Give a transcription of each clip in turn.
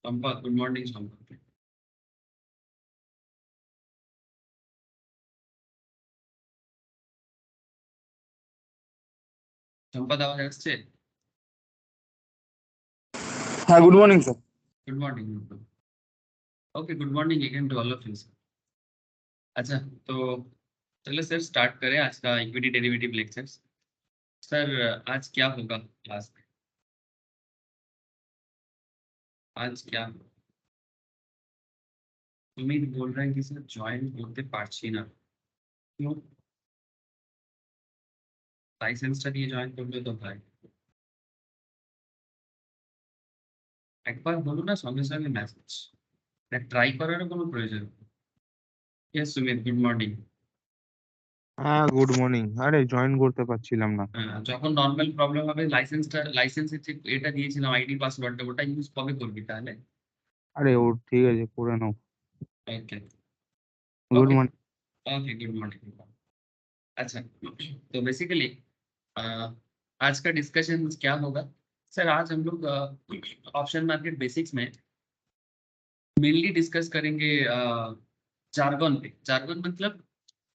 Sampat, good morning Sampath. Sampath आवाज আসছে? हाँ, good morning sir. Good morning. Okay, good morning again to all of you. अच्छा, तो चलो सर स्टार्ट करें आज का इक्विटी डेरिवेटिव लेक्चर्स। सर आज क्या होगा क्लास में? आज क्या सुमित बोल रहे हैं कि सर ज्वाइन করতে পারছি না। क्यों? লাইসেন্সটা দিয়ে জয়েন করলে তো ভাই একবার বলো না, সঙ্গে সঙ্গে মেসেজ ট্রাই করারও কোনো প্রয়োজন নেই। Yes Sumit, good morning. হ্যাঁ, গুড মর্নিং। আরে জয়েন করতে পারছিলাম না। যখন নর্মাল প্রবলেম হবে লাইসেন্সের যে এটা দিয়েছিলাম আইডি পাসওয়ার্ডটা ওটা ইউজ কবে করবি তাহলে? আরে ও ঠিক আছে, করে নাও। Okay. Good okay. Morning. Okay, good morning. अच्छा, तो बेसिकली आज का डिस्कशन क्या होगा? सर आज हम लोग ऑप्शन मार्केट बेसिक्स में मेनली डिस्कस करेंगे जार्गन पे। जार्गन मतलब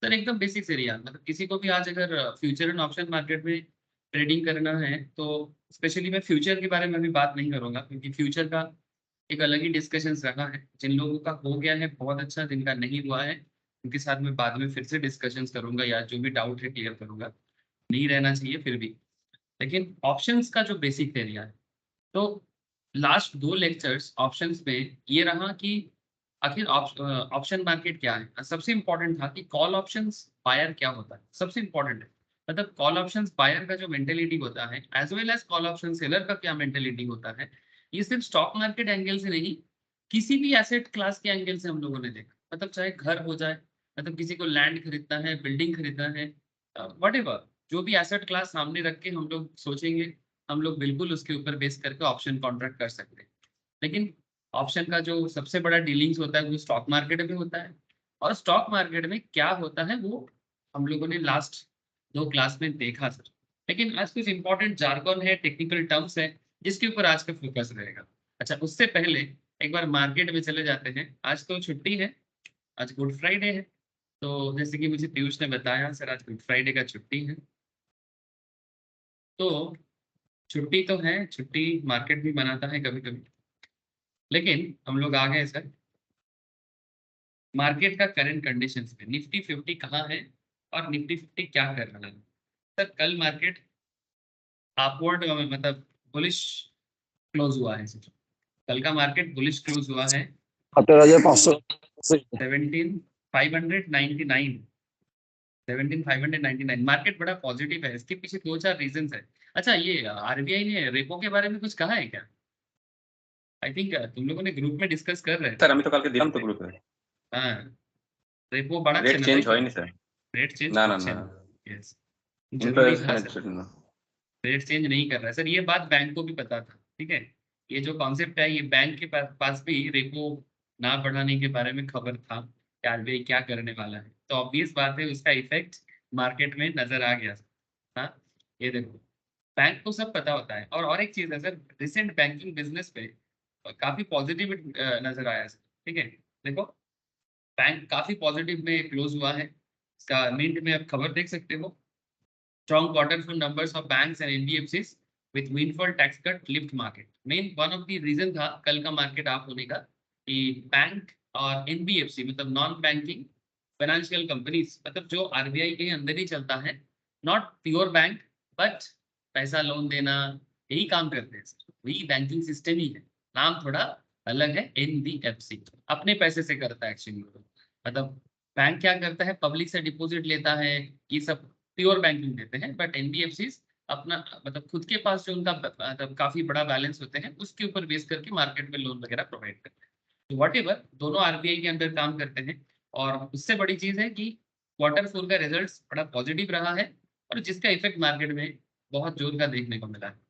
सर एकदम बेसिक्स एरिया, मतलब किसी को भी आज अगर फ्यूचर एंड ऑप्शन मार्केट में ट्रेडिंग करना है तो स्पेशली मैं फ्यूचर के बारे में भी बात नहीं करूंगा, क्योंकि फ्यूचर का एक अलग ही डिस्कशन रहा है। जिन लोगों का हो गया है बहुत अच्छा, जिनका नहीं हुआ है उनके साथ में बाद में फिर से डिस्कशन करूंगा, या जो भी डाउट है क्लियर करूंगा। नहीं रहना चाहिए फिर भी, लेकिन ऑप्शंस का जो बेसिक एरिया है, तो लास्ट दो लेक्चर्स ऑप्शंस में ये रहा कि आखिर ऑप्शन मार्केट क्या है। सबसे इंपॉर्टेंट था कि कॉल ऑप्शंस बायर क्या होता है, सबसे इंपॉर्टेंट है। मतलब कॉल ऑप्शंस बायर का जो मेंटेलिटी होता है as well as call option seller का क्या मेंटेलिटी होता है, ये सिर्फ स्टॉक मार्केट एंगल से नहीं, किसी भी एसेट क्लास के एंगल से हम लोगों ने देखा। मतलब चाहे घर हो जाए, मतलब किसी को लैंड खरीदना है, बिल्डिंग खरीदना है, वट जो भी एसेट क्लास सामने रख के हम लोग सोचेंगे, हम लोग बिल्कुल उसके ऊपर बेस करके ऑप्शन कॉन्ट्रैक्ट कर सकते हैं। लेकिन ऑप्शन का जो सबसे बड़ा डीलिंग्स होता है वो स्टॉक मार्केट में होता है, और स्टॉक मार्केट में क्या होता है वो हम लोगों ने लास्ट दो क्लास में देखा सर। लेकिन आज कुछ इंपॉर्टेंट जार्गन है, टेक्निकल टर्म्स है, जिसके ऊपर आज का फोकस रहेगा। अच्छा, उससे पहले एक बार मार्केट में चले जाते हैं। आज तो छुट्टी है, आज गुड फ्राइडे है। तो जैसे कि मुझे पीयूष ने बताया सर आज गुड फ्राइडे का छुट्टी है, तो छुट्टी तो है, छुट्टी मार्केट भी मनाता है कभी कभी। लेकिन हम लोग आ गए सर मार्केट का करंट कंडीशंस में। निफ्टी 50 कहाँ है और निफ्टी 50 क्या कर रहा है? सर कल मार्केट अपवर्ड मतलब बुलिश क्लोज हुआ है सर। कल का मार्केट बुलिश क्लोज हुआ है 17,500। 17,599। 17,599 मार्केट बड़ा पॉजिटिव है। इसके पीछे दो चार रीजंस है। अच्छा, ये आरबीआई ने रेपो के बारे में कुछ कहा है क्या? आई थिंक तुम लोगों ने ग्रुप में डिस्कस कर रहे थे। স্যার আমি তো কালকে দিলাম তো গ্রুপে। हाँ, रेपो বাড়াচ্ছে রেট না তাই চেঞ্জ তো? হয়নি স্যার। रेट चेंज না না করছে না, না। यस, जरूरी था ইনফ্লেশনের सर। জন্য। रेट चेंज नहीं कर रहा है सर, ये बात बैंक को भी पता था। ठीक है, ये जो कॉन्सेप्ट है ये बैंक के पास भी रेपो ना बढ़ाने के बारे में खबर था कि आरबीआई क्या करने वाला है। तो ऑब्वियस बात है उसका इफेक्ट मार्केट में नजर आ गया। हाँ, ये देखो बैंक को सब पता होता है। और एक चीज है सर, रिसेंट बैंकिंग बिजनेस पे काफी पॉजिटिव नजर आया सर। ठीक है, देखो बैंक काफी पॉजिटिव में क्लोज हुआ है। इसका मिंट में आप खबर देख सकते हो। Strong quarter full numbers of banks and NBFCs with windfall tax cut lift market. Main one of the reason था कल का मार्केट आप होने का कि बैंक और एनबीएफसी मतलब नॉन बैंकिंग फाइनेंशियल कंपनीज, मतलब जो आरबीआई के अंदर ही चलता है, नॉट प्योर बैंक बट पैसा लोन देना यही काम करते हैं सर। वही बैंकिंग सिस्टम ही है, नाम थोड़ा अलग है। एनबीएफसी अपने पैसे से करता है एक्चुअली। मतलब बैंक क्या करता है, पब्लिक से डिपॉजिट लेता है, ये सब प्योर बैंकिंग देते हैं। बट एनबीएफसी अपना मतलब खुद के पास जो उनका मतलब काफी बड़ा बैलेंस होते हैं उसके ऊपर बेस करके मार्केट में लोन वगैरह प्रोवाइड करते हैं। तो वट एवर दोनों आरबीआई के अंदर काम करते हैं। और उससे बड़ी चीज है कि क्वार्टर फोर का रिजल्ट बड़ा पॉजिटिव रहा है, और जिसका इफेक्ट मार्केट में बहुत जोर का देखने को मिला है।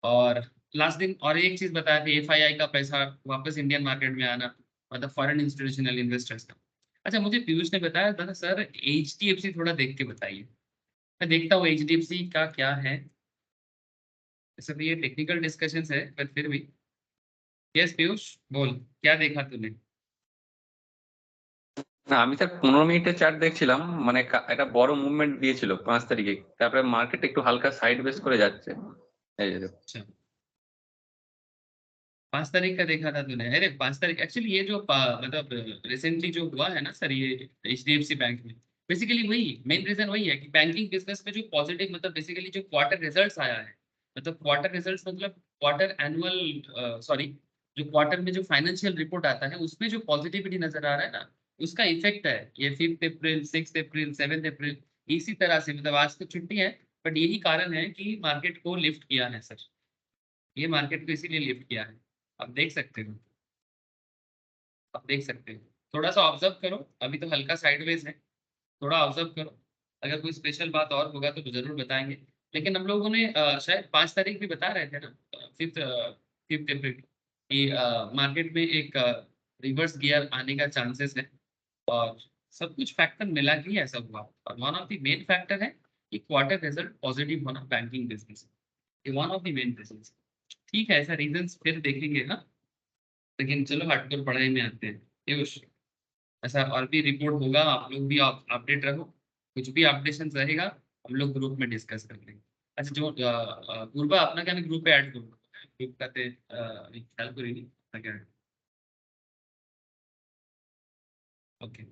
और लास्ट दिन और एक चीज बताया कि एफआईआई का पैसा वापस इंडियन मार्केट में आना, मतलब फॉरेन इंस्टीट्यूशनल इन्वेस्टर्स का। अच्छा, मुझे पीयूष ने बताया था सर एचडीएफसी थोड़ा देख के बताइए। मैं देखता हूँ एचडीएफसी का क्या है। सब ये टेक्निकल डिस्कशंस है पर फिर भी यस पीयूष, बोल क्या देखा तूने? না আমি স্যার 15 মিনিটের চার্ট দেখছিলাম, মানে একটা বড় মুভমেন্ট দিয়েছিল 5 তারিখে, তারপরে মার্কেট একটু হালকা সাইড বেস করে যাচ্ছে। এই যে দেখো। अच्छा, 5 तारीख का देखा था तूने? अरे 5 तारीख एक्चुअली ये जो मतलब रिसेंटली जो हुआ है ना सर, ये HDFC बैंक में बेसिकली वही मेन रीजन वही है कि बैंकिंग बिजनेस में जो पॉजिटिव मतलब बेसिकली जो क्वार्टर रिजल्ट्स आया है, मतलब क्वार्टर रिजल्ट्स मतलब क्वार्टर एनुअल सॉरी, जो क्वार्टर में जो फाइनेंशियल रिपोर्ट आता है उसमें जो पॉजिटिविटी नजर आ रहा है ना, उसका इफेक्ट है ये 5 अप्रैल 6 अप्रैल 7 अप्रैल, इसी तरह से मतलब आज तो छुट्टी है, बट यही कारण है कि मार्केट को लिफ्ट किया है सर, ये मार्केट को इसीलिए लिफ्ट किया है। आप देख सकते हो, आप देख सकते हो, थोड़ा सा ऑब्जर्व करो, अभी तो हल्का साइडवेज है, थोड़ा ऑब्जर्व करो, अगर कोई स्पेशल बात और होगा तो जरूर बताएंगे। लेकिन हम लोगों ने शायद 5 तारीख भी बता रहे थे ना, फिफ्थ फिफ्थ अप्रैल कि मार्केट में एक रिवर्स गियर आने का चांसेस है, और सब कुछ फैक्टर मिला के ही ऐसा हुआ, और one of the main factor है कि क्वार्टर रिजल्ट पॉजिटिव होना बैंकिंग बिजनेस, ये one of the main reason. ठीक है, ऐसा रीजन फिर देखेंगे ना, लेकिन चलो हटकर पढ़ाई में आते हैं। पीयूष, ऐसा और भी रिपोर्ट होगा, आप लोग भी अपडेट रहो, कुछ भी अपडेशन रहेगा हम लोग ग्रुप में डिस्कस कर लेंगे। अच्छा जो पूर्वा अपना क्या ग्रुप पे ऐड करो, ग्रुप का ख्याल करी नहीं अपना क्या, ओके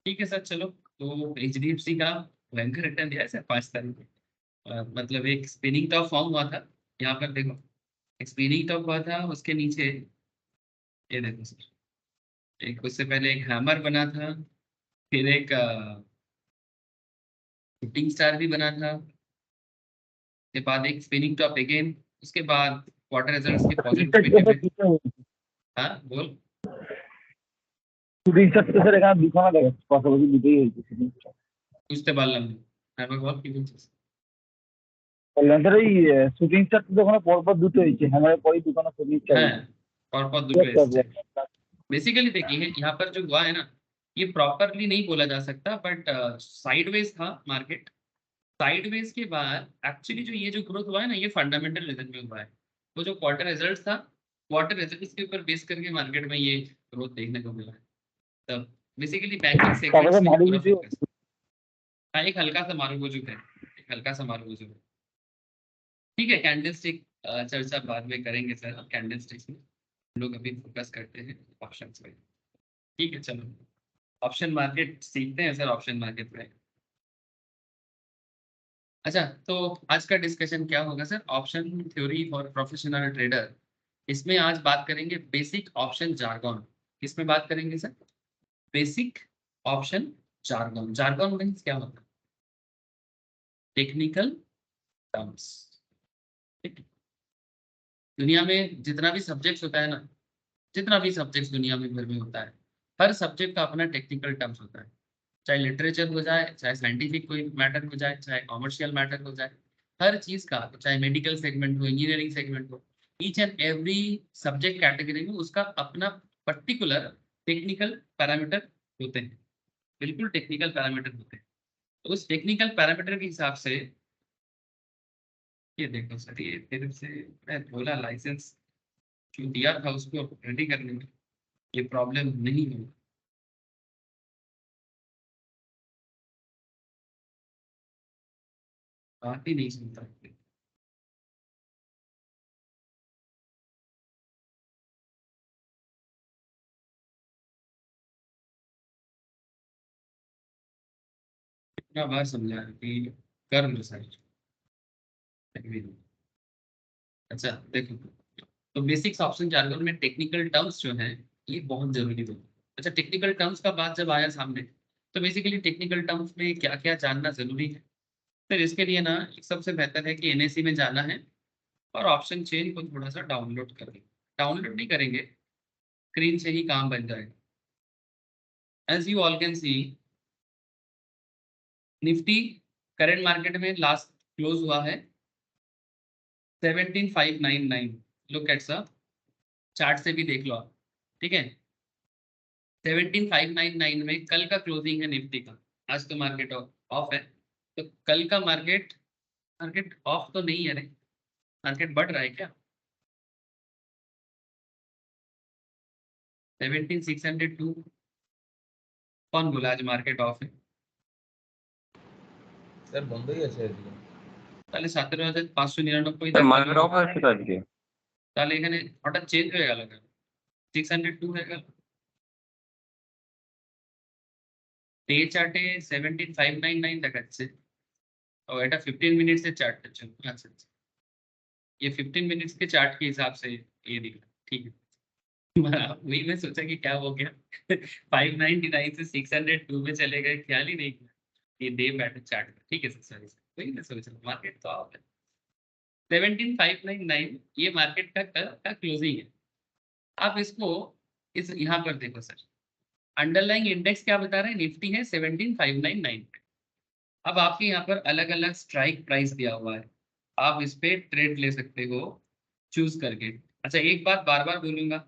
ठीक है सर। चलो तो HDFC का भयंकर रिटर्न दिया है सर 5 तारीख को, मतलब एक स्पिनिंग टॉप फॉर्म हुआ था, यहाँ पर देखो एक स्पिनिंग टॉप हुआ था, उसके नीचे ये देखो सर, एक उससे पहले एक हैमर बना था, फिर एक शूटिंग स्टार भी बना था, के बाद एक स्पिनिंग टॉप अगेन, उसके बाद क्वार्टर रिजल्ट्स के पॉजिटिविटी में। हाँ बोल। শুটিং চার্ট তো স্যার এখানে দুখানা দেখাচ্ছে, পাশাপাশি দুটোই হয়েছে শুটিং চার্ট। বুঝতে পারলাম না, হ্যাঁ বল কি বলছিস? বললাম স্যার এই শুটিং চার্ট তো ওখানে পরপর দুটো হয়েছে, হ্যামারের পরেই দুখানা শুটিং চার্ট হ্যাঁ और दुटो एसছে बेसिकली देखिए यहाँ पर जो हुआ है ना, ये प्रॉपरली नहीं बोला जा सकता, बट साइडवेज था मार्केट, साइडवेज के बाद एक्चुअली जो ये जो ग्रोथ हुआ है ना, ये फंडामेंटल रीजन में हुआ है, वो जो क्वार्टर रिजल्ट था, क्वार्टर रिजल्ट्स के ऊपर बेस करके मार्केट में ये ग्रोथ देखने को मिला है, तब बेसिकली बैंकिंग सेगमेंट्स में पूरा फोकस। हाँ एक हल्का सा मारूबुजू है, एक हल्का सा मारूबुजू है, ठीक है। कैंडलस्टिक चर्चा बाद में करेंगे सर, कैंडलस्टिक्स में हम लोग अभी फोकस करते हैं ऑप्शन पे, ठीक है। चलो ऑप्शन मार्केट सीखते हैं सर, ऑप्शन मार्केट में। अच्छा तो आज का डिस्कशन क्या होगा sir, option theory for professional trader, इसमें आज बात करेंगे बेसिक ऑप्शन जार्गन। किसमें बात करेंगे sir? Basic option jargon. Jargon means क्या होता है? Technical terms. दुनिया में जितना भी सब्जेक्ट्स होता है ना, जितना भी सब्जेक्ट्स दुनिया में भर में होता है, हर सब्जेक्ट का अपना टेक्निकल टर्म्स होता है, चाहे लिटरेचर हो जाए, चाहे साइंटिफिक कोई मैटर हो जाए, चाहे कॉमर्शियल मैटर हो जाए, हर चीज का, चाहे मेडिकल सेगमेंट हो, इंजीनियरिंग सेगमेंट हो, each and every subject category में उसका अपना पर्टिकुलर टेक्निकल पैरामीटर होते हैं, बिल्कुल टेक्निकल पैरामीटर होते हैं। तो उस टेक्निकल पैरामीटर के हिसाब से ये देखो सर, ये फिर से मैं बोला लाइसेंस जो दिया था उसको रेडी करने में ये प्रॉब्लम नहीं होगी। बात ही नहीं सुनता, इतना बार समझा कि कर लो सर। अच्छा देखो, तो बेसिक्स ऑप्शन जार्गन में टेक्निकल टर्म्स जो हैं ये बहुत जरूरी होते हैं। अच्छा टेक्निकल टर्म्स का बात जब आया सामने, तो बेसिकली टेक्निकल टर्म्स में क्या क्या जानना जरूरी है, फिर इसके लिए ना एक सबसे बेहतर है कि NSE में जाना है और ऑप्शन चेन को थोड़ा सा डाउनलोड कर लें। डाउनलोड नहीं करेंगे, स्क्रीन से ही काम बन जाएगा। As you all can see, Nifty current market में लास्ट क्लोज हुआ है 17,599। लुक एट सा चार्ट से भी देख लो आप, ठीक है। 17,599 में कल का क्लोजिंग है निफ्टी का, आज तो मार्केट ऑफ है, तो कल का मार्केट, मार्केट ऑफ तो नहीं है रे, मार्केट बढ़ रहा है क्या? 17,602 कौन बोला आज मार्केट ऑफ है? স্যার বন্ধই আছে আজকে। তাহলে 17,599 স্যার দেখালো। মার্কেট অফ আছে তো আজকে। তাহলে এখানে হঠাৎ চেঞ্জ হয়ে গেল কেন? 602 হয়ে গেল। ডে চার্টে 17,599 দেখাচ্ছে। ও এটা 15 मिनट्स से चार्ट अच्छा अच्छा अच्छा। ये 15 मिनट्स के चार्ट के हिसाब से ये दिखा, ठीक है। वही मैं सोचा कि क्या हो गया 599 से 602 में चले गए, ख्याल ही नहीं किया ये डे पैटर्न चार्ट में। ठीक है सर, सॉरी सर, वही मैं सोच रहा मार्केट तो ऑफ है। 17,599 ये मार्केट का कल का क्लोजिंग है। आप इसको इस यहाँ पर देखो सर, अंडरलाइंग इंडेक्स क्या बता रहे हैं? निफ्टी है 17,599। अब आपके यहाँ पर अलग अलग स्ट्राइक प्राइस दिया हुआ है, आप इस पे ट्रेड ले सकते हो चूज करके। अच्छा एक बात बार बार बोलूंगा,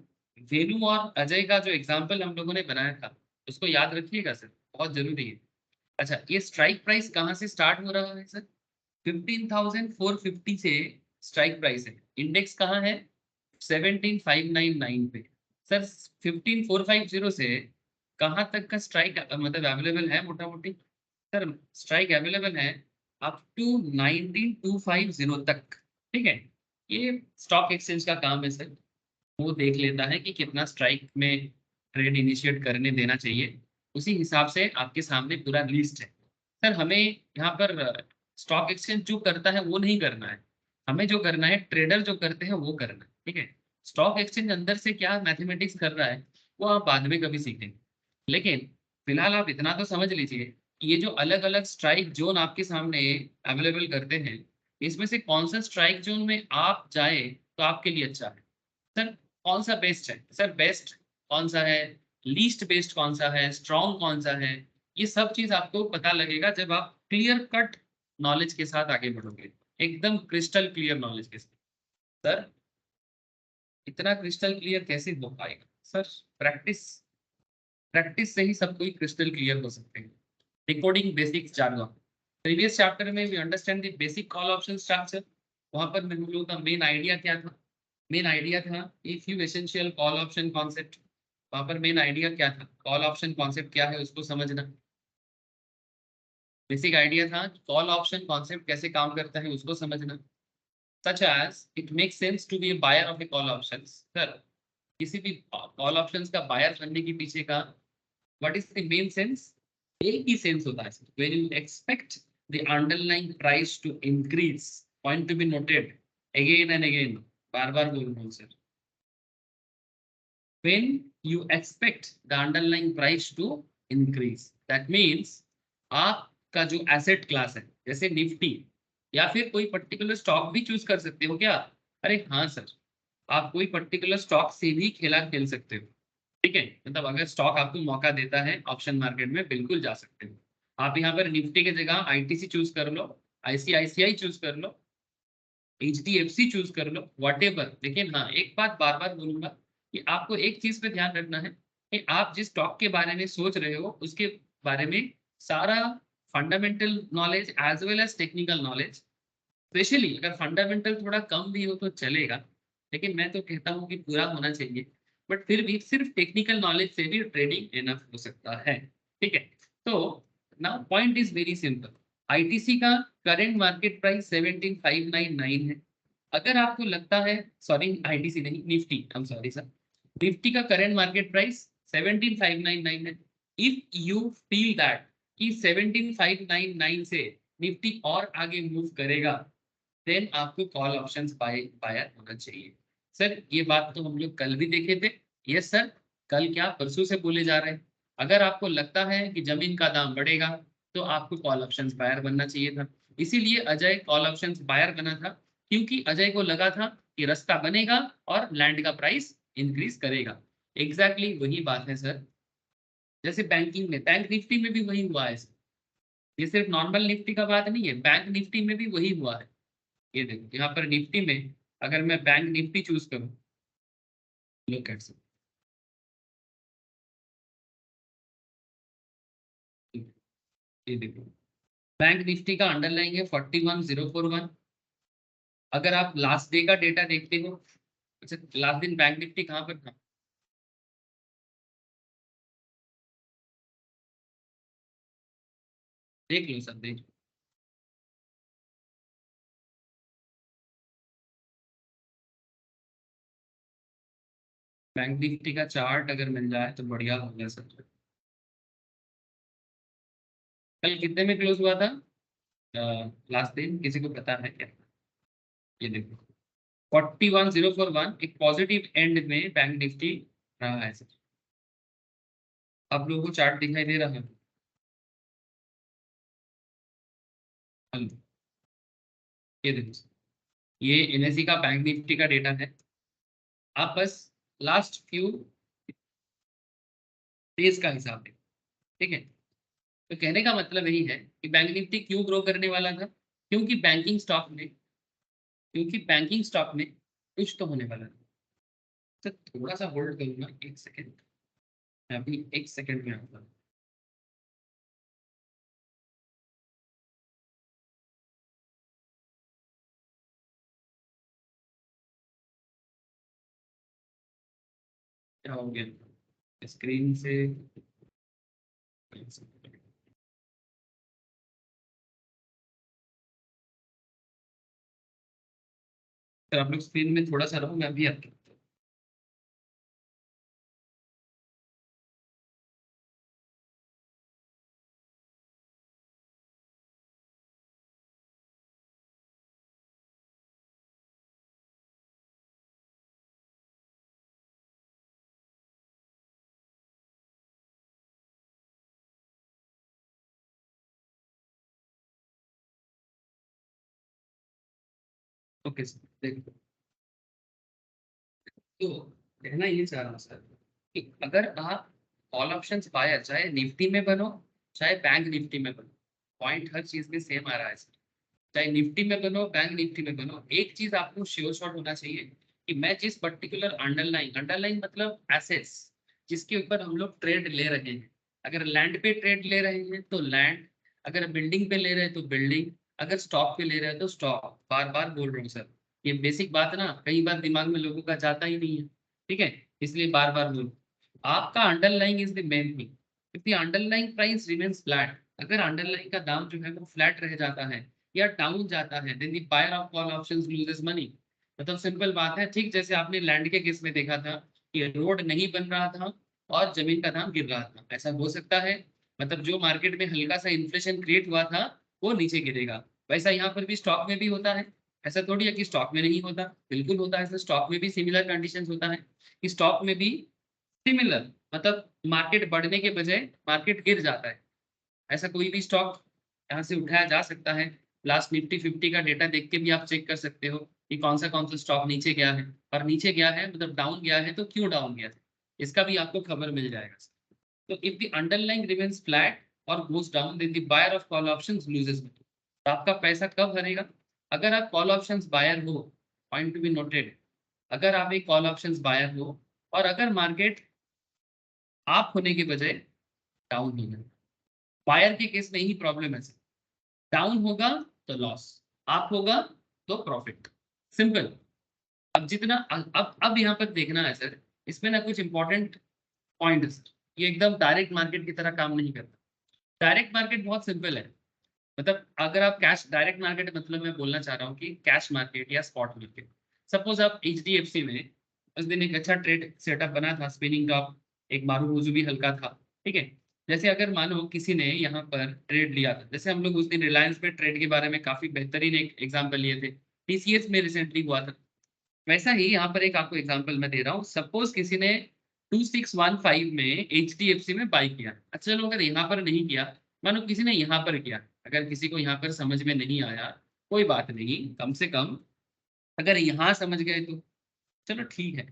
वेनु और अजय का जो एग्जाम्पल हम लोगों ने बनाया था उसको याद रखिएगा सर, बहुत जरूरी है। अच्छा ये स्ट्राइक प्राइस कहाँ से स्टार्ट हो रहा है सर? 15,450 से स्ट्राइक प्राइस है। इंडेक्स कहाँ है? 17,599 पे। सर 15,450 से कहाँ तक का स्ट्राइक मतलब अवेलेबल है? मोटा मोटी सर स्ट्राइक अवेलेबल है अप टू 19,250 तक। ठीक है, ये स्टॉक एक्सचेंज का काम है सर, वो देख लेता है कि कितना स्ट्राइक में ट्रेड इनिशिएट करने देना चाहिए, उसी हिसाब से आपके सामने पूरा लिस्ट है। सर हमें यहाँ पर स्टॉक एक्सचेंज जो करता है वो नहीं करना है, हमें जो करना है ट्रेडर जो करते हैं वो करना है। ठीक है, स्टॉक एक्सचेंज अंदर से क्या मैथमेटिक्स कर रहा है वो आप बाद में कभी सीखेंगे, लेकिन फिलहाल आप इतना तो समझ लीजिए कि ये जो अलग अलग स्ट्राइक जोन आपके सामने अवेलेबल करते हैं, इसमें से कौन सा स्ट्राइक जोन में आप जाए तो आपके लिए अच्छा है। सर कौन सा बेस्ट है? सर बेस्ट कौन सा है, लीस्ट बेस्ट कौन सा है, स्ट्रॉन्ग कौन सा है, ये सब चीज आपको पता लगेगा जब आप क्लियर कट नॉलेज के साथ आगे बढ़ोगे, एकदम क्रिस्टल क्लियर नॉलेज के साथ। सर इतना क्रिस्टल क्लियर कैसे हो पाएगा? सर प्रैक्टिस, प्रैक्टिस से ही सब कोई क्रिस्टल क्लियर हो सकते हैं। डिकोडिंग बेसिक्स जानो। प्रीवियस चैप्टर में we understand the basic call option structure, वहां पर हम लोगों का मेन आइडिया क्या था? मेन आइडिया था a few essential call option concept. वहां पर मेन आइडिया क्या था? कॉल ऑप्शन कॉन्सेप्ट क्या है उसको समझना। बेसिक आइडिया था कॉल ऑप्शन कॉन्सेप्ट कैसे काम करता है उसको समझना। Such as it make sense to be a buyer of a call option. Sir किसी भी कॉल ऑप्शन का बायर बनने के पीछे का what is the main sense? एक ही सेंस होता है when you expect the underlying price to increase, point to be noted again and again, बार बार बोल रहा हूँ sir, when you expect the underlying price to increase, that means आपका जो एसेट क्लास है जैसे निफ्टी या फिर कोई पर्टिकुलर स्टॉक भी चूज कर सकते हो क्या? अरे हाँ सर, आप कोई पर्टिकुलर स्टॉक से भी खेला खेल सकते हो। ठीक है, मतलब अगर स्टॉक आपको मौका देता है ऑप्शन मार्केट में बिल्कुल जा सकते हो। आप यहाँ पर निफ्टी की जगह आईटीसी चूज कर लो, आईसीआईसीआई चूज कर लो, एचडीएफसी चूज कर लो, व्हाटएवर। लेकिन हाँ एक बात बार बार बोलूंगा कि आपको एक चीज पे ध्यान रखना है कि आप जिस स्टॉक के बारे में सोच रहे हो उसके बारे में सारा fundamental knowledge as well as technical knowledge, specially अगर फंडामेंटल थोड़ा कम भी हो तो चलेगा, लेकिन मैं तो कहता हूँ कि पूरा होना चाहिए, बट फिर भी सिर्फ टेक्निकल नॉलेज से भी ट्रेडिंग इनफ हो सकता है। ठीक है, तो now point is very simple, ITC का करंट मार्केट प्राइस 17,599 है। अगर आपको लगता है, सॉरी आईटीसी नहीं Nifty, I am sorry sir, Nifty का करंट मार्केट प्राइस 17,599 है। इफ यू फील दैट कि 17,599 से निफ्टी और आगे मूव करेगा, देन आपको कॉल ऑप्शंस बायर होना चाहिए। सर ये बात तो हम लोग कल भी देखे थे। यस सर, कल क्या परसों से बोले जा रहे हैं। अगर आपको लगता है कि जमीन का दाम बढ़ेगा तो आपको कॉल ऑप्शंस बायर बनना चाहिए था, इसीलिए अजय कॉल ऑप्शंस बायर बना था, क्योंकि अजय को लगा था कि रास्ता बनेगा और लैंड का प्राइस इंक्रीज करेगा। एग्जैक्टली वही बात है सर, जैसे बैंकिंग में, बैंक निफ्टी में भी वही हुआ है सर। ये सिर्फ नॉर्मल निफ्टी का बात नहीं है, बैंक निफ्टी में भी वही हुआ है। ये देखो यहाँ पर निफ्टी में अगर मैं बैंक निफ्टी चूज करूं, लुक एट सर, ये देखो बैंक निफ्टी का अंडरलाइन है 41,041। अगर आप लास्ट डे का डेटा देखते हो, अच्छा लास्ट दिन बैंक निफ्टी कहाँ पर था? देख लो सर, देख लो। बैंक निफ्टी का चार्ट अगर मिल जाए तो बढ़िया हो गया सर। कल कितने में क्लोज हुआ था लास्ट दिन, किसी को पता है क्या? ये देखो 41,041, एक पॉजिटिव एंड में बैंक निफ्टी रहा है सर। आप लोगों को चार्ट दिखाई दे रहा है? हेलो, ये देखो सर, ये एनएसई का बैंक निफ्टी का डेटा है। आप बस लास्ट फ्यू डेज का हिसाब देखो, ठीक है? तो कहने का मतलब यही है कि बैंक निफ्टी क्यों ग्रो करने वाला था, क्योंकि बैंकिंग स्टॉक में कुछ तो होने वाला था। तो थोड़ा सा होल्ड करूंगा, एक सेकेंड, मैं अभी एक सेकेंड में आऊंगा। क्या हो गया स्क्रीन से? सर आप लोग स्क्रीन में थोड़ा सा रहो, मैं अभी आपके ओके सर देखो। तो कहना ये चाह रहा हूँ सर कि अगर आप कॉल ऑप्शंस बायर चाहे निफ्टी में बनो चाहे बैंक निफ्टी में बनो, पॉइंट हर चीज में सेम आ रहा है सर। चाहे निफ्टी में बनो बैंक निफ्टी में बनो, एक चीज आपको श्योर शॉट होना चाहिए कि मैं जिस पर्टिकुलर अंडरलाइन मतलब एसेट्स जिसके ऊपर हम लोग ट्रेड ले रहे हैं, अगर लैंड पे ट्रेड ले रहे हैं तो लैंड, अगर बिल्डिंग पे ले रहे हैं तो बिल्डिंग, अगर स्टॉक पे ले रहे हैं तो स्टॉक। बार बार बोल रहा हूँ सर, ये बेसिक बात ना कई बार दिमाग में लोगों का जाता ही नहीं है, ठीक है? इसलिए बार बार बोल, आपका underlying is the main thing. If the underlying price remains flat, अगर अंडरलाइंग का दाम जो है वो फ्लैट रह जाता है या डाउन जाता है, then the buyer of call options loses money. मतलब सिंपल बात है, ठीक जैसे आपने लैंड के केस में देखा था कि रोड नहीं बन रहा था और जमीन का दाम गिर रहा था, ऐसा हो सकता है। मतलब जो मार्केट में हल्का सा इन्फ्लेशन क्रिएट हुआ था वो नीचे गिरेगा, वैसा यहाँ पर भी स्टॉक में भी होता है। ऐसा थोड़ी है कि स्टॉक में नहीं होता, बिल्कुल होता है। स्टॉक में भी सिमिलर कंडीशन होता है कि स्टॉक में भी सिमिलर, मतलब मार्केट बढ़ने के बजाय मार्केट गिर जाता है। ऐसा कोई भी स्टॉक यहाँ से उठाया जा सकता है। लास्ट निफ्टी 50 का डेटा देख के भी आप चेक कर सकते हो कि कौन सा स्टॉक नीचे गया है, और नीचे गया है मतलब डाउन गया है तो क्यों डाउन गया था, इसका भी आपको खबर मिल जाएगा। तो if the underlying remains flat और goes down, then the buyer of call options loses money. तो आपका पैसा कब हरेगा? अगर आप कॉल ऑप्शंस बायर हो, पॉइंट टू बी नोटेड, अगर आप एक कॉल ऑप्शंस बायर हो और अगर मार्केट आप होने के बजाय डाउन हो जाए, बायर के केस में ही प्रॉब्लम है। डाउन होगा तो लॉस, आप होगा तो प्रॉफिट, सिंपल। अब जितना अब यहाँ पर देखना है सर, इसमें ना कुछ इंपॉर्टेंट पॉइंट है सर। ये एकदम डायरेक्ट मार्केट की तरह काम नहीं करता। डायरेक्ट मार्केट बहुत सिंपल है। मतलब अगर आप कैश डायरेक्ट मार्केट, मतलब मैं बोलना चाह रहा हूँ कि कैश मार्केट या स्पॉट मार्केट। सपोज आप HDFC में उस दिन एक अच्छा ट्रेड सेटअप बना था, स्पिनिंग टॉप, एक मारूबूजू भी हल्का था, ठीक है? जैसे अगर मानो किसी ने यहाँ पर ट्रेड लिया था, जैसे हम लोग उस दिन रिलायंस में ट्रेड के बारे में काफी बेहतरीन एक एग्जाम्पल लिए थे, TCS में रिसेंटली हुआ था। वैसा ही यहाँ पर एक आपको एग्जाम्पल मैं दे रहा हूँ। सपोज किसी ने 2615 में HDFC में बाई किया। अच्छा चलो, अगर यहाँ पर नहीं किया, मानो किसी ने यहाँ पर किया, अगर किसी को यहाँ पर समझ में नहीं आया कोई बात नहीं, कम से कम अगर यहाँ समझ गए तो चलो ठीक है।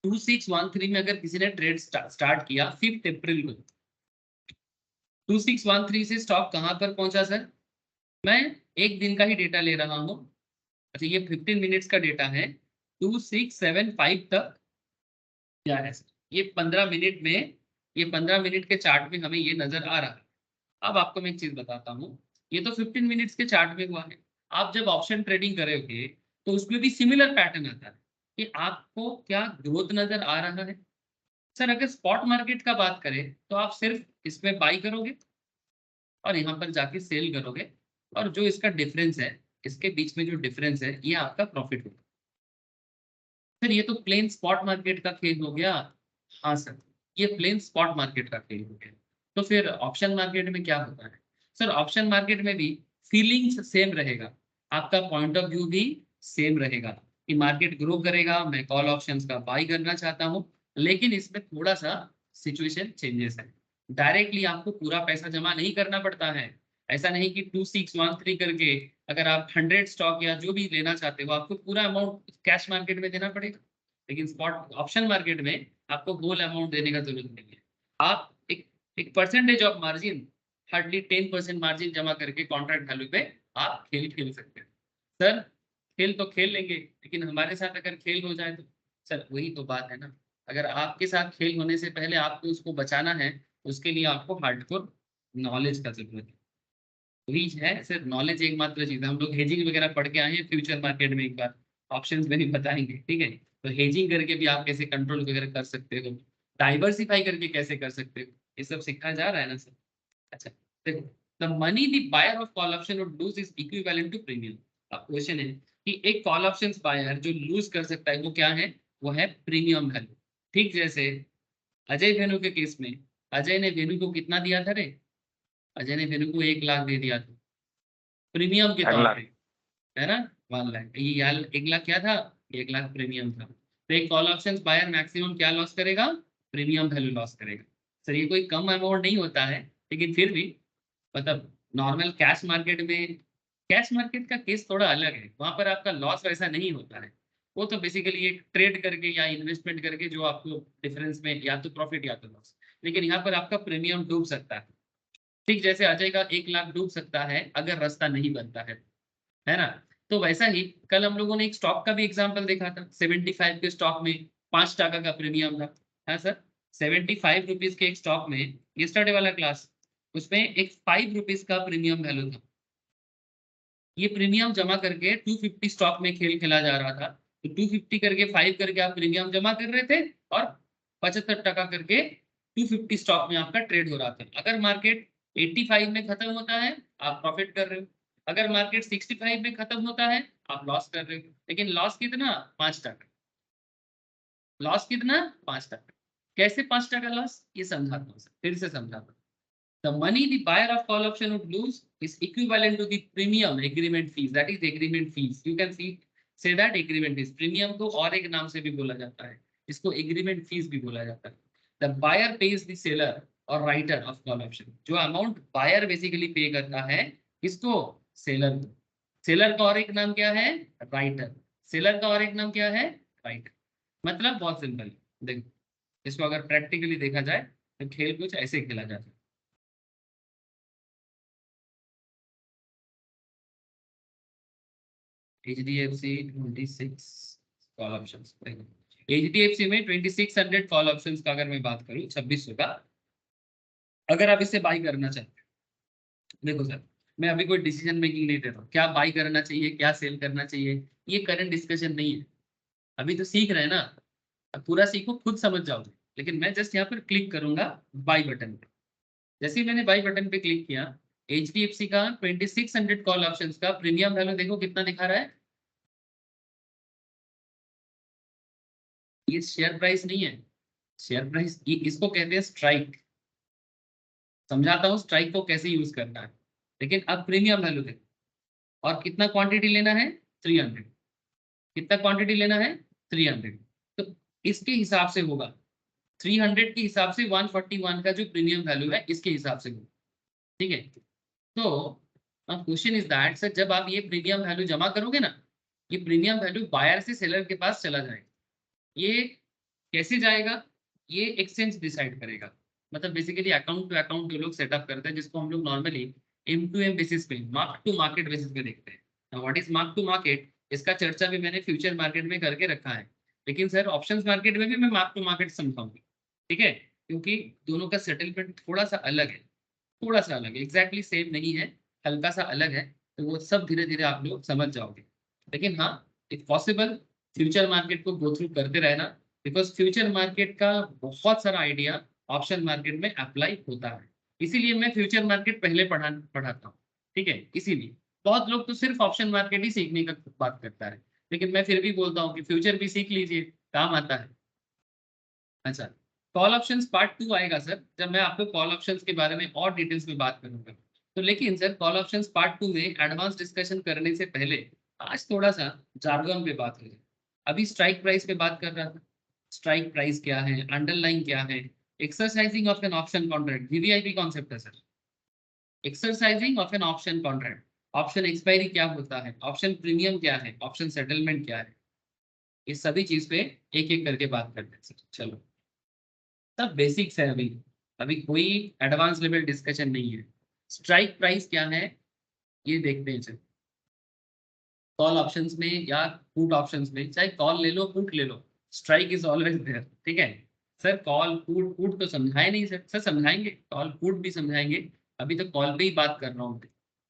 2613 में अगर किसी ने ट्रेड स्टार्ट किया 5 अप्रैल को, 2613 से स्टॉक कहाँ पर पहुंचा सर? मैं एक दिन का ही डेटा ले रहा हूँ। अच्छा ये 15 मिनट्स का डेटा है, 2675 तक क्या है सर? ये 15 मिनट में, ये 15 मिनट के चार्ट में हमें ये नजर आ रहा है। अब आपको मैं एक चीज बताता हूँ, ये तो 15 मिनट्स के चार्ट में हुआ है। आप जब ऑप्शन ट्रेडिंग करोगे तो उसमें भी सिमिलर पैटर्न आता है कि आपको क्या ग्रोथ नजर आ रहा है। सर अगर स्पॉट मार्केट का बात करें तो आप सिर्फ इसमें बाई करोगे, और यहाँ पर जाके सेल करोगे, और जो इसका डिफरेंस है, इसके बीच में जो डिफरेंस है, ये आपका प्रॉफिट होगा। फिर ये तो प्लेन स्पॉट मार्केट का खेल हो गया। हाँ सर, ये प्लेन स्पॉट मार्केट का खेल हो गया। तो फिर ऑप्शन मार्केट में क्या होता है सर? ऑप्शन मार्केट में भी फीलिंग्स सेम रहेगा, आपका पॉइंट ऑफ व्यू भी सेम रहेगा कि मार्केट ग्रो करेगा, मैं कॉल ऑप्शंस का बाई करना चाहता हूँ, लेकिन इसमें थोड़ा सा सिचुएशन चेंजेस है। डायरेक्टली आपको पूरा पैसा जमा नहीं करना पड़ता है। ऐसा नहीं कि 2613 करके अगर आप 100 स्टॉक या जो भी लेना चाहते हो, आपको पूरा अमाउंट कैश मार्केट में देना पड़ेगा। लेकिन स्पॉट ऑप्शन मार्केट में आपको होल अमाउंट देने का जरूरत नहीं है। आप एक percentage of margin, hardly 10% margin जमा करके कॉन्ट्रैक्ट वैल्यू पे आप खेल खेल सकते हैं। सर खेल तो खेल लेंगे, लेकिन हमारे साथ अगर खेल हो जाए तो सर वही तो बात है ना। अगर आपके साथ खेल होने से पहले आपको उसको बचाना है, उसके लिए आपको हार्डकोर नॉलेज का जरूरत है। वही है सर, नॉलेज एकमात्र चीज है। हम लोग हेजिंग वगैरह पढ़ के आए हैं फ्यूचर मार्केट में, एक बार ऑप्शंस में भी बताएंगे, ठीक है। तो हेजिंग करके भी आप कैसे कंट्रोल वगैरह कर सकते हो, डाइवर्सिफाई करके कैसे कर सकते हो, ये सब सिखाया जा रहा है ना सर। अच्छा देखो, the money the buyer of call option would lose is equivalent to premium. अब क्वेश्चन है कि एक कॉल ऑप्शंस बायर जो लूज कर सकता है वो क्या है? वो है प्रीमियम वैल्यू। ठीक जैसे अजय वेनु के केस में, अजय ने वेनु को कितना दिया था रे? अजय ने वेनु को 1 लाख दे दिया था प्रीमियम के 1 तौर लाख। पे, है ना। 1 लाख, ये यार 1 लाख क्या था? 1 लाख प्रीमियम था। तो एक कॉल ऑप्शंस बायर मैक्सिमम क्या लॉस करेगा? प्रीमियम वैल्यू लॉस करेगा। सर ये कोई कम अमाउंट नहीं होता है, लेकिन फिर भी मतलब नॉर्मल कैश मार्केट में, कैश मार्केट का केस थोड़ा अलग है, वहां पर आपका लॉस वैसा नहीं होता है। वो तो बेसिकली एक ट्रेड करके या इन्वेस्टमेंट करके जो आपको डिफरेंस में या तो प्रॉफिट या तो लॉस, लेकिन यहाँ पर आपका प्रीमियम डूब सकता है। ठीक जैसे अजय का 1 लाख डूब सकता है अगर रास्ता नहीं बनता है ना। तो वैसा ही कल हम लोगों ने एक स्टॉक का भी एग्जांपल देखा था, 75 के स्टॉक में 5 टका का प्रीमियम था। हाँ सर, 75 रुपीज के एक स्टॉक में, यस्टरडे वाला क्लास, उसमें एक 5 रुपीज का प्रीमियम वैल्यू था। ये प्रीमियम जमा करके 250 स्टॉक में खेल खेला जा रहा था। तो 250 करके 5 करके आप प्रीमियम जमा कर रहे थे, और 75 टका करके 250 स्टॉक में आपका ट्रेड हो रहा था। अगर मार्केट 85 में खत्म होता है, आप प्रॉफिट कर रहे हो। अगर मार्केट 65 में खत्म होता है, आप लॉस कर रहे हो। लेकिन लॉस कितना? 5 टका। लॉस कितना? 5 टका। कैसे 5 टका लॉस? ये समझाता हूँ सर, फिर से समझाता हूँ। The money the buyer of call option would lose is equivalent to the premium agreement fees. That is agreement fees. You can say that agreement fees. Premium को और एक नाम से भी बोला जाता है, इसको agreement fees भी बोला जाता है। The buyer pays the seller or writer of call option. जो amount buyer basically pay करता है किसको? seller को। seller का और एक नाम क्या है? writer. seller का और एक नाम क्या है? writer. मतलब बहुत सिंपल है। देखो, इसको अगर प्रैक्टिकली देखा जाए तो खेल कुछ ऐसे खेला जाता है। HDFC 26 कॉल ऑप्शंस, HDFC में 2600 कॉल ऑप्शंस का अगर मैं बात करूं, 2600 का, अगर आप इसे बाई करना चाहते हैं, देखो सर मैं अभी कोई डिसीजन मेकिंग नहीं दे रहा हूँ, क्या बाई करना चाहिए क्या सेल करना चाहिए, ये करंट डिस्कशन नहीं है। अभी तो सीख रहे हैं ना, अब पूरा सीखो खुद समझ जाओगे। लेकिन मैं जस्ट यहाँ पर क्लिक करूंगा बाई बटन पे। जैसे ही मैंने बाई बटन पे क्लिक किया, HDFC का 2600 कॉल ऑप्शंस का प्रीमियम वैल्यू देखो कितना दिखा रहा है। ये शेयर प्राइस नहीं है, शेयर प्राइस इसको कहते हैं स्ट्राइक। समझाता हूँ स्ट्राइक को कैसे यूज करना है। लेकिन अब प्रीमियम वैल्यू देखो, और कितना क्वांटिटी लेना है? 300। कितना क्वांटिटी लेना है? 300। तो इसके हिसाब से होगा 300 के हिसाब से 141 का जो प्रीमियम वैल्यू है इसके हिसाब से होगा। ठीक है। तो क्वेश्चन इज दैट सर, जब आप ये प्रीमियम वैल्यू जमा करोगे ना, ये प्रीमियम वैल्यू बायर से सेलर के पास चला जाएगा। ये कैसे जाएगा? ये एक्सचेंज डिसाइड करेगा। मतलब बेसिकली अकाउंट टू अकाउंट जो लोग सेटअप करते हैं, जिसको हम लोग नॉर्मली M2M बेसिस पे, मार्क टू मार्केट बेसिस पे देखते हैं। What is mark to market, इसका चर्चा भी मैंने फ्यूचर मार्केट में करके रखा है। लेकिन सर ऑप्शंस मार्केट में भी मैं मार्क टू मार्केट समझाऊंगा, ठीक है, क्योंकि दोनों का सेटलमेंट थोड़ा सा अलग है, थोड़ा सा अलग है, एग्जैक्टली सेम नहीं है, हल्का सा अलग है। तो वो सब धीरे धीरे आप लोग समझ जाओगे। लेकिन हाँ, इफ पॉसिबल फ्यूचर मार्केट को गो थ्रू करते रहना, बिकॉज फ्यूचर मार्केट का बहुत सारा आइडिया ऑप्शन मार्केट में अप्लाई होता है। इसीलिए मैं फ्यूचर मार्केट पहले पढ़ाता हूँ, ठीक है। इसीलिए बहुत लोग तो सिर्फ ऑप्शन मार्केट ही सीखने का बात करता है, लेकिन मैं फिर भी बोलता हूँ कि फ्यूचर भी सीख लीजिए, काम आता है। अच्छा, कॉल ऑप्शंस पार्ट 2 आएगा सर, जब मैं आपको कॉल ऑप्शंस के बारे में और डिटेल्स में बात करूंगा। तो लेकिन सर कॉल ऑप्शंस पार्ट 2 में एडवांस डिस्कशन करने से पहले आज थोड़ा सा जार्गन पे बात हो जाए। अभी स्ट्राइक प्राइस पे बात कर रहा था। स्ट्राइक प्राइस क्या है, अंडरलाइन क्या है, exercising of an option contract, VVIP concept है sir. Exercising of an option contract, option expiry क्या होता है, ऑप्शन प्रीमियम क्या है, ऑप्शन सेटलमेंट क्या है, इस सभी चीज पे एक एक करके बात करते हैं सर। चलो, सब बेसिक्स है, अभी अभी कोई एडवांस लेवल डिस्कशन नहीं है। स्ट्राइक प्राइस क्या है ये देखते हैं सर। कॉल ऑप्शंस में या पुट ऑप्शंस में, चाहे कॉल ले लो पुट ले लो, स्ट्राइक इज ऑलवेज देयर, ठीक है। सर कॉल पुट, पुट तो समझाए नहीं सर, सर समझाएंगे, कॉल पुट भी समझाएंगे। अभी तो कॉल पे ही बात कर रहा हूँ।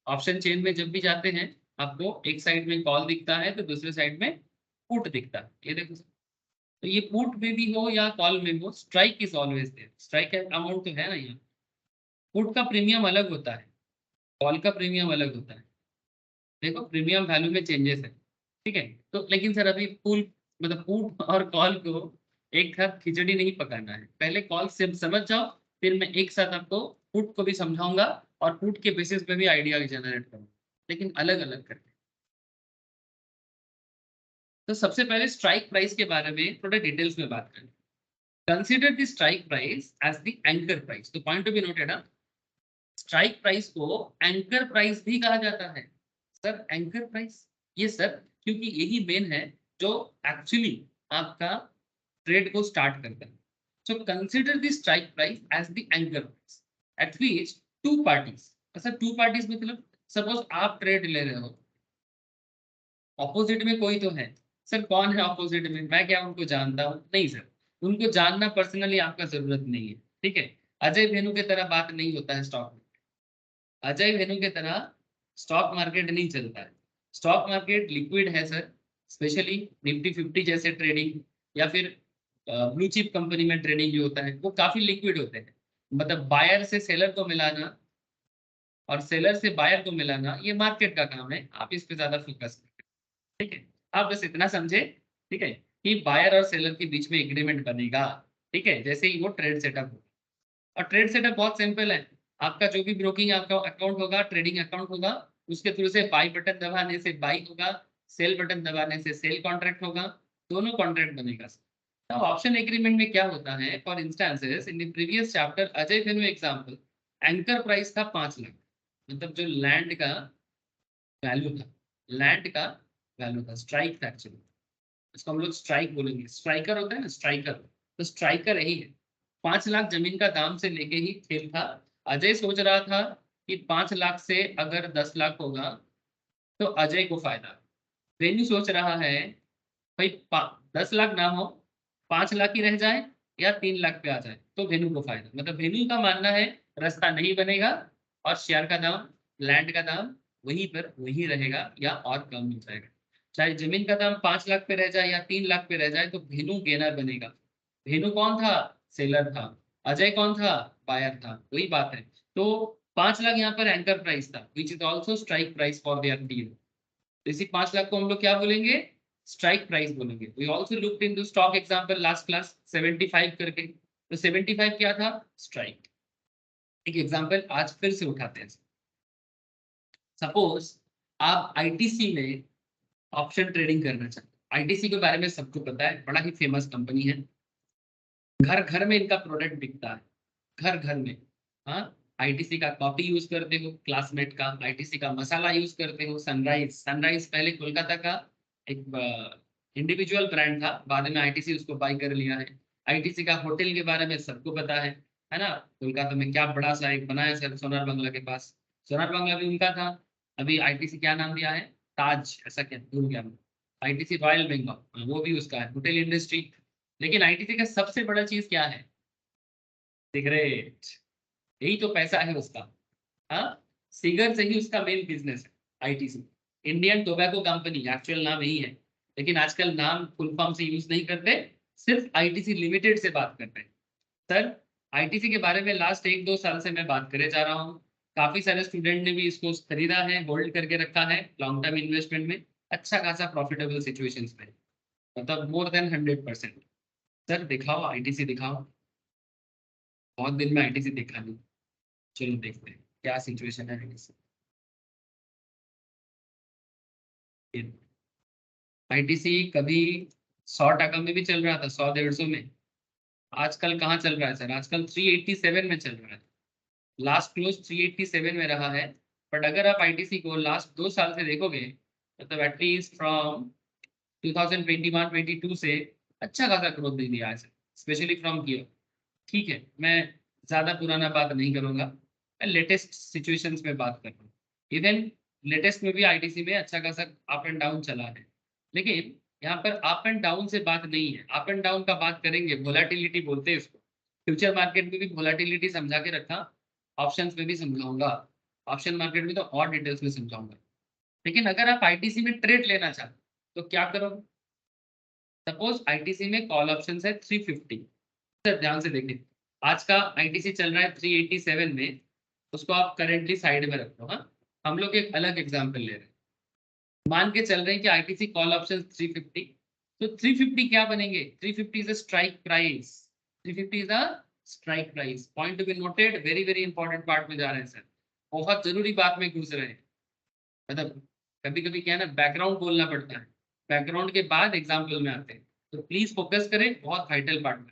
ऑप्शन चेन में जब भी जाते हैं आपको एक साइड में कॉल दिखता है तो दूसरे साइड में पुट दिखता है, ये देखो सर। तो ये पुट में भी हो या कॉल में हो, strike is always there. Strike amount तो है ना यहाँ। पुट का प्रीमियम अलग होता है, कॉल का प्रीमियम अलग होता है। देखो प्रीमियम वैल्यू में चेंजेस है, ठीक है। तो लेकिन सर अभी पुल मतलब पुट और कॉल को एक साथ खिचड़ी नहीं पकाना है। पहले कॉल से समझ जाओ, फिर मैं एक साथ आपको पुट को भी समझाऊंगा और पुट के बेसिस पे भी आइडिया जनरेट करूंगा, लेकिन अलग अलग करके। तो सबसे पहले स्ट्राइक प्राइस के बारे में थोड़ा डिटेल्स में बात करें। Consider the strike price as the anchor price. तो point to be noted, strike price को एंकर प्राइस भी कहा जाता है। सर एंकर प्राइस, ये सर क्योंकि यही मेन है जो एक्चुअली आपका ट्रेड को स्टार्ट करता है। So consider the strike price as the anchor price at which two parties. Sir two parties मतलब सपोज आप ट्रेड ले रहे हो, ऑपोजिट में कोई तो है। सर कौन है ऑपोजिट में, मैं क्या उनको जानता हूँ? नहीं सर, उनको जानना पर्सनली आपका जरूरत नहीं है, ठीक है। अजय भेनु की तरह बात नहीं होता है स्टॉक में। अजय भेनु की तरह स्टॉक मार्केट नहीं चलता है। स्टॉक मार्केट लिक्विड है सर, स्पेशली निफ्टी 50 जैसे ट्रेडिंग या फिर ब्लू चिप कंपनी में ट्रेडिंग जो होता है वो काफी लिक्विड होते हैं। मतलब बायर से सेलर को मिलाना और सेलर से बायर को मिलाना ये मार्केट का काम है, आप इस पे ज्यादा फोकस करें, ठीक है। आप बस इतना समझे, ठीक है, कि बायर और सेलर के बीच में एग्रीमेंट बनेगा, ठीक है, जैसे ही वो ट्रेड सेटअप हो। और ट्रेड सेटअप बहुत सिंपल है। आपका जो भी ब्रोकिंग आपका अकाउंट होगा, ट्रेडिंग अकाउंट होगा, उसके थ्रू से बाई बटन दबाने से बाई होगा, सेल बटन दबाने से सेल कॉन्ट्रैक्ट होगा, दोनों कॉन्ट्रैक्ट बनेगा। तो ऑप्शन एग्रीमेंट में क्या होता है, for instances in the previous chapter Ajay Bhenu example, anchor price था 5 लाख, मतलब जो लैंड का वैल्यू था, लैंड का वैल्यू था, स्ट्राइक था एक्चुअली। इसको हम लोग स्ट्राइक बोलेंगे, स्ट्राइकर होता है ना स्ट्राइकर, तो स्ट्राइकर यही है। 5 लाख जमीन का दाम से लेके ही खेल था। अजय सोच रहा था कि 5 लाख से अगर 10 लाख होगा तो अजय को फायदा। वेन्यू सोच रहा है भाई 10 लाख ना हो, 5 लाख ही रह जाए या 3 लाख पे आ जाए तो वेन्यू को फायदा। मतलब वेन्यू का मानना है रास्ता नहीं बनेगा और शेयर का दाम, लैंड का दाम वहीं पर वही रहेगा या और कम हो जाएगा। चाहे जमीन का दाम 5 लाख पे रह जाए या 3 लाख पे रह जाए तो वेन्यू गेनर बनेगा। वेन्यू कौन था? सेलर था। अजय कौन था? बायर था। वही बात है। तो 5 लाख यहाँ पर एंकर प्राइस था, which is also strike price for their deal. इसी 5 लाख को हम लोग क्या बोलेंगे? स्ट्राइक प्राइस बोलेंगे। We also looked into stock example last class 75 करके, तो 75 क्या था? स्ट्राइक। एक एग्जांपल आज फिर से उठाते हैं। सपोज आप आईटीसी में ऑप्शन ट्रेडिंग करना चाहते हैं। आईटीसी के बारे में सबको पता है, बड़ा ही फेमस कंपनी है, घर घर में इनका प्रोडक्ट बिकता है, घर घर में। हाँ, आईटीसी का कॉफी यूज करते हो, क्लासमेट का, आईटीसी का मसाला यूज करते हो, सनराइज। सनराइज पहले कोलकाता का एक इंडिविजुअल ब्रांड था, बाद में आईटीसी उसको बाई कर लिया है। आईटीसी का होटल के बारे में सबको पता है ना, कोलकाता में क्या बड़ा सा एक बनाया सर सोनार बंगला के पास, सोनार बंगला भी उनका था। अभी आईटीसी क्या नाम दिया है? ताज, ऐसा क्या भूल गया मैं। आईटीसी रॉयल बंगाल, वो भी उसका है, होटल इंडस्ट्री। लेकिन आईटीसी का सबसे बड़ा चीज क्या है? सिगरेट। यही तो पैसा है उसका। हाँ, सिगरेट से ही उसका मेन बिजनेस है ITC. Indian tobacco company actual नाम यही है, लेकिन आजकल नाम फुल फॉर्म से यूज नहीं करते, सिर्फ आईटीसी लिमिटेड से बात करते हैं। सर आईटीसी के बारे में लास्ट 1-2 साल से मैं बात करे जा रहा हूँ। काफी सारे स्टूडेंट ने भी इसको खरीदा है, होल्ड करके रखा है लॉन्ग टर्म इन्वेस्टमेंट में, अच्छा खासा प्रॉफिटेबल सिचुएशंस में, मतलब मोर देन 100%। सर दिखाओ आईटीसी दिखाओ, बहुत दिन में आईटीसी देखा नहीं। चलो देखते हैं क्या सिचुएशन है आईटीसी। आईटीसी कभी 100 टका में भी चल रहा था, 100-150 में। आजकल कहाँ चल रहा है सर? आजकल 387 में चल रहा है। लास्ट क्लोज 387 में रहा है। बट अगर आप आईटीसी को लास्ट 2 साल से देखोगे, मतलब एटलीस्ट फ्रॉम 2021-22 से अच्छा खासा ग्रोथ दे दिया है सर, स्पेशली फ्रॉम गियर। ठीक है, मैं ज़्यादा पुराना बात नहीं करूँगा, मैं लेटेस्ट सिचुएशंस में बात कर रहा हूँ। इवन लेटेस्ट में भी आईटीसी में अच्छा खासा अप एंड डाउन चला है, लेकिन यहाँ पर अप एंड डाउन से बात नहीं है। अप एंड डाउन का बात करेंगे, वोलेटिलिटी बोलते हैं इसको। फ्यूचर मार्केट में भी वोलेटिलिटी समझा के रखा, ऑप्शंस में भी समझाऊंगा, ऑप्शन मार्केट में तो और डिटेल्स में समझाऊंगा। लेकिन अगर आप आईटीसी में ट्रेड लेना चाहते तो क्या करोगे? सपोज आईटीसी में कॉल ऑप्शन है 350। सर ध्यान से देखिए, आज का आईटीसी चल रहा है 387 में, उसको आप करेंटली साइड में रखो। हाँ, हम लोग एक अलग एग्जांपल ले रहे हैं। मान के चल रहे हैं कि आईटीसी कॉल ऑप्शन 350, तो 350 क्या बनेंगे? 350 is a strike price. 350 is a strike price. Point to be noted, very very important part में जा रहे हैं सर, बहुत जरूरी बात में घुस रहे हैं। मतलब कभी कभी क्या है ना, बैकग्राउंड बोलना पड़ता है, बैकग्राउंड के बाद एग्जाम्पल में आते हैं, तो प्लीज फोकस करें, बहुत वाइटल पार्ट में।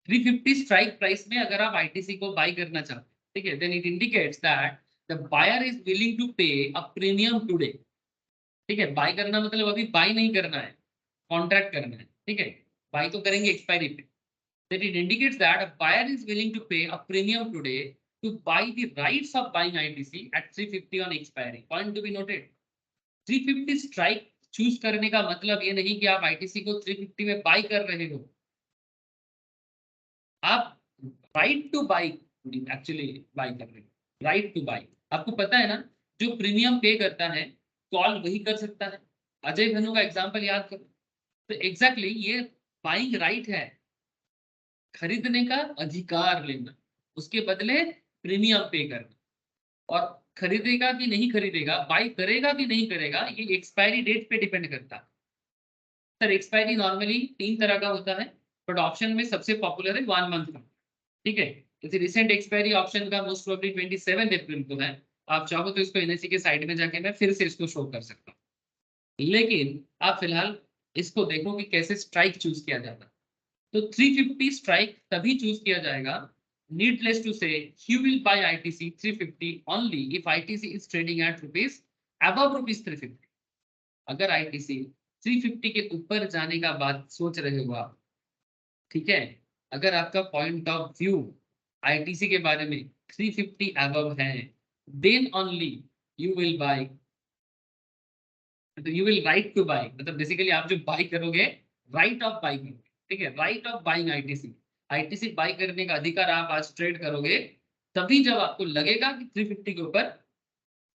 350 स्ट्राइक प्राइस में अगर आप आईटीसी को बाई करना चाहते हैं, ठीक है, then it indicates that the buyer is willing to pay a premium today. ठीक है, बाई करना मतलब अभी बाई नहीं करना है, कॉन्ट्रैक्ट करना है। ठीक है, बाई तो करेंगे एक्सपायरी पे। That it indicates that a buyer is willing to pay a premium today to buy the rights of buying ITC at 350 on expiry. Point to be noted. 350 strike choose करने का मतलब ये नहीं कि आप आईटीसी को 350 में बाई कर रहे हो, आप right two by actually by कर रहे हो, राइट टू बाई। आपको पता है ना, जो प्रीमियम पे करता है कॉल वही कर सकता है। अजय धनु का एग्जांपल याद करो, तो एग्जैक्टली ये बाइंग राइट है, खरीदने का अधिकार लेना, उसके बदले प्रीमियम पे करना। और खरीदेगा कि नहीं खरीदेगा, बाई करेगा कि नहीं करेगा, ये एक्सपायरी डेट पे डिपेंड करता है। सर एक्सपायरी नॉर्मली 3 तरह का होता है, बट ऑप्शन में सबसे पॉपुलर है 1 मंथ का। ठीक है, जैसे रिसेंट एक्सपायरी ऑप्शन का मोस्ट प्रोबेबली 27 अप्रैल को है। आप चाहो तो इसको एनएससी के साइड में जाके मैं फिर से इसको शो कर सकता हूँ, लेकिन आप फिलहाल इसको देखो कि कैसे स्ट्राइक चूज किया जाता है। तो 350 स्ट्राइक तभी चूज किया जाएगा, needless to say you will buy ITC 350 only if ITC is trading at rupees above rupees 350। अगर ITC 350 के ऊपर जाने का बात सोच रहे हो आप, ठीक है, अगर आपका पॉइंट ऑफ व्यू ITC के बारे में 350 above है, then only you will buy, तो you will right to buy, मतलब बेसिकली आप जो बाई करोगे, राइट ऑफ बाई करोगे। ठीक है, right of buying ITC, ITC by करने का अधिकार आप आज ट्रेड करोगे तभी जब आपको लगेगा कि 350 के ऊपर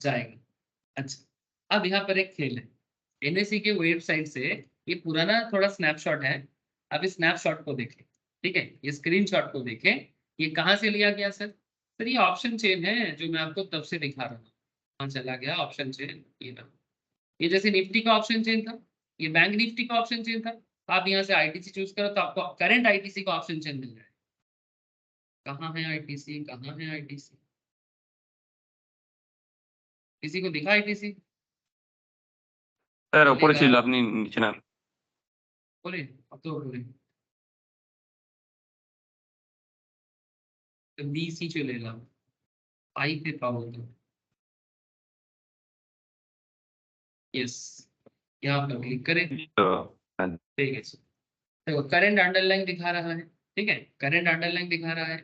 जाएगा। अच्छा, अब यहाँ पर एक खेल है, एनएससी के वेबसाइट से ये पुराना थोड़ा स्नैपशॉट है, अब इस स्नैपशॉट को देखें। ठीक है, ये स्क्रीनशॉट को देखें, ये कहाँ से लिया गया सर? सर ये ऑप्शन चेन है जो मैं आपको तब से दिखा रहा हूँ। कहाँ चला गया ऑप्शन चेन? ये जैसे निफ्टी का ऑप्शन चेन था, ये बैंक निफ्टी का ऑप्शन चेन था, आप यहाँ से आईटीसी चूज करो तो आपको करंट आईटीसी का ऑप्शन चेन मिल जाएगा। कहाँ है आईटीसी, कहाँ है आईटीसी? किसी को दिखा आईटीसी? স্যার ওপরে ছিল, আপনি নিচে না। बोले अब तो बोले तो बीसी चलेगा, आई पे पाओ तो यस, यहाँ पर क्लिक करें। তো ठीक है, देखो करंट अंडरलाइन दिखा रहा है। ठीक है, करंट अंडरलाइन दिखा रहा है,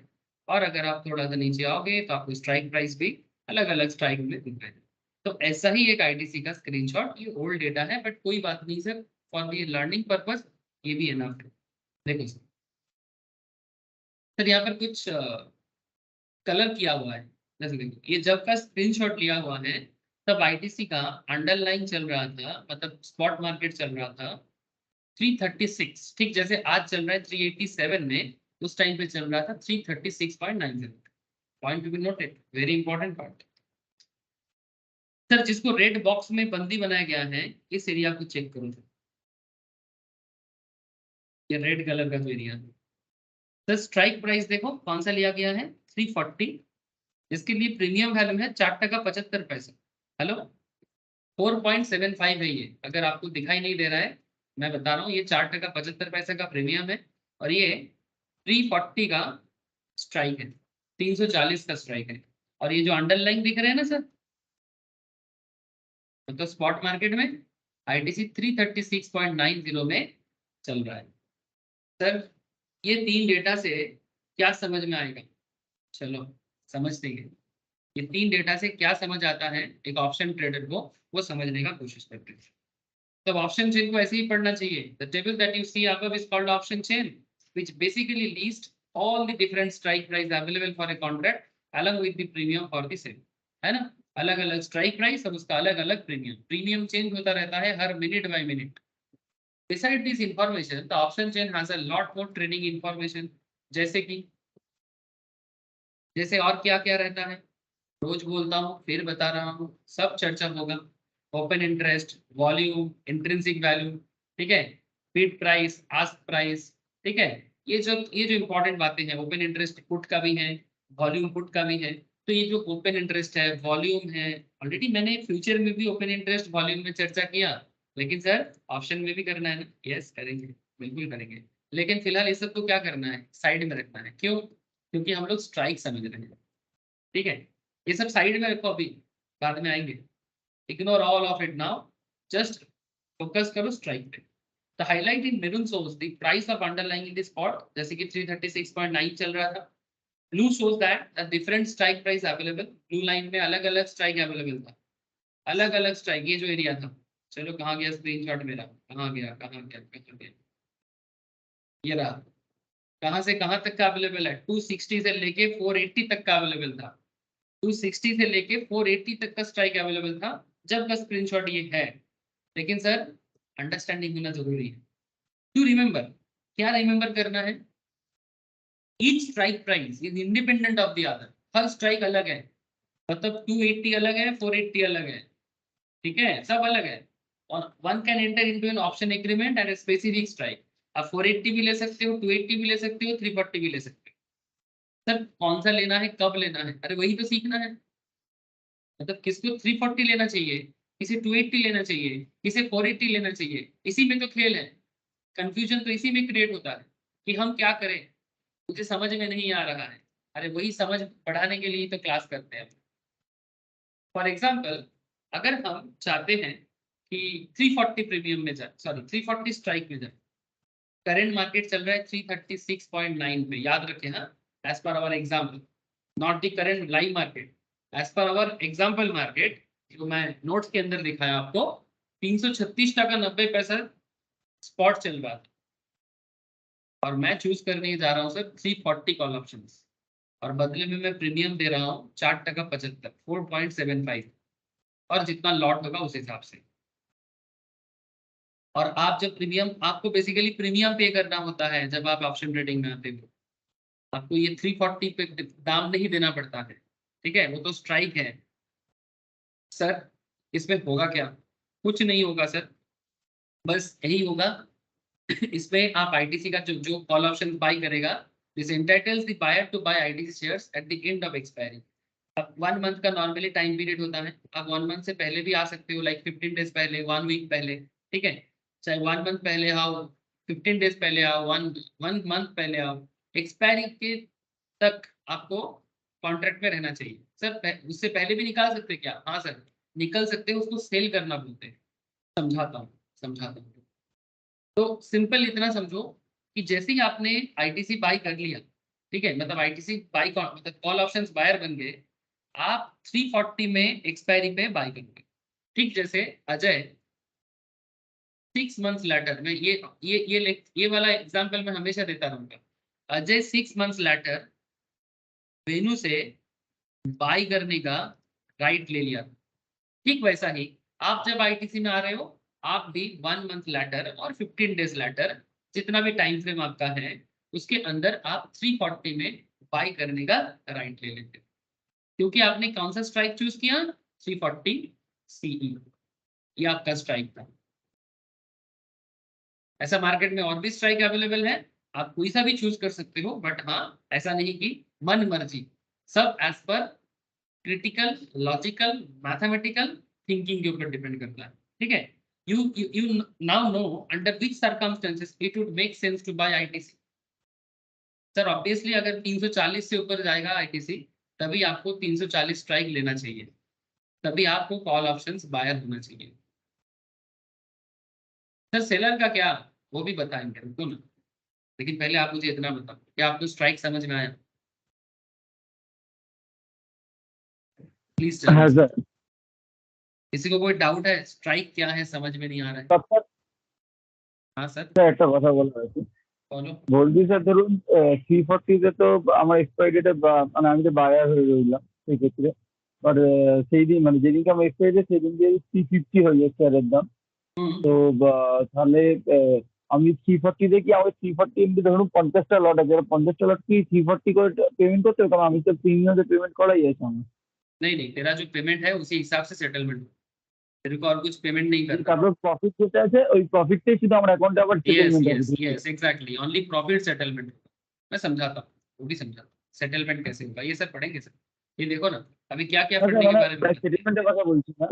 और अगर आप थोड़ा सा नीचे आओगे तो आपको स्ट्राइक प्राइस भी अलग अलग स्ट्राइक में दिख रहे हैं। तो ऐसा ही एक आईटीसी का स्क्रीनशॉट, ये ओल्ड डेटा है बट कोई बात नहीं sir, for the learning purpose ये भी इनफ है। देखो सर यहाँ पर कुछ कलर किया हुआ है, जैसे देखो ये जब का स्क्रीनशॉट लिया हुआ है तब आईटीसी का अंडरलाइन चल रहा था, मतलब स्पॉट मार्केट चल रहा था 336। ठीक जैसे आज चल रहा है 387 में, उस टाइम पे चल रहा था 336.90। Point to be noted, very important part. Sir जिसको रेड बॉक्स में बंदी बनाया गया है इस एरिया को चेक करो, ये रेड कलर का जो एरिया है। सर स्ट्राइक प्राइस देखो कौन सा लिया गया है 340, जिसके लिए प्रीमियम वैल्यू है 4.75। हेलो 4.75 है ये, अगर आपको दिखाई नहीं दे रहा है मैं बता रहा हूँ, ये 4.75 का प्रीमियम है और ये 340 का स्ट्राइक है, 340 का स्ट्राइक है। और ये जो अंडरलाइन दिख रहे हैं ना सर, तो स्पॉट मार्केट में आईटीसी 336.90 में चल रहा है। सर ये 3 डेटा से क्या समझ में आएगा, चलो समझते हैं। ये 3 डेटा से क्या समझ आता है एक ऑप्शन ट्रेडर को, वो समझने का कोशिश करते हैं। तब ऑप्शन चेन को ऐसे ही पढ़ना चाहिए। The table that you see above is called option chain, which basically lists all the different strike price available for a contract along with the premium for the same, है ना। अलग अलग strike price और उसका अलग अलग premium, premium change होता रहता है हर minute by minute. Beside this information, the option chain has a lot more trading information, जैसे और क्या क्या रहता है, रोज बोलता हूँ फिर बता रहा हूँ, सब चर्चा होगा। Open interest, volume, intrinsic value, ठीक है, बिड प्राइस, आस्क प्राइस, ठीक है। ये जो इंपॉर्टेंट बातें हैं, ओपन इंटरेस्ट पुट का भी है, वॉल्यूम पुट का भी है। तो ये जो ओपन इंटरेस्ट है, वॉल्यूम है, ऑलरेडी मैंने फ्यूचर में भी ओपन इंटरेस्ट वॉल्यूम में चर्चा किया, लेकिन सर ऑप्शन में भी करना है ना। यस करेंगे, बिल्कुल करेंगे, लेकिन फिलहाल ये सब तो क्या करना है, साइड में रखना है। क्यों? क्योंकि हम लोग स्ट्राइक समझ रहे हैं, ठीक है। ये सब साइड में रखो, अभी बाद में आएंगे। Ignore all of it now, just focus करो स्ट्राइक पे। The highlight in maroon shows the price of underlying in the spot, जैसे कि 336.9 चल रहा था। Blue shows that the different strike price available, blue line में अलग अलग स्ट्राइक अवेलेबल था, अलग अलग स्ट्राइक, ये जो एरिया था। चलो कहाँ गया स्क्रीनशॉट मेरा, कहाँ गया कहाँ गया कहाँ गया, ये रहा। कहाँ से कहाँ तक का अवेलेबल है, 260 से लेके 480 तक का अवेलेबल था। 260 से लेके 480 तक का स्ट्राइक अवेलेबल था जब का स्क्रीनशॉट ये है। लेकिन सर अंडरस्टैंडिंग होना जरूरी है। टू रिमेंबर, क्या रिमेंबर करना है, each strike price is independent of the other. Her strike अलग है, मतलब 280 अलग है, 480 अलग है, ठीक है, सब अलग है। और one can enter into an option agreement and specific strike. आप 480 भी ले सकते हो, 280 भी ले सकते हो, 340 भी ले सकते हो। सर कौन सा लेना है, कब लेना है, अरे वही तो सीखना है। मतलब किसको 340 लेना चाहिए, किसे 280 लेना चाहिए, किसे 480 लेना चाहिए, इसी में तो खेल है। कंफ्यूजन तो इसी में क्रिएट होता है कि हम क्या करें, मुझे समझ में नहीं आ रहा है। अरे वही समझ बढ़ाने के लिए तो क्लास करते हैं। फॉर एग्जाम्पल, अगर हम चाहते हैं कि 340 प्रीमियम में जाए, सॉरी 340 स्ट्राइक में जाए, करंट मार्केट चल रहा है 336.9 पे, याद रखें हाँ, as per our example, not the current live market, as per our example market जो मैं नोट्स के अंदर दिखाया आपको, 336.90 स्पॉट चल रहा था। और मैं चूज करने जा रहा हूँ सर 340 कॉल ऑप्शन, और बदले में मैं प्रीमियम दे रहा हूँ 4.75, 4.75, और जितना लॉट होगा उस हिसाब से। और आप जब प्रीमियम, आपको बेसिकली प्रीमियम पे करना होता है जब आप ऑप्शन ट्रेडिंग में आते हो, आपको ये 340 पे दाम नहीं देना पड़ता है, ठीक है, वो तो स्ट्राइक है। सर इसमें होगा क्या, कुछ नहीं होगा सर, बस यही होगा इसमें आप आईटीसी का जो कॉल ऑप्शन बाय करेगा, this entitles the buyer to buy ITC shares at the end of expiry. अब 1 मंथ का नॉर्मली टाइम पीरियड होता है, आप 1 मंथ से पहले भी आ सकते हो, लाइक 15 डेज पहले, 1 वीक पहले, ठीक है, चाहे 1 मंथ पहले आओ, 15 डेज पहले आओ, 1 मंथ पहले आओ, एक्सपायरी के तक आपको कॉन्ट्रैक्ट में रहना चाहिए। सर उससे पहले भी निकाल सकते हैं क्या, हाँ सर निकल सकते हैं, उसको सेल करना बोलते हैं। समझाता हूँ। तो सिंपल इतना समझो कि जैसे ही आपने आईटीसी बाय कर लिया, ठीक है, मतलब आईटीसी बाय मतलब कॉल ऑप्शंस बायर बन गए, आप 340 में एक्सपायरी पे बाय करोगे। ठीक जैसे अजय 6 मंथ्स लेटर में, ये वाला एग्जांपल मैं हमेशा देता रहूंगा। अजय 6 मंथ्स लेटर वेन्यू से बाय करने का राइट ले लिया। ठीक वैसा ही आप जब आईटीसी में आ रहे हो, आप भी 1 मंथ लेटर और 15 डेज लेटर, जितना भी टाइम फ्रेम आपका है, उसके अंदर आप 340 में बाई करने का राइट ले लेते हो, क्योंकि आपने कौन सा स्ट्राइक चूज किया, 340 सीई, ये आपका स्ट्राइक था। ऐसा मार्केट में और भी स्ट्राइक अवेलेबल है, आप कोई सा भी चूज कर सकते हो, बट हाँ ऐसा नहीं कि मन मर्जी, सब as per critical, logical, mathematical thinking के ऊपर डिपेंड करता है, ठीक है। you now know under which circumstances it would make sense to buy ITC। Sir obviously अगर 340 से ऊपर जाएगा आईटीसी, तभी आपको 340 स्ट्राइक लेना चाहिए, तभी आपको कॉल ऑप्शंस बायर होना चाहिए। सर सेलर का क्या, वो भी बताएंगे, रुको ना, लेकिन पहले आप मुझे इतना बताओ, क्या आपको स्ट्राइक समझ में आया? प्लीज हाँ सर। किसी को कोई डाउट है, स्ट्राइक क्या है समझ में नहीं आ रहा है? তারপর हाँ सर স্যার একটা কথা বলা আছে, বলো। বলছি স্যার ধরুন 340 তো আমার এক্সপায়ারি ডেটে মানে আমি তো বায়ার হয়ে রইলাম সেই ক্ষেত্রে, বাট সেই দিন মানে যেদিনকে আমার এক্সপায়ারি ডেট সেদিন দিয়ে 350 হয়ে যায় শেয়ারের দাম, হুম, তো তাহলে আমি 340 দিয়ে কি আমার 340 এমনি ধরুন 50টা লট আছে, 50টা লট কি 340 করে পেমেন্ট করতে হবে? কারণ আমি তো প্রিমিয়ামে পেমেন্ট করাই আছে আমার। नहीं नहीं, तेरा जो पेमेंट है उसी हिसाब से सेटलमेंट, तेरे को और कुछ पेमेंट नहीं करना। তারপর প্রফিট যেটা আছে ওই প্রফিটটাই শুধু আমার অ্যাকাউন্টে আবার यस সেটেলমেंट यस হবে। Yes exactly, only profit settlement. मैं समझाता हूँ, वो भी समझाता हूँ सेटलमेंट कैसे होगा, ये सब पढ़ेंगे सर। ये देखो ना, अभी क्या क्या আচ্ছা पढ़ने के মানে बारे में। সেটেলমেন্টের কথা বলছি না,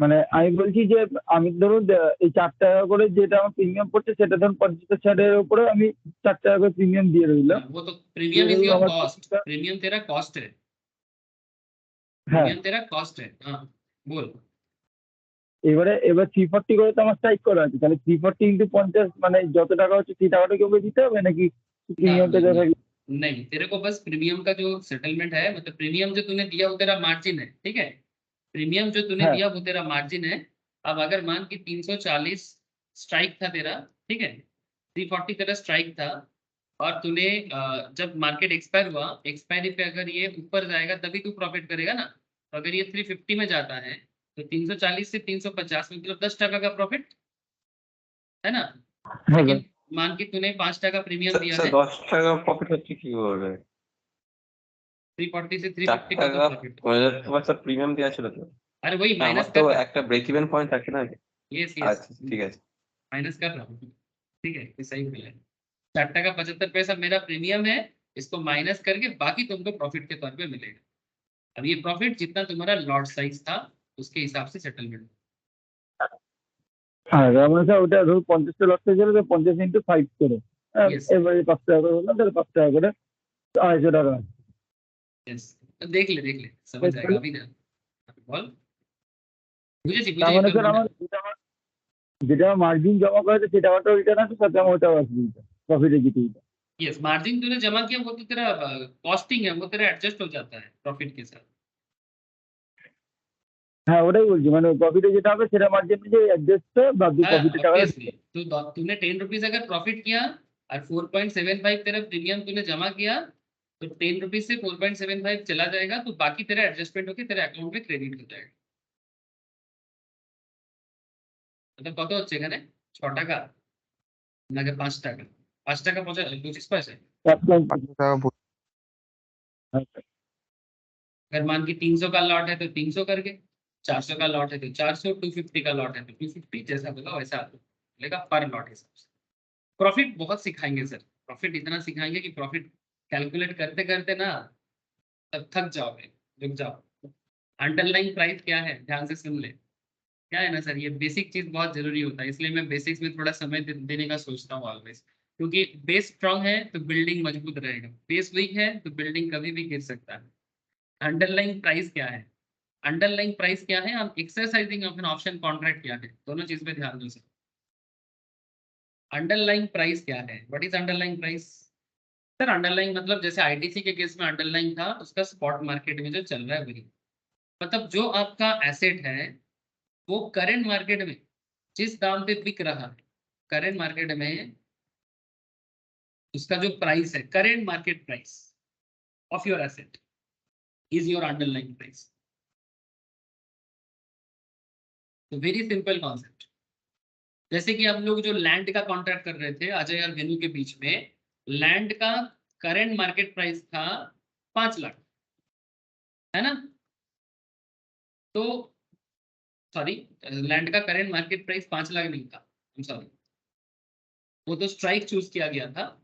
মানে আমি বলছি যে আমি ধরুন এই 4 টাকা করে যেটা আমার প্রিমিয়াম পড়ছে সেটা ধরুন 50 ছাড়ের উপরে আমি 4 টাকা করে প্রিমিয়াম দিয়ে রইলাম। वो तो प्रीमियम इज ধরুন योर আমার कॉस्ट, প্রফিটটা, प्रीमियम तेरा कॉस्ट है, হ্যাঁ प्रीमियम तेरा कॉस्ट है। हाँ बोल। এবার 340 করে তো আমার স্ট্রাইক করা আছে, তাহলে 340 ইন্টু 50 মানে যত টাকা হচ্ছে সেই টাকাটা কি ওকে দিতে হবে নাকি ना প্রিমিয়ামটা যা থাকে? नहीं, तेरे को बस प्रीमियम का जो सेटलमेंट है, मतलब प्रीमियम जो तूने दिया वो तेरा मार्जिन है, ठीक है। प्रीमियम जो तूने हाँ। दिया वो तेरा मार्जिन है। अब अगर मान कि 340 स्ट्राइक था तेरा, ठीक है, 340 तेरा स्ट्राइक था, और तूने जब मार्केट एक्सपायर हुआ, एक्सपायरी पे अगर ये ऊपर जाएगा तभी तू प्रॉफिट करेगा ना। तो अगर ये 350 में जाता है तो 340 से 350 में मतलब 10 टका का प्रॉफिट है ना। হ্যাঁ लेकिन मान कि तूने 5 टका प्रीमियम दिया স্যার है, 10 টাকা প্রফিট হচ্ছে কি করে? 340 से 4 350 का तो টাকা प्रॉफिट। তোমার স্যার প্রিমিয়াম দেওয়া ছিল তো? अरे वही না, আমার माइनस তো कर रहा है। একটা ব্রেক ইভেন পয়েন্ট থাকে না। यस यस, আচ্ছা ঠিক আছে। माइनस कर रहा हूँ, ठीक है, ये सही बोला है। 4 टका 75 पैसा मेरा प्रीमियम है, इसको माइनस करके बाकी तुमको प्रॉफिट के तौर पे मिलेगा। अब ये प्रॉफिट जितना तुम्हारा लॉट साइज था उसके हिसाब से सेटलमेंट। হ্যাঁ তার মানে স্যার ওটা ধরুন 50টা লট হয়ে গেলে 50 ইন্টু 5 করে, Yes. এবারে 5 টাকা করে বললাম, তাহলে 5 টাকা করে 250 টাকা। यस, देख ले समझ जाएगा अभी ना, बोल। मुझे जी তার मुझे মানে ये স্যার बोलना। আমার যেটা মার্জিন জমা করা আছে সেই টাকাটাও রিটার্ন আসবে, সাথে আমার ওটাও আসবে প্রফিটের যেটা। यस, मार्जिन तूने जमा किया वो तो तेरा कॉस्टिंग है, वो तेरा एडजस्ट हो जाता है प्रॉफिट के साथ। হ্যাঁ ওটাই বলছি, মানে প্রফিটে যেটা হবে সেটা মার্জিন যে অ্যাডজাস্ট বাকি हाँ প্রফিটের টাকাটা। ऑब्वियसली, तो तूने 10 रुपीज अगर प्रॉफिट किया और 4.75 तेरा प्रीमियम तूने जमा किया, तो 10 रुपीज से 4.75 चला जाएगा, तो बाकी तेरा एडजस्टमेंट होकर तेरे अकाउंट में क्रेडिट हो जाएगा। मतलब কত হচ্ছে এখানে 6 টাকা নাকি 5 টাকা, 5 টাকা 25 পয়সা। 5 টাকা अगर मान की 300 का लॉट है तो 300 करके, 400 का लॉट है तो 400, 250 का लॉट है तो 250, जैसा बोला वैसा मिलेगा पर लॉट हिसाब से। प्रॉफिट बहुत सिखाएंगे सर, प्रॉफिट इतना सिखाएंगे कि प्रॉफिट कैलकुलेट करते करते ना तब थक जाओगे, रुक जाओ। अंडरलाइन प्राइस क्या है ध्यान से सुन ले। क्या है ना सर, ये बेसिक चीज बहुत जरूरी होता है, इसलिए मैं बेसिक्स में थोड़ा समय देने का सोचता हूँ ऑलवेज, क्योंकि बेस स्ट्रांग है तो बिल्डिंग मजबूत रहेगा, बेस वीक है तो बिल्डिंग कभी भी गिर सकता है। अंडरलाइन प्राइस क्या है, अंडरलाइन प्राइस क्या है, हम exercising of an option contract क्या है, दोनों चीज पे ध्यान दो सर। अंडरलाइन प्राइस क्या है, what is underline price? Sir underline मतलब जैसे आईटीसी के केस में अंडरलाइन था, उसका स्पॉट मार्केट में जो चल रहा है वही, मतलब जो आपका एसेट है वो करंट मार्केट में जिस दाम पे बिक रहा है, करंट मार्केट में उसका जो प्राइस है, current market price of your asset is your underline price. तो वेरी सिंपल कॉन्सेप्ट। जैसे कि हम लोग जो लैंड का कॉन्ट्रैक्ट कर रहे थे अजय और वेनु के बीच में, लैंड का करंट मार्केट प्राइस था 5 लाख, है ना? तो सॉरी, लैंड का करंट मार्केट प्राइस 5 लाख नहीं था, सॉरी, वो तो स्ट्राइक चूज किया गया था।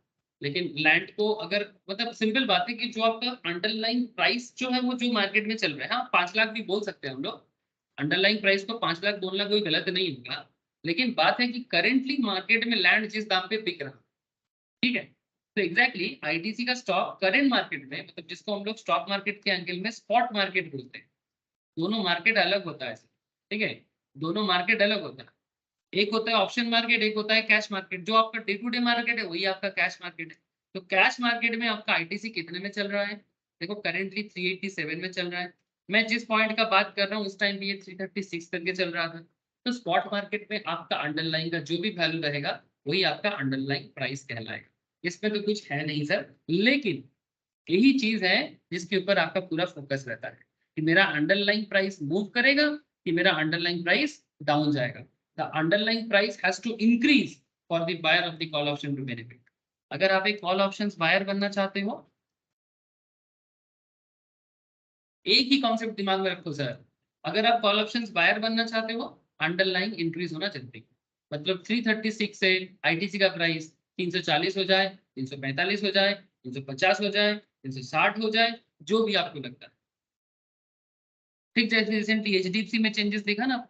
लेकिन लैंड को अगर, मतलब सिंपल बात है कि जो आपका अंडरलाइन प्राइस जो है वो जो मार्केट में चल रहा है, हाँ 5 लाख भी बोल सकते हैं हम लोग, अंडरलाइन प्राइस को 5 लाख बोलना कोई गलत नहीं होगा। लेकिन बात है कि करेंटली मार्केट में लैंड जिस दाम पे बिक रहा, ठीक है, तो एग्जैक्टली आईटीसी का स्टॉक करंट मार्केट में, मतलब जिसको हम लोग स्टॉक मार्केट के एंगल में स्पॉट मार्केट बोलते हैं, दोनों मार्केट अलग होता है, ठीक है, दोनों मार्केट अलग होता है। एक होता है ऑप्शन मार्केट, एक होता है कैश मार्केट। जो आपका डे टू डे मार्केट है वही आपका कैश मार्केट है। तो कैश मार्केट में आपका आईटीसी कितने में चल रहा है? देखो करेंटली 387 में चल रहा है। मैं जिस पॉइंट का बात कर रहा हूँ उस टाइम पे ये 336 करके चल रहा था। तो स्पॉट मार्केट में आपका अंडरलाइन का जो भी वैल्यू रहेगा वही आपका अंडरलाइन प्राइस कहलाएगा। इसमें तो कुछ है नहीं सर, लेकिन यही चीज है जिसके ऊपर आपका पूरा फोकस रहता है कि मेरा अंडरलाइन प्राइस मूव करेगा कि मेरा अंडरलाइन प्राइस डाउन जाएगा। The underline price has to increase for the buyer of the call option to benefit. अगर आप एक कॉल ऑप्शंस बायर बनना चाहते हो, एक ही कॉन्सेप्ट दिमाग में रखो सर, अगर आप कॉल ऑप्शंस बायर बनना चाहते हो अंडरलाइन इंक्रीज होना जरूरी, मतलब 336 से आईटीसी का प्राइस 340 हो जाए, 345 हो जाए, 350 हो जाए, 360 हो जाए, जो भी आपको लगता है। ठीक, जैसे रिसेंटली एचडीएफसी में चेंजेस देखा ना,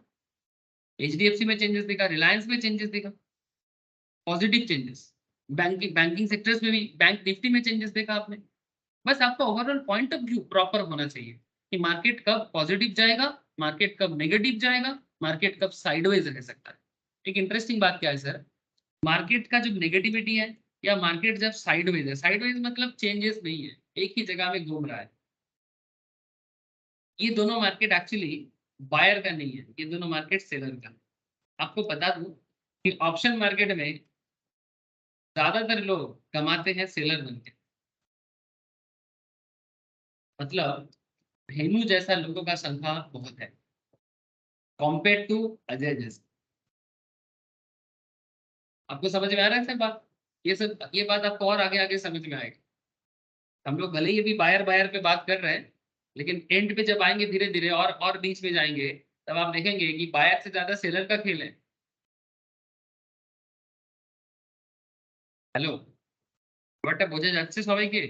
एचडीएफसी में चेंजेस देखा, रिलायंस में चेंजेस देखा, पॉजिटिव चेंजेस, बैंकिंग सेक्टर्स में भी, बैंक निफ्टी में चेंजेस देखा आपने। बस आपका overall point of view proper होना चाहिए कि मार्केट कब पॉजिटिव जाएगा, मार्केट कब नेगेटिव जाएगा, मार्केट कब साइडवेज रह सकता है। एक इंटरेस्टिंग बात क्या है सर, मार्केट का जब नेगेटिविटी है या मार्केट जब साइडवेज है, साइडवेज मतलब चेंजेस नहीं है, एक ही जगह में घूम रहा है, ये दोनों मार्केट एक्चुअली बायर का नहीं है, ये दोनों मार्केट सेलर का। आपको बता दूं कि ऑप्शन मार्केट में ज्यादातर लोग कमाते हैं सेलर बनके, मतलब धेनु जैसा लोगों का संख्या बहुत है कॉम्पेयर टू अजय जैसा। आपको समझ में आ रहा है सर बात? ये बात आपको और आगे आगे समझ में आएगी। हम लोग भले ही अभी बायर बायर पे बात कर रहे हैं, लेकिन एंड पे जब आएंगे धीरे धीरे और बीच में जाएंगे, तब आप देखेंगे कि बायर से ज्यादा सेलर का खेल है। হ্যালো, ব্যাপারটা বোঝা যাচ্ছে সবাইকে?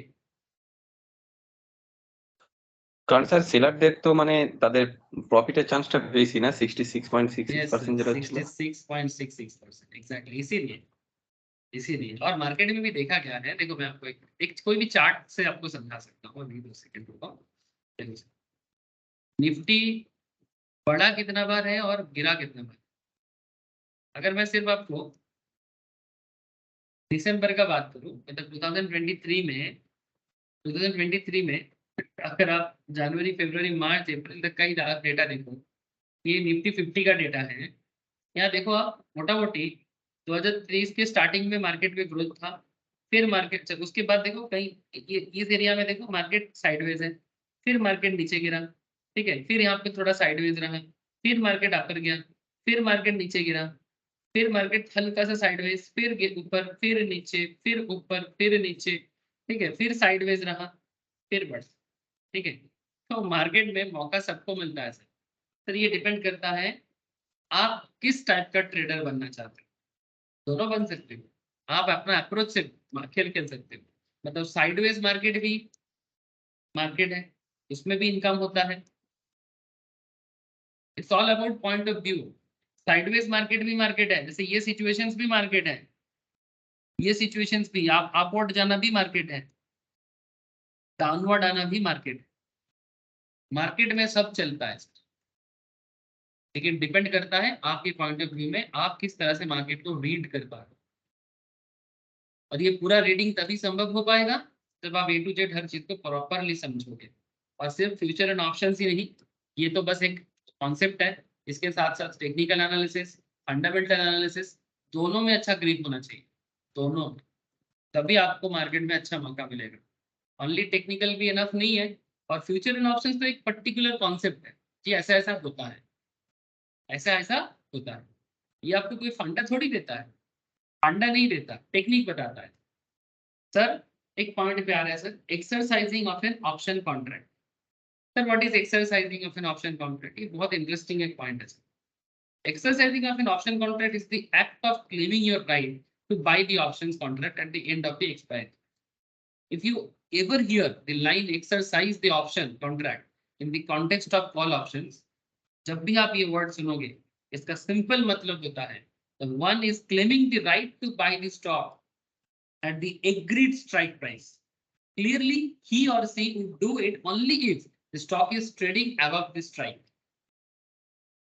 কারণ স্যার সেলারদের তো মানে তাদের প্রফিটের চান্সটা বেশি না, 66.66% যেটা ছিল। 66.66% एग्जैक्टली, इसीलिए और मार्केट में भी देखा गया है। देखो मैं आपको एक कोई भी चार्ट से आपको समझा सकता हूँ, अभी 2 सेकंड रुको। देखो निफ्टी बढ़ा कितना बार है और गिरा कितना बार। अगर मैं सिर्फ आपको दिसंबर का बात करूं, मतलब 2023 में अगर आप जनवरी फरवरी मार्च अप्रैल तक का ही डेटा देखो, ये निफ्टी 50 का डेटा है। यहाँ देखो आप मोटा मोटी 2023 के स्टार्टिंग में मार्केट में ग्रोथ था, फिर मार्केट उसके बाद देखो कहीं इस एरिया में देखो मार्केट साइडवेज है, फिर मार्केट नीचे गिरा, ठीक है, फिर यहाँ पे थोड़ा साइडवेज रहा, फिर मार्केट अपर गया, फिर मार्केट नीचे गिरा, फिर मार्केट हल्का सा साइडवेज, फिर ऊपर, फिर नीचे, फिर ऊपर, फिर नीचे, ठीक है, फिर साइडवेज रहा, फिर बढ़, ठीक है। तो मार्केट में मौका सबको मिलता है सर, ये डिपेंड करता है आप किस टाइप का ट्रेडर बनना चाहते हो। दोनों बन सकते हो, आप अपना अप्रोच से खेल सकते हो, मतलब साइडवेज मार्केट भी मार्केट है, उसमें भी इनकम होता है। It's all about point of view. Sideways market भी मार्केट है, जैसे ये सिचुएशंस भी मार्केट है, ये सिचुएशंस भी, आप अपवर्ड जाना भी मार्केट है, डाउनवर्ड आना भी मार्केट है। मार्केट में सब चलता है, लेकिन डिपेंड करता है आपके पॉइंट ऑफ व्यू में आप किस तरह से मार्केट को रीड कर पा रहे हो। और ये पूरा रीडिंग तभी संभव हो पाएगा जब आप A to Z हर चीज को प्रॉपरली समझोगे। और सिर्फ फ्यूचर एंड ऑप्शंस ही नहीं, ये तो बस एक कॉन्सेप्ट है, इसके साथ साथ टेक्निकल एनालिसिस, फंडामेंटल एनालिसिस, दोनों में अच्छा ग्रिप होना चाहिए, दोनों, तभी आपको मार्केट में अच्छा मौका मिलेगा। ओनली टेक्निकल भी इनफ नहीं है, और फ्यूचर एंड ऑप्शंस तो एक पर्टिकुलर कॉन्सेप्ट है कि ऐसा ऐसा होता है, ऐसा ऐसा होता है। ये आपको कोई फंडा थोड़ी देता है, फंडा नहीं देता, टेक्निक बताता है। सर एक पॉइंट पे आ रहा है sir, exercising of an option contract. Sir what is exercising of an option contract? ये बहुत इंटरेस्टिंग एक पॉइंट है sir. Exercising of an option contract is the act of claiming your right to buy the options contract at the end of the expiry. If you ever hear the line exercise the option contract in the context of call options, जब भी आप ये word सुनोगे इसका simple मतलब होता है the one is claiming the right to buy the stock at the agreed strike price. Clearly, he or she would do it only if the stock is trading above the strike.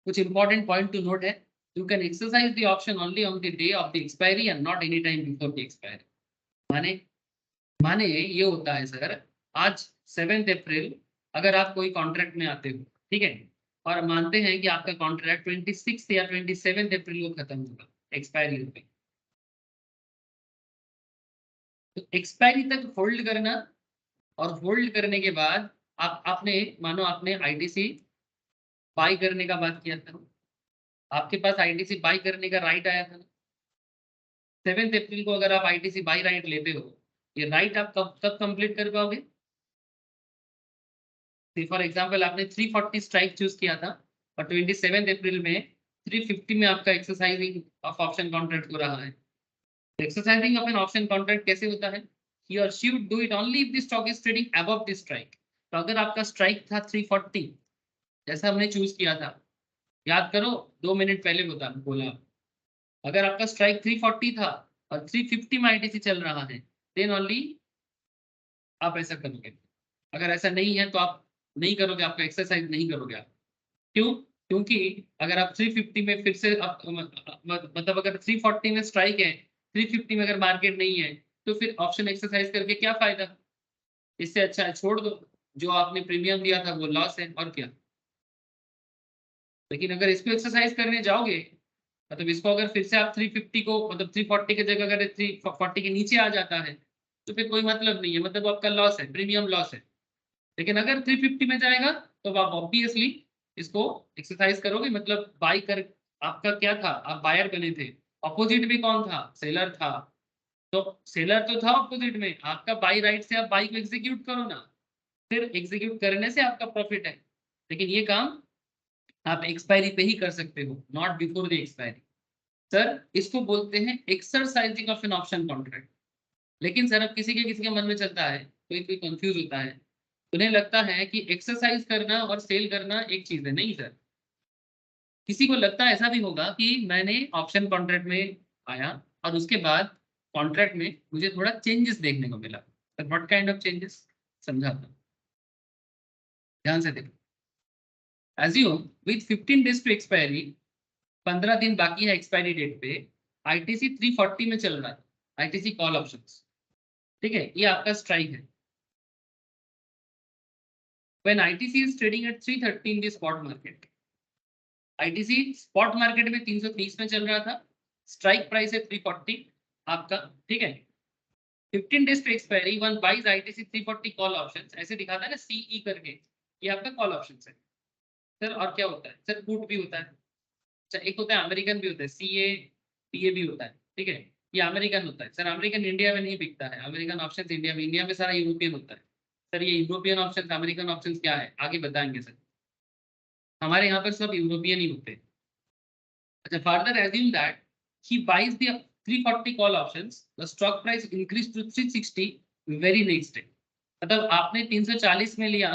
कुछ important point to note है, you can exercise the option only on the day of the expiry and not any time before the expiry. माने ये होता है sir, आज 7 अप्रैल अगर आप कोई कॉन्ट्रैक्ट में आते हो, ठीक है, और मानते हैं कि आपका कॉन्ट्रैक्ट 26 या 27 अप्रैल को खत्म होगा, एक्सपायरी होगी, तो एक्सपायरी तक होल्ड करना, और होल्ड करने के बाद आपने मानो आपने आईटीसी बाई करने का बात किया था, आपके पास आईटीसी बाई करने का राइट आया था। 7 अप्रैल को अगर आप आईटीसी बाई राइट लेते हो, ये राइट आप कब कंप्लीट कर पाओगे? फॉर एग्जांपल आपने 340 स्ट्राइक चूज किया था और 27 अप्रैल में 350 में आपका एक्सरसाइजिंग ऑफ ऑप्शन कॉन्ट्रैक्ट हो रहा है। Exercising of an option contract कैसे होता है? ही और she would do it only if the stock is trading above the strike. तो अगर आपका स्ट्राइक था 340 जैसा हमने चूज किया था, याद करो 2 मिनट पहले बोला, अगर आपका स्ट्राइक 340 था और 350 में आईटीसी चल रहा है, देन ओनली आप ऐसा करोगे। अगर ऐसा नहीं है तो आप नहीं करोगे, आपका एक्सरसाइज नहीं करोगे आप। क्यों? क्योंकि अगर आप 350 में फिर से मतलब अगर 340 में स्ट्राइक है, 350 में अगर मार्केट नहीं है, तो फिर ऑप्शन एक्सरसाइज करके क्या फायदा? इससे अच्छा है छोड़ दो, जो आपने प्रीमियम दिया था वो लॉस है, और क्या। लेकिन अगर इसको एक्सरसाइज करने जाओगे, मतलब इसको अगर फिर से आप 350 को मतलब 340 की जगह अगर 340 के नीचे आ जाता है, तो फिर कोई मतलब नहीं है, मतलब आपका लॉस है, प्रीमियम लॉस है। लेकिन अगर 350 में जाएगा तो आप ऑब्वियसली इसको एक्सरसाइज करोगे, मतलब बाई कर, आपका क्या था, आप बायर बने थे, अपोजिट में कौन था? सेलर था, तो सेलर तो था अपोजिट में, आपका बाई राइट से आप बाई को एग्जीक्यूट करो ना, फिर एग्जीक्यूट करने से आपका प्रॉफिट है। लेकिन ये काम आप एक्सपायरी पे ही कर सकते हो, not before the expiry. Sir इसको बोलते हैं exercising of an option contract. लेकिन सर अब किसी के मन में चलता है, कोई कंफ्यूज होता है, उन्हें लगता है कि एक्सरसाइज करना और सेल करना एक चीज है। नहीं सर, किसी को लगता है ऐसा भी होगा कि मैंने ऑप्शन कॉन्ट्रैक्ट में आया और उसके बाद कॉन्ट्रैक्ट में मुझे थोड़ा चेंजेस देखने को मिला। Sir what kind of changes, समझाता हूं, ध्यान से देखो। Assume with 15 days to expiry, 15 दिन बाकी है एक्सपायरी डेट पे, आईटीसी 340 में चल रहा है, आईटीसी कॉल ऑप्शंस, ठीक है, ये आपका स्ट्राइक है। When ITC is trading at 330 in the spot market, ITC spot market में 330 में चल रहा था, स्ट्राइक प्राइस है 340 आपका, ठीक है। 15 days to expiry, one buys ITC 340 call options, ऐसे दिखाता है ना सीई करके, ये आपका कॉल ऑप्शंस है। सर और क्या होता है? सर पुट भी होता है, अच्छा एक होता है अमेरिकन भी होता है, सीए पीए भी होता है, ठीक है, ये अमेरिकन होता है। सर अमेरिकन इंडिया में नहीं बिकता है, अमेरिकन ऑप्शंस इंडिया में सारा यूरोपियन होता है। सर ये यूरोपियन ऑप्शन, अमेरिकन ऑप्शन क्या है आगे बताएंगे सर, हमारे यहाँ पर सब यूरोपियन ही होते हैं। अच्छा, further assume that he buys the 340 call options, the stock price increased to 360 very next day। मतलब आपने 340 में लिया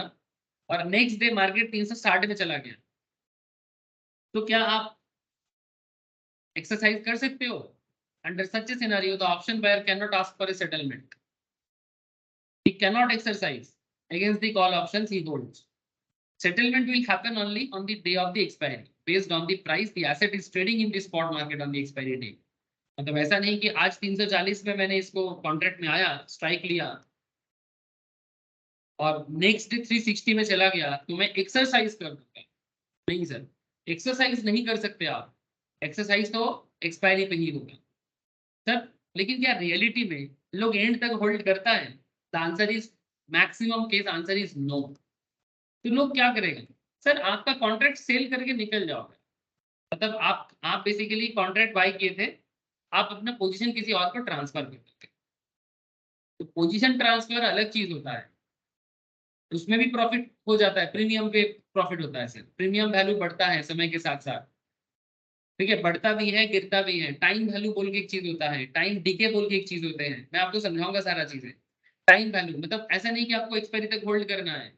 और नेक्स्ट डे मार्केट 360 में चला गया, तो क्या आप एक्सरसाइज कर सकते हो? Under such a scenario the option buyer can not ask for a settlement, he cannot exercise against the call options he holds। Settlement will happen only on the day of the expiry based on the price the asset is trading in the spot market on the expiry date। मतलब ऐसा नहीं कि आज 340 में मैंने इसको contract में आया, स्ट्राइक लिया और नेक्स्ट डे 360 में चला गया तो मैं एक्सरसाइज कर दूंगा। नहीं सर, एक्सरसाइज नहीं कर सकते आप, एक्सरसाइज तो एक्सपायरी पे ही होगा। सर लेकिन क्या रियलिटी में लोग एंड तक होल्ड करता है? The answer is maximum case answer is no. तो लोग क्या करेंगे? सर आपका कॉन्ट्रैक्ट सेल करके निकल जाओगे, मतलब आप बेसिकली कॉन्ट्रैक्ट बाय किए थे, आप अपना पोजीशन किसी और को ट्रांसफर कर देते, तो तो पोजीशन ट्रांसफर अलग चीज होता है, उसमें भी प्रॉफिट हो जाता है, प्रीमियम पे प्रॉफिट होता है सर। प्रीमियम वैल्यू बढ़ता है समय के साथ साथ, ठीक है, बढ़ता भी है गिरता भी है। टाइम वैल्यू बोल के एक चीज होता है, टाइम डीके बोल के एक चीज होते हैं, मैं आपको समझाऊंगा सारा चीजें। टाइम वैल्यू मतलब ऐसा नहीं कि आपको एक्सपायरी तक होल्ड करना है,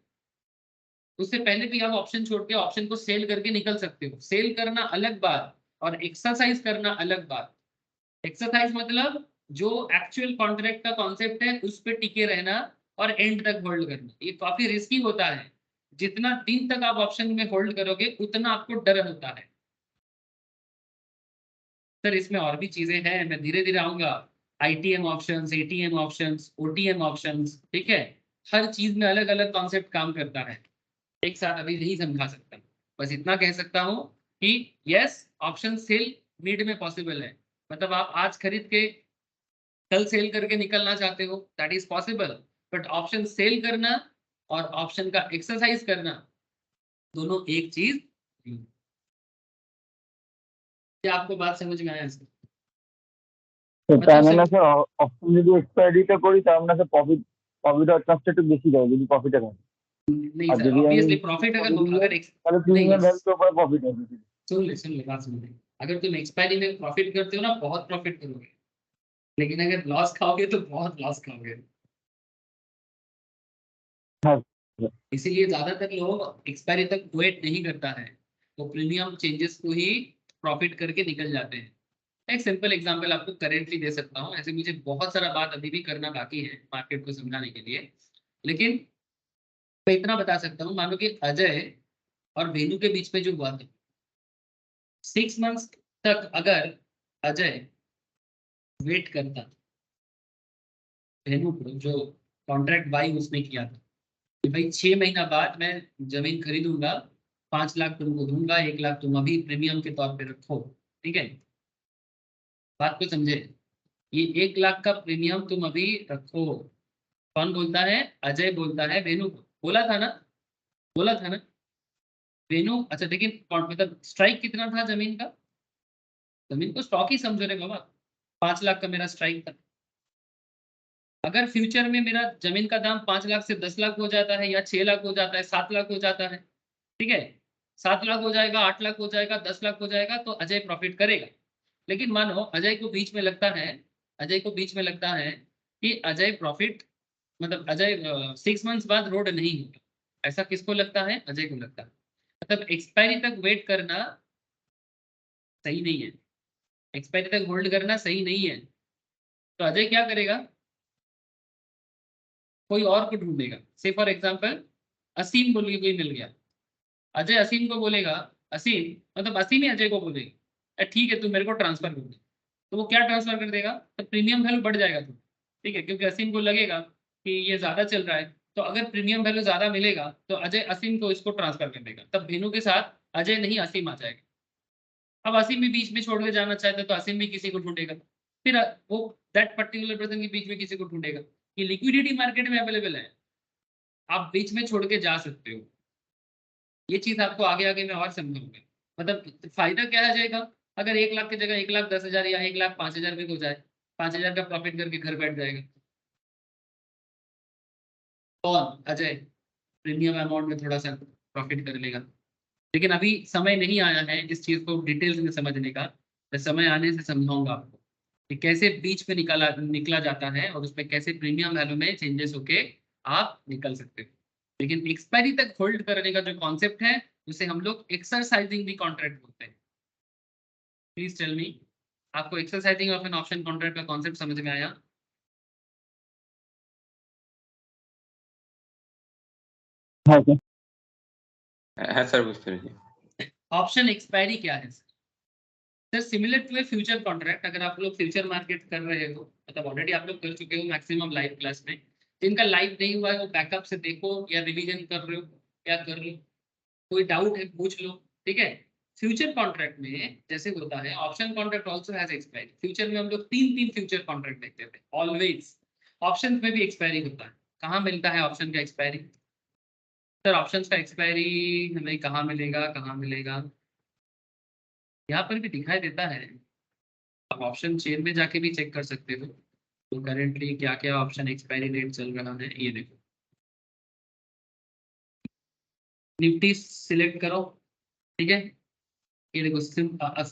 उससे पहले भी आप ऑप्शन छोड़ के ऑप्शन को सेल करके निकल सकते हो। सेल करना अलग बात और एक्सरसाइज करना अलग बात। एक्सरसाइज मतलब जो एक्चुअल कॉन्ट्रैक्ट का कॉन्सेप्ट है उस पर टिके रहना और एंड तक होल्ड करना, ये काफी रिस्की होता है। जितना दिन तक आप ऑप्शन में होल्ड करोगे उतना आपको डर होता है। सर इसमें और भी चीजें हैं, मैं धीरे धीरे आऊंगा। ITM options, ATM options, OTM options, ठीक है, हर चीज में अलग अलग कॉन्सेप्ट काम करता है, एक साथ अभी नहीं समझा सकता। बस इतना कह सकता हूँ कि यस, ऑप्शन सेल मिड में पॉसिबल है। मतलब आप आज खरीद के कल सेल करके निकलना चाहते हो, that is possible. But option sell करना और ऑप्शन का एक्सरसाइज करना दोनों एक चीज नहीं। क्या आपको बात समझ में आया सर? তার মানে স্যার অপশন যদি এক্সপায়ারিটা করি তার মানে স্যার প্রফিট আর চান্সটা একটু বেশি দেয় যদি প্রফিটে থাকে। नहीं আর सर, যদি আমি ऑब्वियसली प्रॉफिट अगर তাহলে नहीं, প্রিমিয়াম ভ্যালুর উপরে প্রফিট হবে। सुन ले बात सुन ले। अगर तुम एक्सपायरी में प्रॉफिट करते हो ना, बहुत प्रॉफिट करोगे, लेकिन अगर लॉस खाओगे तो बहुत लॉस खाओगे। हाँ इसीलिए ज्यादातर लोग एक्सपायरी तक वेट नहीं करता है, वो प्रीमियम चेंजेस को ही प्रॉफिट करके निकल जाते हैं। एक सिंपल एग्जांपल आपको करेंटली दे सकता हूँ, ऐसे मुझे बहुत सारा बात अभी भी करना बाकी है मार्केट को समझाने के लिए, लेकिन मैं इतना बता सकता हूँ। मानो कि अजय और वेनु के बीच में जो हुआ था, 6 मंथ्स तक अगर अजय वेट करता वेनु को, जो कॉन्ट्रैक्ट बाई उसने किया था कि भाई 6 महीना बाद मैं जमीन खरीदूंगा, 5 लाख तुमको दूंगा, 1 लाख तुम अभी प्रीमियम के तौर पे रखो, ठीक है, बात को समझे। ये 1 लाख का प्रीमियम तुम अभी रखो। कौन बोलता है? अजय बोलता है वेनु को। बोला था ना, बोला था ना वेनु। अच्छा लेकिन मतलब स्ट्राइक कितना था जमीन का? जमीन को स्टॉक ही समझो रे बाबा, 5 लाख का मेरा स्ट्राइक था। अगर फ्यूचर में मेरा जमीन का दाम 5 लाख से 10 लाख हो जाता है, या 6 लाख हो जाता है, 7 लाख हो जाता है, ठीक है, 7 लाख हो जाएगा, 8 लाख हो जाएगा, 10 लाख हो जाएगा, तो अजय प्रॉफिट करेगा। लेकिन मानो अजय को बीच में लगता है, अजय को बीच में लगता है कि अजय प्रॉफिट, मतलब अजय 6 मंथ्स बाद रोड नहीं होगा। ऐसा किसको लगता है? अजय को लगता है। मतलब एक्सपायरी तक वेट करना सही नहीं है, एक्सपायरी तक होल्ड करना सही नहीं है। तो अजय क्या करेगा? कोई और को ढूंढेगा। से फॉर एग्जाम्पल असीम बोल के कोई मिल गया, अजय असीम को बोलेगा, असीम मतलब असीम ही अजय को बोलेगा ठीक है तू मेरे को ट्रांसफर कर दे। तो वो क्या ट्रांसफर कर देगा? तो प्रीमियम वैल्यू बढ़ जाएगा तो, ठीक है, क्योंकि असीम को लगेगा कि ये ज्यादा चल रहा है, तो अगर प्रीमियम वैल्यू ज्यादा मिलेगा तो अजय असीम को इसको ट्रांसफर कर देगा। तब भेनू के साथ अजय नहीं असीम आ जाएगा। अब असीम भी बीच में छोड़ के जाना चाहता है तो असीम भी किसी को ढूंढेगा, फिर वो दैट पर्टिकुलर पर्सन के बीच में किसी को ढूंढेगा। ये लिक्विडिटी मार्केट में अवेलेबल है, आप बीच में छोड़ के जा सकते हो। ये चीज आपको आगे आगे मैं और समझाऊंगा। मतलब फायदा क्या आ जाएगा अगर 1 लाख की जगह 1,10,000 या 1,05,000 भी हो जाए, 5,000 का प्रॉफिट करके घर बैठ जाएगा। कौन? अजय प्रीमियम अमाउंट में थोड़ा सा प्रॉफिट कर लेगा। लेकिन अभी समय नहीं आया है इस चीज को डिटेल्स में समझने का, तो समय आने से समझाऊंगा आपको कि कैसे बीच में निकला जाता है और उसमें कैसे प्रीमियम वैल्यू में चेंजेस होके आप निकल सकते हो। लेकिन एक्सपायरी तक होल्ड करने का जो कॉन्सेप्ट है उसे हम लोग एक्सरसाइजिंग दी कॉन्ट्रैक्ट बोलते हैं। प्लीज टेल मी, आपको exercising of an option contract का कॉन्सेप्ट समझ में आया? हाँ सर। হ্যাঁ স্যার বুঝতে পেরেছি। ऑप्शन एक्सपायरी क्या है sir? Similar to a future contract. अगर आप लोग फ्यूचर मार्केट कर रहे हो, मतलब ऑलरेडी आप लोग कर चुके हो मैक्सिमम लाइव क्लास में, जिनका लाइव नहीं हुआ है वो बैकअप से देखो या रिवीजन कर रहे हो या कर लो, कोई डाउट है पूछ लो, ठीक है। फ्यूचर कॉन्ट्रैक्ट में जैसे होता है, option contract also has expiry. Future में हम लोग 3 फ्यूचर कॉन्ट्रैक्ट देखते थे ऑलवेज। ऑप्शन में भी एक्सपायरी होता है। कहाँ मिलता है ऑप्शन का एक्सपायरी? सर ऑप्शन का एक्सपायरी हमें कहाँ मिलेगा, कहाँ मिलेगा? यहाँ पर भी दिखाई देता है, आप ऑप्शन चेन में जाके भी चेक कर सकते हो। तो करेंटली क्या क्या ऑप्शन एक्सपायरी डेट चल रहा है ये देखो। निफ्टी सिलेक्ट करो, ठीक है। ये देखो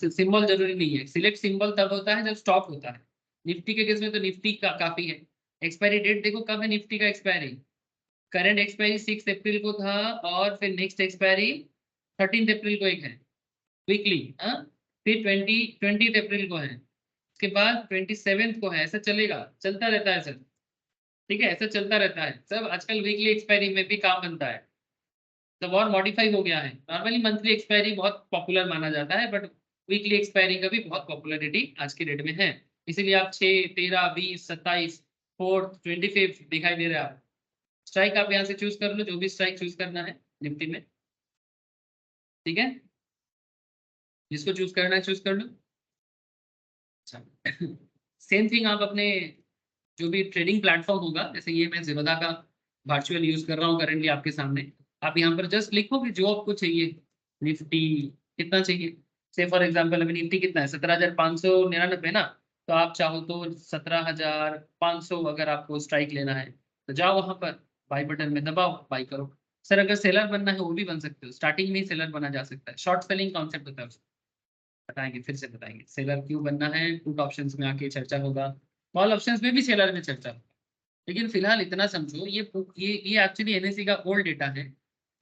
सिंबल जरूरी नहीं है, सिलेक्ट सिंबल तब होता है जब स्टॉप होता है। निफ्टी के केस में तो निफ्टी का काफी है। एक्सपायरी डेट देखो कब है निफ्टी का एक्सपायरी। करंट एक्सपायरी 6 अप्रैल को था, और फिर नेक्स्ट एक्सपायरी 13 अप्रैल को एक है वीकली। हाँ, फिर 20 अप्रैल को है, उसके बाद 27 को है। ऐसा चलेगा, चलता रहता है सर, ठीक है, ऐसा चलता रहता है सब। आजकल वीकली एक्सपायरी में भी काम बनता है, तो और मॉडिफाई हो गया है। नॉर्मली मंथली एक्सपायरी बहुत पॉपुलर माना जाता है, बट वीकली एक्सपायरी का भी बहुत पॉपुलरिटी आज के डेट में है। इसीलिए आप 6, 13, 20, 27, 4th, 25 दिखाई दे रहा है। आप स्ट्राइक आप यहाँ से चूज कर लो, जो भी स्ट्राइक चूज करना है निफ्टी में, ठीक है, जिसको चूज करना है चूज कर लो। अच्छा सेम थिंग आप अपने जो भी ट्रेडिंग प्लेटफॉर्म होगा, जैसे ये मैं ज़ीरोधा का वर्चुअल यूज कर रहा हूँ करेंटली आपके सामने। आप यहाँ पर जस्ट लिखो कि जो आपको चाहिए, निफ्टी कितना चाहिए। से फॉर एग्जांपल अभी निफ्टी कितना है, 17,599 ना। तो आप चाहो तो 17,500 अगर आपको स्ट्राइक लेना है, तो जाओ वहां पर बाई बटन में दबाओ, बाई करो। सर अगर सेलर बनना है वो भी बन सकते हो, स्टार्टिंग में ही सेलर बना जा सकता है। शॉर्ट सेलिंग कॉन्सेप्ट होता है उसको बताएंगे, फिर से बताएंगे सेलर क्यों बनना है, पुट ऑप्शंस में आके चर्चा होगा, कॉल ऑप्शंस में भी सेलर में चर्चा होगा। लेकिन फिलहाल इतना समझो, ये एक्चुअली एनएससी का ओल्ड डेटा है,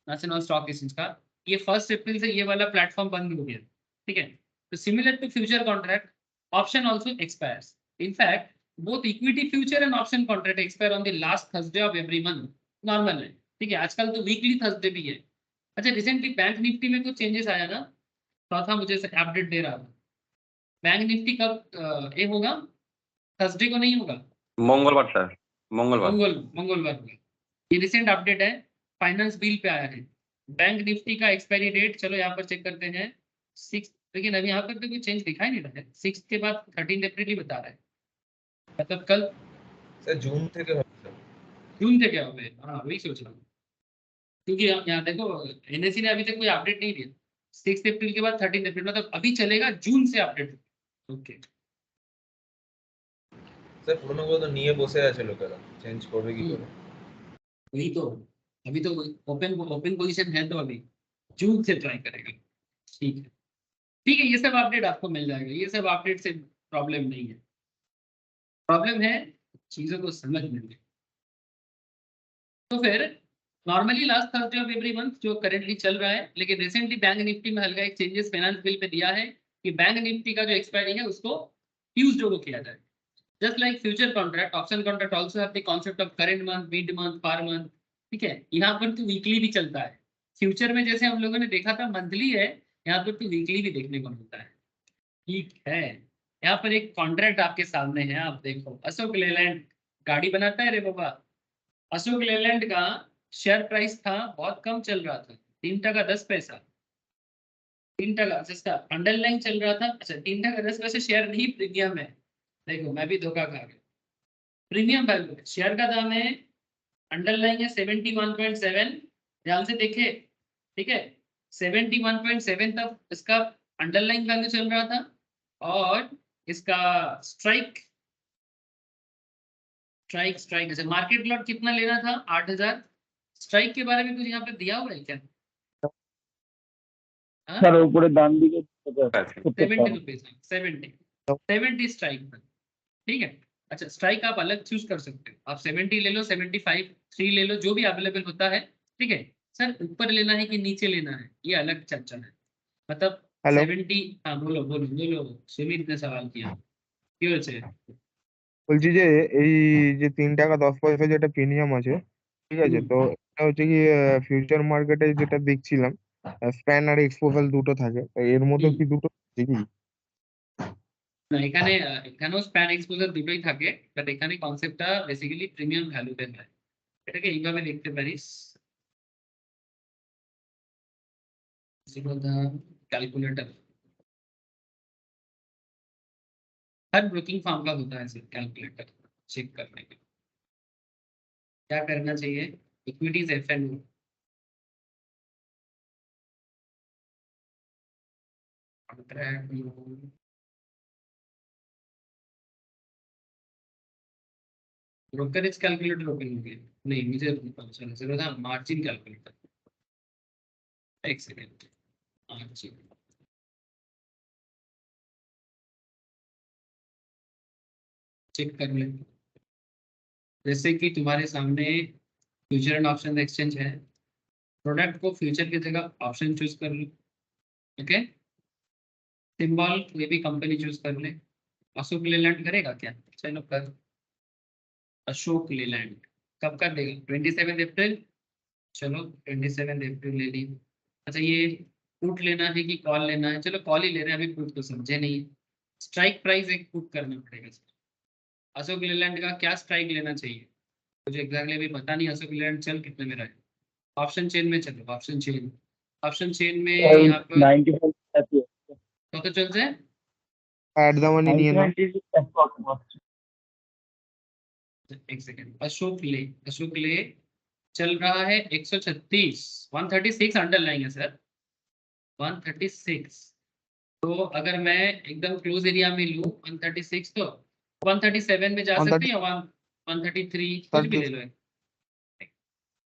नेशनल स्टॉक एक्सचेंज का। ये 1 अप्रैल से ये वाला प्लेटफॉर्म बंद हो गया, ठीक है। तो similar to future contract, option also expires. In fact both equity future and option contract expire on the last Thursday of every month, normal है, ठीक है। आजकल तो वीकली थर्सडे भी है। अच्छा रिसेंटली बैंक निफ्टी में कुछ चेंजेस आया ना, चौथा मुझे अपडेट दे रहा था। बैंक निफ्टी कब ये होगा, थर्सडे को नहीं होगा, मंगलवार सर, मंगलवार। मंगलवार को। ये रिसेंट अपडेट है, फाइनेंस बिल पे आया है। बैंक निफ्टी का एक्सपायरी डेट चलो यहाँ पर चेक करते हैं 6। लेकिन अभी यहाँ पर तो कोई चेंज दिखाई नहीं रहा है, 6 के बाद 13 अप्रैल ही बता रहा है, मतलब कल স্যার জুন থেকে হবে স্যার। जून से क्या हो गया। हाँ वही सोच रहा हूँ, क्योंकि यहाँ देखो एनएससी ने अभी तक कोई अपडेट नहीं दिया। 6 अप्रैल के बाद 13 अप्रैल, मतलब अभी चलेगा, जून से अपडेट। ओके স্যার পুরোনোগুলো তো নিয়ে বসে আছে লোকেরা, চেঞ্জ করবে কি করে? वही तो, अभी तो ओपन पोजीशन है, तो अभी जून से ट्राई करेगा। ठीक है, ठीक है, ये सब अपडेट आपको मिल जाएगा, ये सब अपडेट से प्रॉब्लम नहीं है। प्रॉब्लम है चीजों को समझने में। तो फिर normally last Thursday of every month जो करेंटली चल रहा है, लेकिन रिसेंटली बैंक निफ्टी में हल्का एक चेंजेस फाइनेंस बिल पे दिया है कि बैंक निफ्टी का जो एक्सपायरी है उसको ट्यूसडे को किया जाए। Just like future contract, option contract also have the concept of current month, mid month, per month, ठीक है। यहाँ पर तो वीकली भी चलता है। फ्यूचर में जैसे हम लोगों ने देखा था मंथली है, यहाँ पर तो वीकली भी देखने को मिलता है, ठीक है। यहाँ पर एक कॉन्ट्रैक्ट आपके सामने है, आप देखो, अशोक लेलैंड गाड़ी बनाता है रे बाबा। अशोक लेलैंड का शेयर प्राइस था, बहुत कम चल रहा था, 3 टका 10 पैसा, 3 टका, जिसका अंडरलाइन चल रहा था। अच्छा 3 टका 10 पैसे शेयर नहीं, प्रीमियम है। देखो मैं भी धोखा खा गया, प्रीमियम वैल्यू शेयर का दाम है, अंडरलाइन है 71.7, ध्यान से देखे, ठीक है। 71.7 तक इसका अंडरलाइन वैल्यू चल रहा था, और इसका स्ट्राइक स्ट्राइक स्ट्राइक अच्छा मार्केट लॉट कितना लेना था, 8,000। स्ट्राइक के बारे में कुछ यहाँ पे दिया हुआ है क्या? স্যার উপরে ডান দিকে আছে। 70 रुपीज, 70 स्ट्राइक पर, ठीक है। अच्छा स्ट्राइक आप अलग चूज कर सकते हो, आप 70 ले लो, 75, 3 ले लो, जो भी अवेलेबल होता है, ठीक है। सर ऊपर लेना है कि नीचे लेना है, ये अलग चर्चा है। मतलब हेलो 70, हाँ बोलो बोलो बोलो, सुमित ने सवाल किया কি হয়েছে? বলছি যে এই যে 3 টাকা 10 পয়সা যেটা প্রিমিয়াম আছে, ঠিক আছে, হুম, তো এটা হচ্ছে কি ফিউচার মার্কেটে যেটা দেখছিলাম, স্প্যান আর এক্সপোজার দুটো থাকে, তো এর মধ্যে হুম। কি দুটো আছে কি? না এখানে এখানেও স্প্যান এক্সপোজার দুটোই থাকে, বাট এখানে কনসেপ্টটা বেসিক্যালি প্রিমিয়াম ভ্যালুতে হয়। এটাকে এইভাবে দেখতে পারিস, कैलकुलेटर हर ब्रोकिंग फर्म का होता है, कैलकुलेटर चेक करने के लिए क्या करना चाहिए, equities FNO, contract brokerage calculator open हो गया? नहीं, मुझे जरूरत था मार्जिन कैलकुलेटर। एक सेकेंड, मार्जिन चेक कर ले। जैसे कि तुम्हारे सामने फ्यूचर एंड ऑप्शन एक्सचेंज है, प्रोडक्ट को फ्यूचर की जगह ऑप्शन चूज कर लो। ओके, सिंबल कोई भी कंपनी चूज कर ले। अशोक लेलैंड करेगा क्या? चलो कर, अशोक लेलैंड कब कर देगा? 27 अप्रैल। चलो 27 अप्रैल ले ली। अच्छा, ये पुट लेना है कि कॉल लेना है? चलो कॉल ही ले रहे हैं, अभी पुट तो समझे नहीं। स्ट्राइक प्राइस एक पुट करना पड़ेगा। अशोक लेलैंड का क्या स्ट्राइक लेना चाहिए मुझे एग्जैक्टली अभी पता नहीं। अशोक लेलैंड चल कितने में रहा है? ऑप्शन चेन में चलो, ऑप्शन चेन, ऑप्शन चेन में यहाँ पर 95 तो चल जाए। एट द मनी नहीं है ना? 90 एक सेकेंड, अशोक ले चल रहा है 136, 136 अंडरलाइन है सर, 136। तो अगर मैं एकदम क्लोज एरिया में लूँ 136, तो 137 में जा सकते हैं, या 133 कुछ भी ले लो।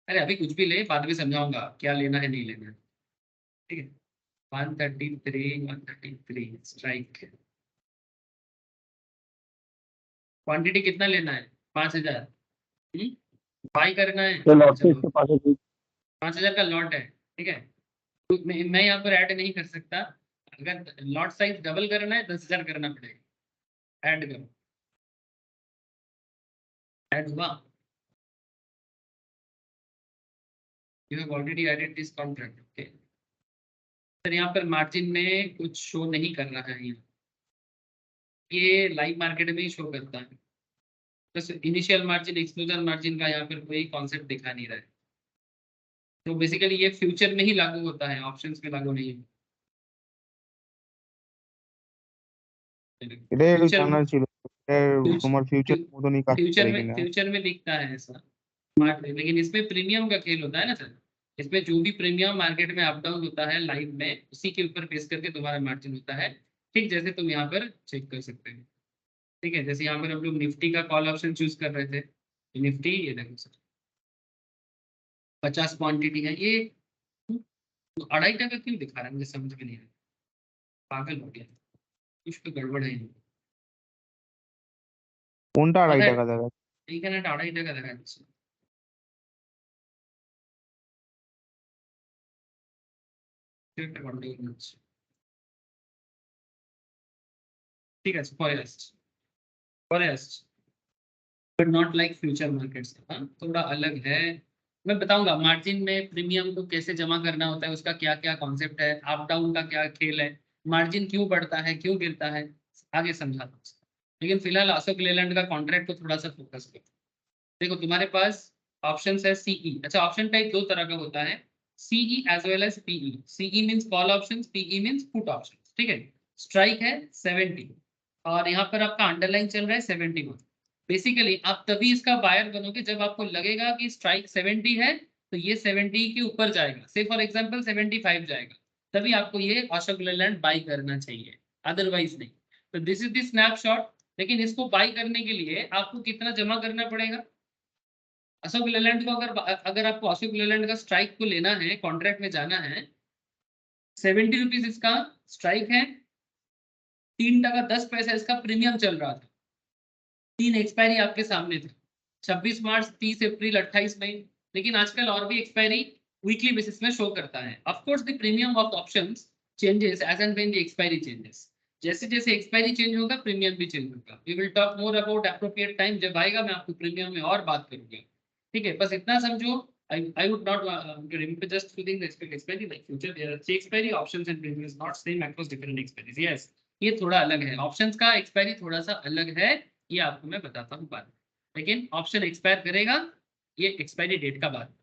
अरे अभी कुछ भी ले, बाद में समझाऊंगा क्या लेना है नहीं लेना है। ठीक है, 133 स्ट्राइक। क्वांटिटी कितना लेना है? 5000 बाई करना है। तो लॉट चलो इसके पास है। 5000 का लॉट है, ठीक है। तो मैं यहाँ पर ऐड नहीं कर सकता। अगर लॉट साइज डबल करना है 10,000 करना पड़ेगा। ऐड करो, ऐड हुआ। You have already added this contract. Okay sir, यहाँ पर मार्जिन में कुछ शो नहीं कर रहा है यहाँ, ये लाइव मार्केट में ही शो करता है। बस इनिशियल मार्जिन, एक्सक्लूजन मार्जिन का यहाँ पर कोई कॉन्सेप्ट दिखा नहीं रहा है। तो बेसिकली ये फ्यूचर में ही लागू होता है, ऑप्शंस में लागू नहीं है। এটা একটু फ्यूचर জানার ছিল। তোমার ফিউচার মতনই কাজ করে কিনা। फ्यूचर में दिखता है ऐसा मार्केट, लेकिन इसमें प्रीमियम का खेल होता है ना सर। इसमें जो भी प्रीमियम मार्केट में अप डाउन होता है लाइव में, उसी के ऊपर बेस करके तुम्हारा मार्जिन होता है। ठीक, जैसे तुम यहाँ पर चेक कर सकते हो। ठीक है, जैसे यहाँ पर हम लोग निफ्टी का कॉल ऑप्शन चूज कर रहे थे। निफ्टी ये देखो सर, 50 क्वांटिटी है ये। तो 2.5 क्यों दिखा रहा है, मुझे समझ में नहीं आया। पागल हो गया, कुछ तो गड़बड़ है। কোনটা पता 2.5 है, টাকা দেখাচ্ছে? এইখানে 2.5 দেখা যাচ্ছে। একটা গন্ডগোল হচ্ছে। ঠিক আছে, পরে আসছে but not like future markets. हाँ, थोड़ा अलग है। मैं बताऊंगा मार्जिन में प्रीमियम को कैसे जमा करना होता है, उसका क्या क्या कॉन्सेप्ट है, अप डाउन का क्या खेल है, मार्जिन क्यों बढ़ता है क्यों गिरता है, आगे समझाता हूँ। लेकिन फिलहाल अशोक लेलैंड का कॉन्ट्रैक्ट को थोड़ा सा फोकस करो। देखो तुम्हारे पास ऑप्शन है सीई। अच्छा, ऑप्शन टाइप दो तरह का होता है, CE as well as PE. CE means call options, PE means put options. ठीक है, स्ट्राइक है 70 और यहाँ पर आपका अंडरलाइन चल रहा है 71। बेसिकली आप तभी इसका बायर बनोगे जब आपको लगेगा कि स्ट्राइक 70 है, तो ये 70 के ऊपर जाएगा, से फॉर एग्जांपल 75 जाएगा, तभी आपको ये अशोक लेलैंड बाई करना चाहिए, अदरवाइज नहीं। तो दिस इज द स्नैपशॉट। लेकिन इसको बाई करने के लिए आपको कितना जमा करना पड़ेगा? अशोक लेलैंड को अगर आपको अशोक लेलैंड का स्ट्राइक को लेना है, कॉन्ट्रैक्ट में जाना है, 70 रुपीज इसका स्ट्राइक है, 3 टका 10 पैसा इसका प्रीमियम चल रहा था। 3 एक्सपायरी आपके सामने थे, 26 मार्च, 30 अप्रैल, 28 मई। लेकिन आजकल और भी एक्सपायरी वीकली बेसिस में शो करता है। Of course the premium of options changes as and when the expiry changes. जैसे जैसे एक्सपायरी चेंज होगा प्रीमियम भी चेंज होगा। We will talk more about appropriate time, जब आएगा मैं आपको प्रीमियम में और बात करूंगा। ठीक है, बस इतना समझो। I would not remember just putting the expiry like future. There are 3 expiry options and premium is not same across different expiries. Yes, ये थोड़ा अलग है, ऑप्शंस का एक्सपायरी थोड़ा सा अलग है, ये आपको मैं बताता हूँ बाद में। लेकिन ऑप्शन एक्सपायर करेगा, ये एक्सपायरी डेट का बात।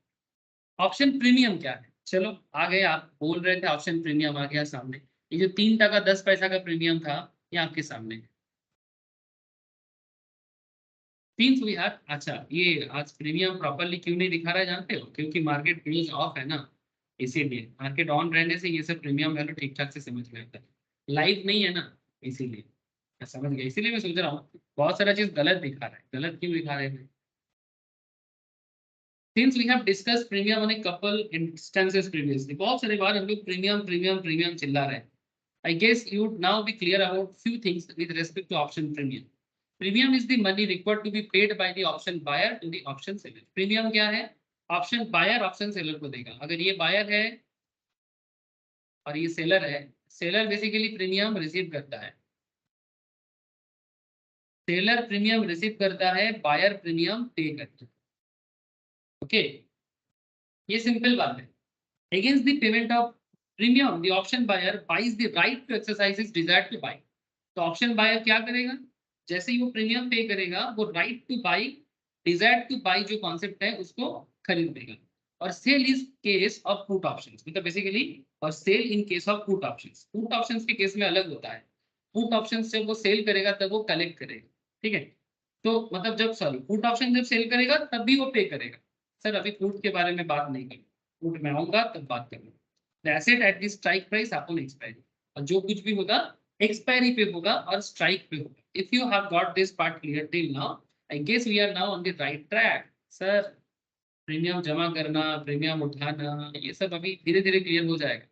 ऑप्शन प्रीमियम क्या है? चलो आ गए, आप बोल रहे थे ऑप्शन प्रीमियम आ गया सामने। ये जो 3 टका 10 पैसा का प्रीमियम था, ये आपके सामने 3 हुई यार। अच्छा, ये आज प्रीमियम प्रॉपर्ली क्यों नहीं दिखा रहा है जानते हो? क्योंकि मार्केट क्लोज ऑफ है ना, इसीलिए। मार्केट ऑन रहने से ये सब प्रीमियम वैल्यू ठीक ठाक से समझ में आता है, लाइव नहीं है ना, इसीलिए। मैं समझ गया, इसीलिए मैं सोच रहा हूँ बहुत सारा चीज गलत दिखा रहा है। गलत क्यों दिखा रहे हैं? Since we have discussed premium on a couple instances previously, बहुत सारे बार हम लोग premium चिल्ला रहे हैं. I guess you would now be clear about few things with respect to option premium. Premium is the money required to be paid by the option buyer to the option seller. Premium क्या है? Option buyer option seller को देगा. अगर ये buyer है और ये seller है, seller basically premium receive करता है. सेलर प्रीमियम रिसीव करता है, बायर प्रीमियम पे करता है. ओके, ये सिंपल बात है. Against the payment of premium the option buyer buys the right to exercise his desire to buy. तो ऑप्शन बायर क्या करेगा? जैसे ही वो प्रीमियम पे करेगा, वो right to buy, desire to buy जो कॉन्सेप्ट है उसको खरीद लेगा. और sell is case of put options, मतलब बेसिकली और sell in case of put options. Put options के केस में अलग होता है. पुट ऑप्शंस जब वो सेल करेगा तब वो कलेक्ट करेगा. ठीक है, तो मतलब जब पुट ऑप्शन जब सेल करेगा तब भी वो पे करेगा. सर अभी पुट के बारे में बात नहीं करें, पुट में आऊंगा तब बात करूंगा. The asset at the strike price upon expiry, और जो कुछ भी होगा एक्सपायरी पे होगा और स्ट्राइक पे होगा. If you have got this part clear till now, I guess we are now on the right track. Sir premium जमा करना, प्रीमियम उठाना, ये सब अभी धीरे धीरे क्लियर हो जाएगा.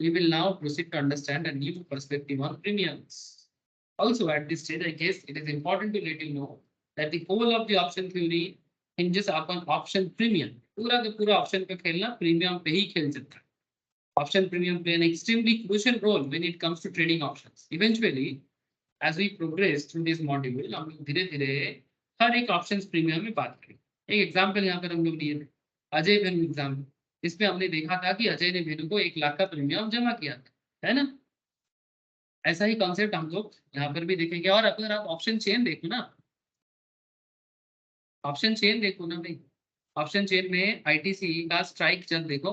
We will now proceed to understand a new perspective on premiums. Also at this stage, I guess it is important to let you know that the whole of the option theory hinges upon option premium. पूरा का पूरा option पे खेलना, premium पे ही खेल सकता है. Option premium play an extremely crucial role when it comes to trading options. Eventually, as we progress through this module, हम लोग धीरे धीरे हर एक options premium में बात करेंगे. एक example यहाँ पर हम लोग लिए थे, अजय वेन्यू एग्जाम्पल. इसमें हमने देखा था कि अजय ने वेन्यू को 1 लाख का प्रीमियम जमा किया था, है ना. ऐसा ही कॉन्सेप्ट हम लोग यहाँ पर भी देखेंगे. और अगर आप ऑप्शन चेन देखो ना, ऑप्शन चेन देखो ना भाई, ऑप्शन चेन में आईटीसी का स्ट्राइक जब देखो,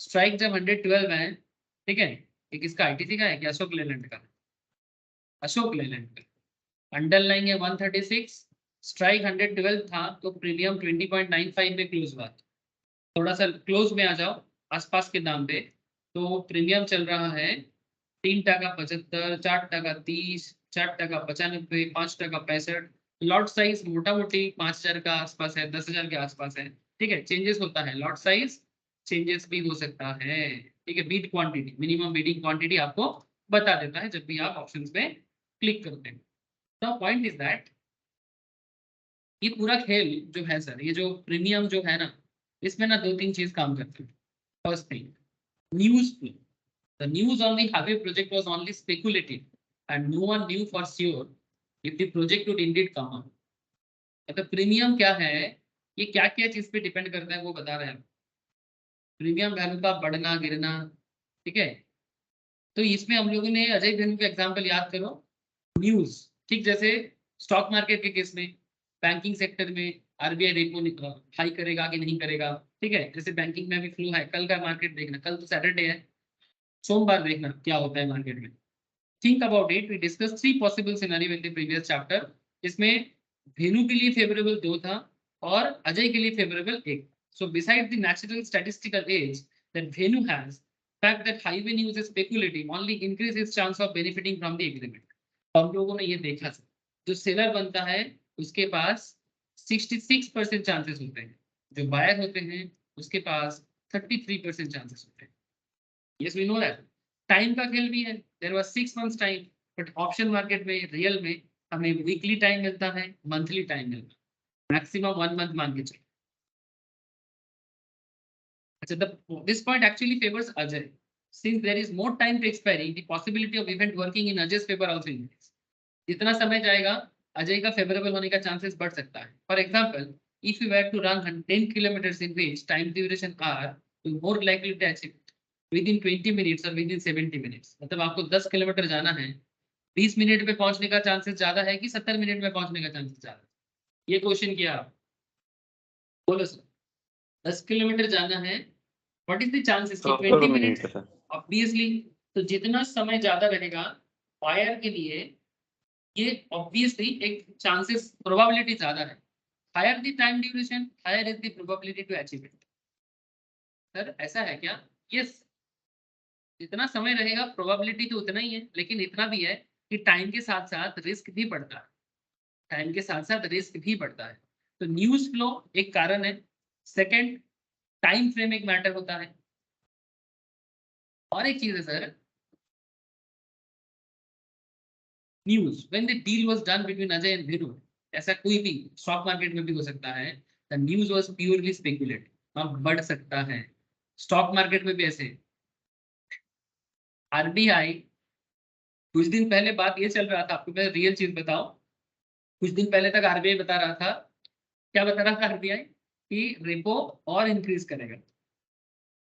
स्ट्राइक जब 112 है, ठीक है, ये किसका आईटीसी का है कि अशोक लेलैंड का? अशोक लेलैंड का. अंडरलाइन है 136, स्ट्राइक 112 था, तो प्रीमियम 20.95 में क्लोज हुआ. थोड़ा सा क्लोज में आ जाओ आसपास के दाम पे, तो प्रीमियम चल रहा है 3.75, 4.30, 4.95, 5.65. लॉट साइज मोटा मोटी 5,000 का आसपास है, 10,000 के आसपास है. ठीक है, चेंजेस होता है, लॉट साइज चेंजेस भी हो सकता है. ठीक है, bid quantity, minimum bidding quantity आपको बता देता है जब भी आप ऑप्शंस पे क्लिक करते हैं. द पॉइंट इज दैट ये पूरा खेल जो है सर, ये जो प्रीमियम जो है ना, इसमें ना 2-3 चीज काम करते हैं. First thing, news flow. The news on the highway project was only speculative and no one knew for sure if the project would indeed come on. मतलब प्रीमियम क्या है, ये क्या क्या चीज पे डिपेंड करता है वो बता रहे हैं. प्रीमियम वैल्यू का बढ़ना गिरना, ठीक है. तो इसमें हम लोगों ने अजय वेन्यू का एग्जांपल याद करो, न्यूज. ठीक, जैसे स्टॉक मार्केट के केस में, बैंकिंग सेक्टर में आरबीआई रेपो हाई करेगा कि नहीं करेगा. ठीक है, जैसे बैंकिंग में भी फ्लो है. कल का मार्केट देखना, कल तो सैटरडे है, सोमवार देखना क्या होता है मार्केट में. Think about it. We discuss 3 possible scenario in the previous chapter. इसमें वेन्यू के लिए फेवरेबल 2 था और अजय के लिए favourable 1. So beside the natural statistical edge that Venu has, fact that highway news is speculative only increases chance of benefiting from the agreement. हम लोगों ने ये देखा, जो सेलर बनता है उसके पास 66% चांसेस होते हैं, जो बायर होते हैं उसके पास 33% चांसेस होते हैं. Yes we know that. Time का खेल भी है. There was 6 months time, but option market में रियल में हमें वीकली टाइम मिलता है, मंथली टाइम मिलता है, मैक्सिमम 1 मंथ मान के चलिए. This point actually favors Ajay. Since there is more time to expiry, the possibility of event working in Ajay's favor also increases. जितना समय जाएगा अजय का फेवरेबल होने का चांसेस बढ़ सकता है. For example, if you were to run 10 kilometers in which time duration are, you more likely to achieve within 20 minutes or within 70 minutes. मतलब आपको 10 किलोमीटर जाना है, 20 मिनट में पहुंचने का चांसेस ज्यादा है कि 70 मिनट में पहुंचने का चांसेस ज्यादा है? ये क्वेश्चन किया आप, बोलो सर. 10 किलोमीटर जाना है, व्हाट इज द चांसेस कि 20 मिनट्स? ऑब्वियसली, तो जितना समय ज्यादा रहेगा बायर के लिए, ये ऑब्वियसली एक चांसेस प्रोबेबिलिटी ज्यादा है. Higher the time duration, higher is the probability to achieve it. Sir ऐसा है क्या? यस, जितना समय रहेगा प्रोबेबिलिटी तो उतना ही है, लेकिन इतना भी है कि टाइम के साथ साथ रिस्क भी बढ़ता है. टाइम के साथ साथ रिस्क भी बढ़ता है. तो न्यूज फ्लो एक कारण है सेकंड, टाइम फ्रेम एक मैटर होता है। और एक चीज है sir, news when the deal was done between Ajay and Bhenu, ऐसा कोई भी स्टॉक मार्केट में भी हो सकता है, the news was purely speculate, अब बढ़ सकता है। स्टॉक मार्केट में भी ऐसे। आरबीआई, कुछ दिन पहले बात ये चल रहा था, आपको मैं रियल चीज बताऊं, कुछ दिन पहले तक आरबीआई बता रहा था, क्या बता रहा था आरबीआई, कि रेपो और इंक्रीज करेगा,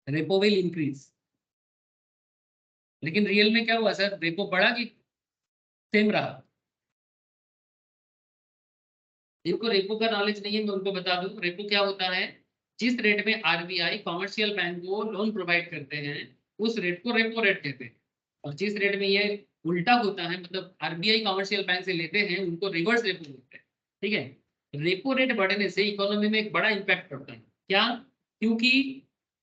रेपो विल इंक्रीज। लेकिन रियल में क्या हुआ सर, रेपो बढ़ा कि सेम रहा? जिनको रेपो का नॉलेज नहीं है मैं उनको बता दूं, रेपो क्या होता है, जिस रेट में आरबीआई कॉमर्शियल बैंक को लोन प्रोवाइड करते हैं उस रेट को रेपो रेट कहते हैं। और जिस रेट में ये उल्टा होता है, मतलब आरबीआई कॉमर्शियल बैंक से लेते हैं, उनको रिवर्स रेपो बोलते हैं। ठीक है, रेपो रेट बढ़ने से इकोनॉमी में एक बड़ा इंपैक्ट पड़ता है। क्या? क्योंकि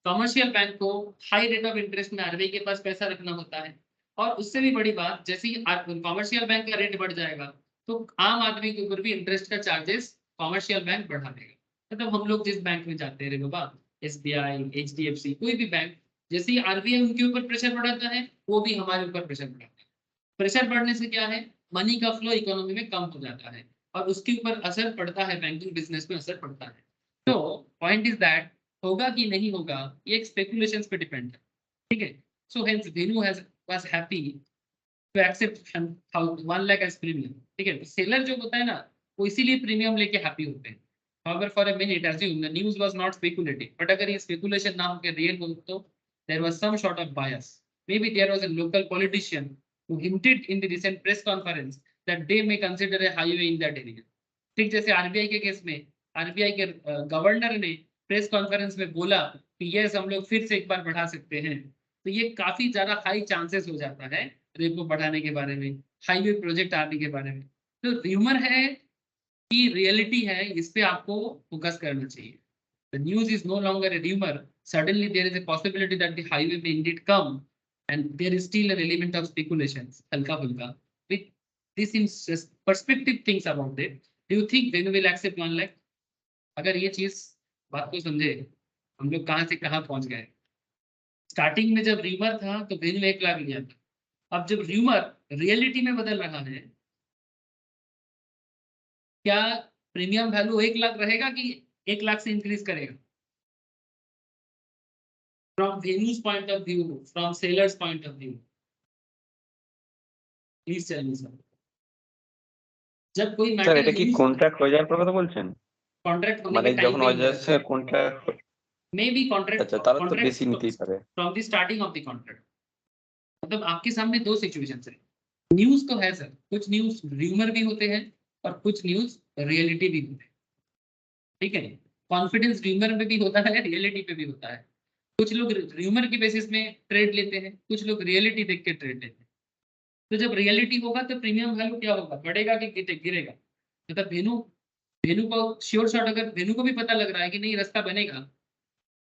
कॉमर्शियल बैंक को हाई रेट ऑफ इंटरेस्ट में आरबीआई के पास पैसा रखना होता है। और उससे भी बड़ी बात, जैसे ही कॉमर्शियल बैंक का रेट बढ़ जाएगा तो आम आदमी के ऊपर भी इंटरेस्ट का चार्जेस कॉमर्शियल बैंक बढ़ा देगा। मतलब हम लोग जिस बैंक में जाते हैं रे बाबा, एसबीआई, एचडीएफसी, कोई भी बैंक, जैसे ही आरबीआई उनके ऊपर प्रेशर बढ़ाता है वो भी हमारे ऊपर प्रेशर बढ़ाता है। प्रेशर बढ़ने से क्या है, मनी का फ्लो इकोनॉमी में कम हो जाता है और उसके ऊपर असर पड़ता है, बैंकिंग बिजनेस में असर पड़ता है। तो पॉइंट इज दैट, होगा कि नहीं होगा ये एक स्पेकुलेशन पे डिपेंड है। ठीक है, so hence Venu has was happy to accept 1 lakh as premium. ठीक है, सेलर जो होता है ना, वो इसीलिए प्रीमियम लेके हैप्पी होते हैं। However, for a minute, assume the news was not speculative, but अगर ये speculation ना होकर real हो तो there was some sort of bias. Maybe there was a local politician who hinted in the recent press conference that they may consider a highway in that area. ठीक जैसे RBI के case में RBI के governor ने press conference में बोला कि yes हम लोग फिर से एक बार बढ़ा सकते हैं, तो ये काफी ज्यादा हाई चांसेस हो जाता है रेपो बढ़ाने के बारे में, हाईवे प्रोजेक्ट आने के बारे में। तो र्यूमर है कि रियलिटी है, इस पे आपको फोकस करना चाहिए। The news is no longer a rumor. Suddenly there is a possibility that the highway may indeed come, and there is still an element of speculations, halka fulka. With this in perspective things about it, do you think Venu will accept 1 lakh? अगर ये चीज बात को समझे, हम लोग कहाँ से कहाँ पहुंच गए। स्टार्टिंग में जब रूमर था तो वेन्यू 1 लाख लिया था, अब जब रूमर रियलिटी में बदल रहा है, क्या प्रीमियम वैल्यू 1 लाख रहेगा कि 1 लाख से इंक्रीज करेगा? From venues point of view, from sellers point of view, please tell me sir. जब कोई স্যার मैटर এটা কি কন্ট্রাক্ট হয়ে যাওয়ার কথা বলছেন? कॉन्ट्रैक्ट होने মানে के टाइम যখন पे অজাস্ট কন্ট্রাক্ট, मे बी कॉन्ट्रैक्ट আচ্ছা তাহলে তো বেশি নিতেই পারে। From the starting of the contract. मतलब आपके सामने दो सिचुएशन है। न्यूज तो है सर, कुछ न्यूज रूमर भी होते हैं और कुछ न्यूज रियलिटी भी होते हैं। ठीक है, कॉन्फिडेंस रूमर में भी होता है, रियलिटी पे भी होता है। कुछ लोग रूमर की बेसिस में ट्रेड लेते हैं, कुछ लोग रियलिटी देख के ट्रेड लेते हैं। तो जब रियलिटी होगा तो प्रीमियम वैल्यू क्या होगा, बढ़ेगा कि गिरेगा? मतलब वेन्यू वेन्यू को श्योर शॉट, अगर वेन्यू को भी पता लग रहा है कि नहीं रास्ता बनेगा,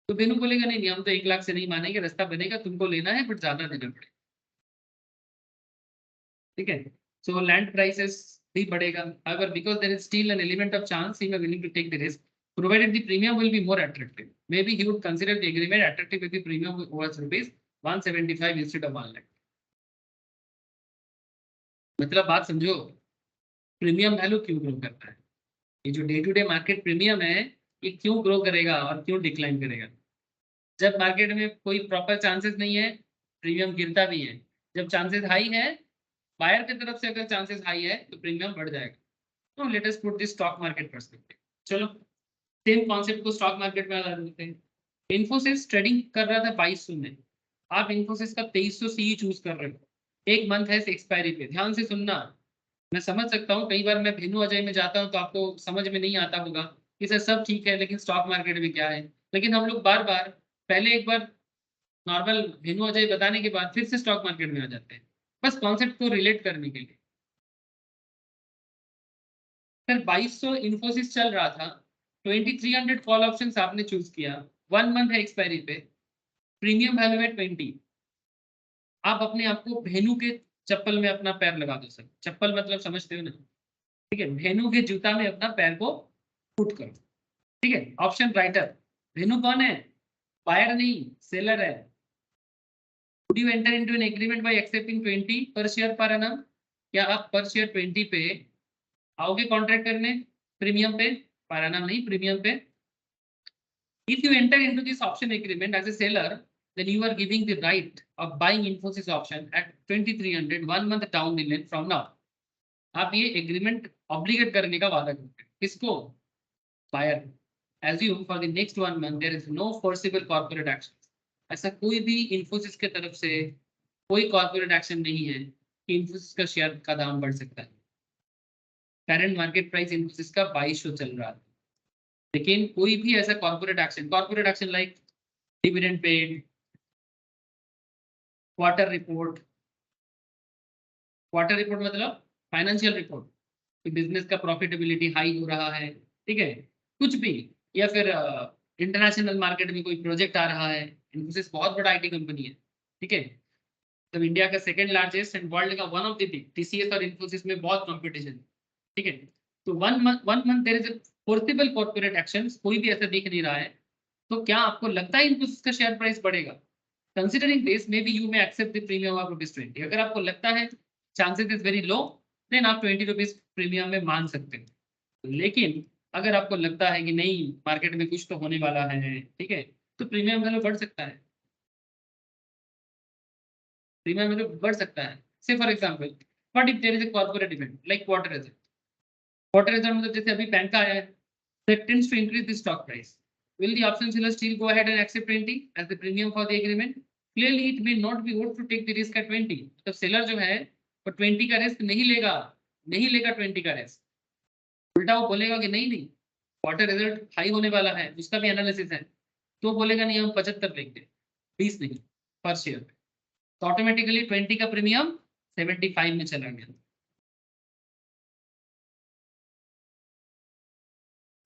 तो वेन्यू बोलेगा नहीं नहीं हम तो 1 लाख से नहीं मानेंगे, रास्ता बनेगा, तुमको लेना है बट ज्यादा देना पड़ेगा। ठीक है, सो लैंड प्राइसेस भी बढ़ेगा। अगर because there is still an element of chance, he are willing to take the risk provided the premium will be more attractive. Maybe he would consider the agreement attractive if the premium was rupees 175 instead of 1 lakh. मतलब बात समझो, premium value क्यों grow करता है? ये जो day to day market premium है ये क्यों ग्रो करेगा और क्यों डिक्लाइन करेगा? जब मार्केट में कोई प्रॉपर चांसेस नहीं है प्रीमियम गिरता भी है, जब चांसेस हाई है, बायर की तरफ से अगर चांसेस हाई है तो प्रीमियम बढ़ जाएगा। तो let us put this stock market perspective. चलो सेम कॉन्सेप्ट को स्टॉक मार्केट में लगा देते हैं। इन्फोसिस ट्रेडिंग कर रहा था 2200 में, आप इन्फोसिस का 2300 सीई चूज कर रहे हो, एक मंथ है एक्सपायरी पे। ध्यान से सुनना, मैं समझ सकता हूँ कई बार मैं भेनू अजय में जाता हूँ तो आपको समझ में नहीं आता होगा कि सर सब ठीक है लेकिन स्टॉक मार्केट में क्या है, लेकिन हम लोग बार बार पहले एक बार नॉर्मल भेनू अजय बताने के बाद फिर से स्टॉक मार्केट में आ जाते हैं, बस कॉन्सेप्ट को रिलेट करने के लिए। सर 2200 इन्फोसिस चल रहा था, 2300 कॉल ऑप्शंस आपने चूज किया, 1 मंथ है एक्सपायरी पे, प्रीमियम वैल्यू है 20। आप अपने आप को भेनू के चप्पल में अपना पैर लगा दो सर, चप्पल मतलब समझते हो ना? ठीक है, भेनू के जूता में अपना पैर को पुट करो। ठीक है, ऑप्शन राइटर रेनू कौन है? बायर नहीं, सेलर है। Would you enter into an agreement by accepting 20 per share per annum? क्या आप पर शेयर 20 पे आओगे कॉन्ट्रैक्ट करने, प्रीमियम पे, पर annum नहीं, प्रीमियम पे? If you enter into this option agreement as a seller, then you are giving the right of buying Infosys option at 2300 1 month down the line from now. आप ये agreement obligate करने का वादा करते हैं किसको? Buyer. Assume for the next 1 month there is no foreseeable corporate action. ऐसा कोई भी इन्फोसिस के तरफ से कोई कॉर्पोरेट एक्शन नहीं है कि इन्फोसिस का शेयर का दाम बढ़ सकता है। करंट मार्केट प्राइस इन्फोसिस का 2200 चल रहा है, लेकिन कोई भी ऐसा corporate action like dividend paid, quarter report मतलब फाइनेंशियल रिपोर्ट कि बिजनेस का प्रॉफिटेबिलिटी हाई हो रहा है, ठीक है, कुछ भी, या फिर इंटरनेशनल मार्केट में कोई प्रोजेक्ट आ रहा है। इन्फोसिस बहुत बड़ा आईटी कंपनी है, ठीक है, तो इंडिया का सेकंड लार्जेस्ट एंड वर्ल्ड का one of the big. TCS और इन्फोसिस में बहुत कंपटीशन, ठीक है, तो one month there is a forcible corporate actions, कोई भी ऐसा दिख नहीं रहा है, तो क्या आपको लगता है इन्फोसिस का शेयर प्राइस बढ़ेगा? Considering this maybe you may accept the premium of ₹20। अगर आपको लगता है chances is very low, then आप ₹20 प्रीमियम में मान सकते हैं। लेकिन अगर आपको लगता है कि नहीं मार्केट में कुछ तो होने वाला है, ठीक है, तो प्रीमियम वैल्यू बढ़ सकता है, प्रीमियम वैल्यू बढ़ सकता है। Say for example, what if there is a corporate event like quarter result मतलब जैसे अभी बैंक का आया है, that tends to increase the stock price. Will the option seller still go ahead and accept 20 as the premium for the agreement? Clearly it may not be worth to take the risk at 20. तो seller जो है वो 20 का risk नहीं लेगा 20 का risk. उल्टा वो बोलेगा कि नहीं क्वार्टर रिजल्ट हाई होने वाला है, उसका भी एनालिसिस है, तो बोलेगा नहीं हम 75 लेंगे, 20 नहीं पर शेयर। तो ऑटोमेटिकली 20 का प्रीमियम 75 में चला गया।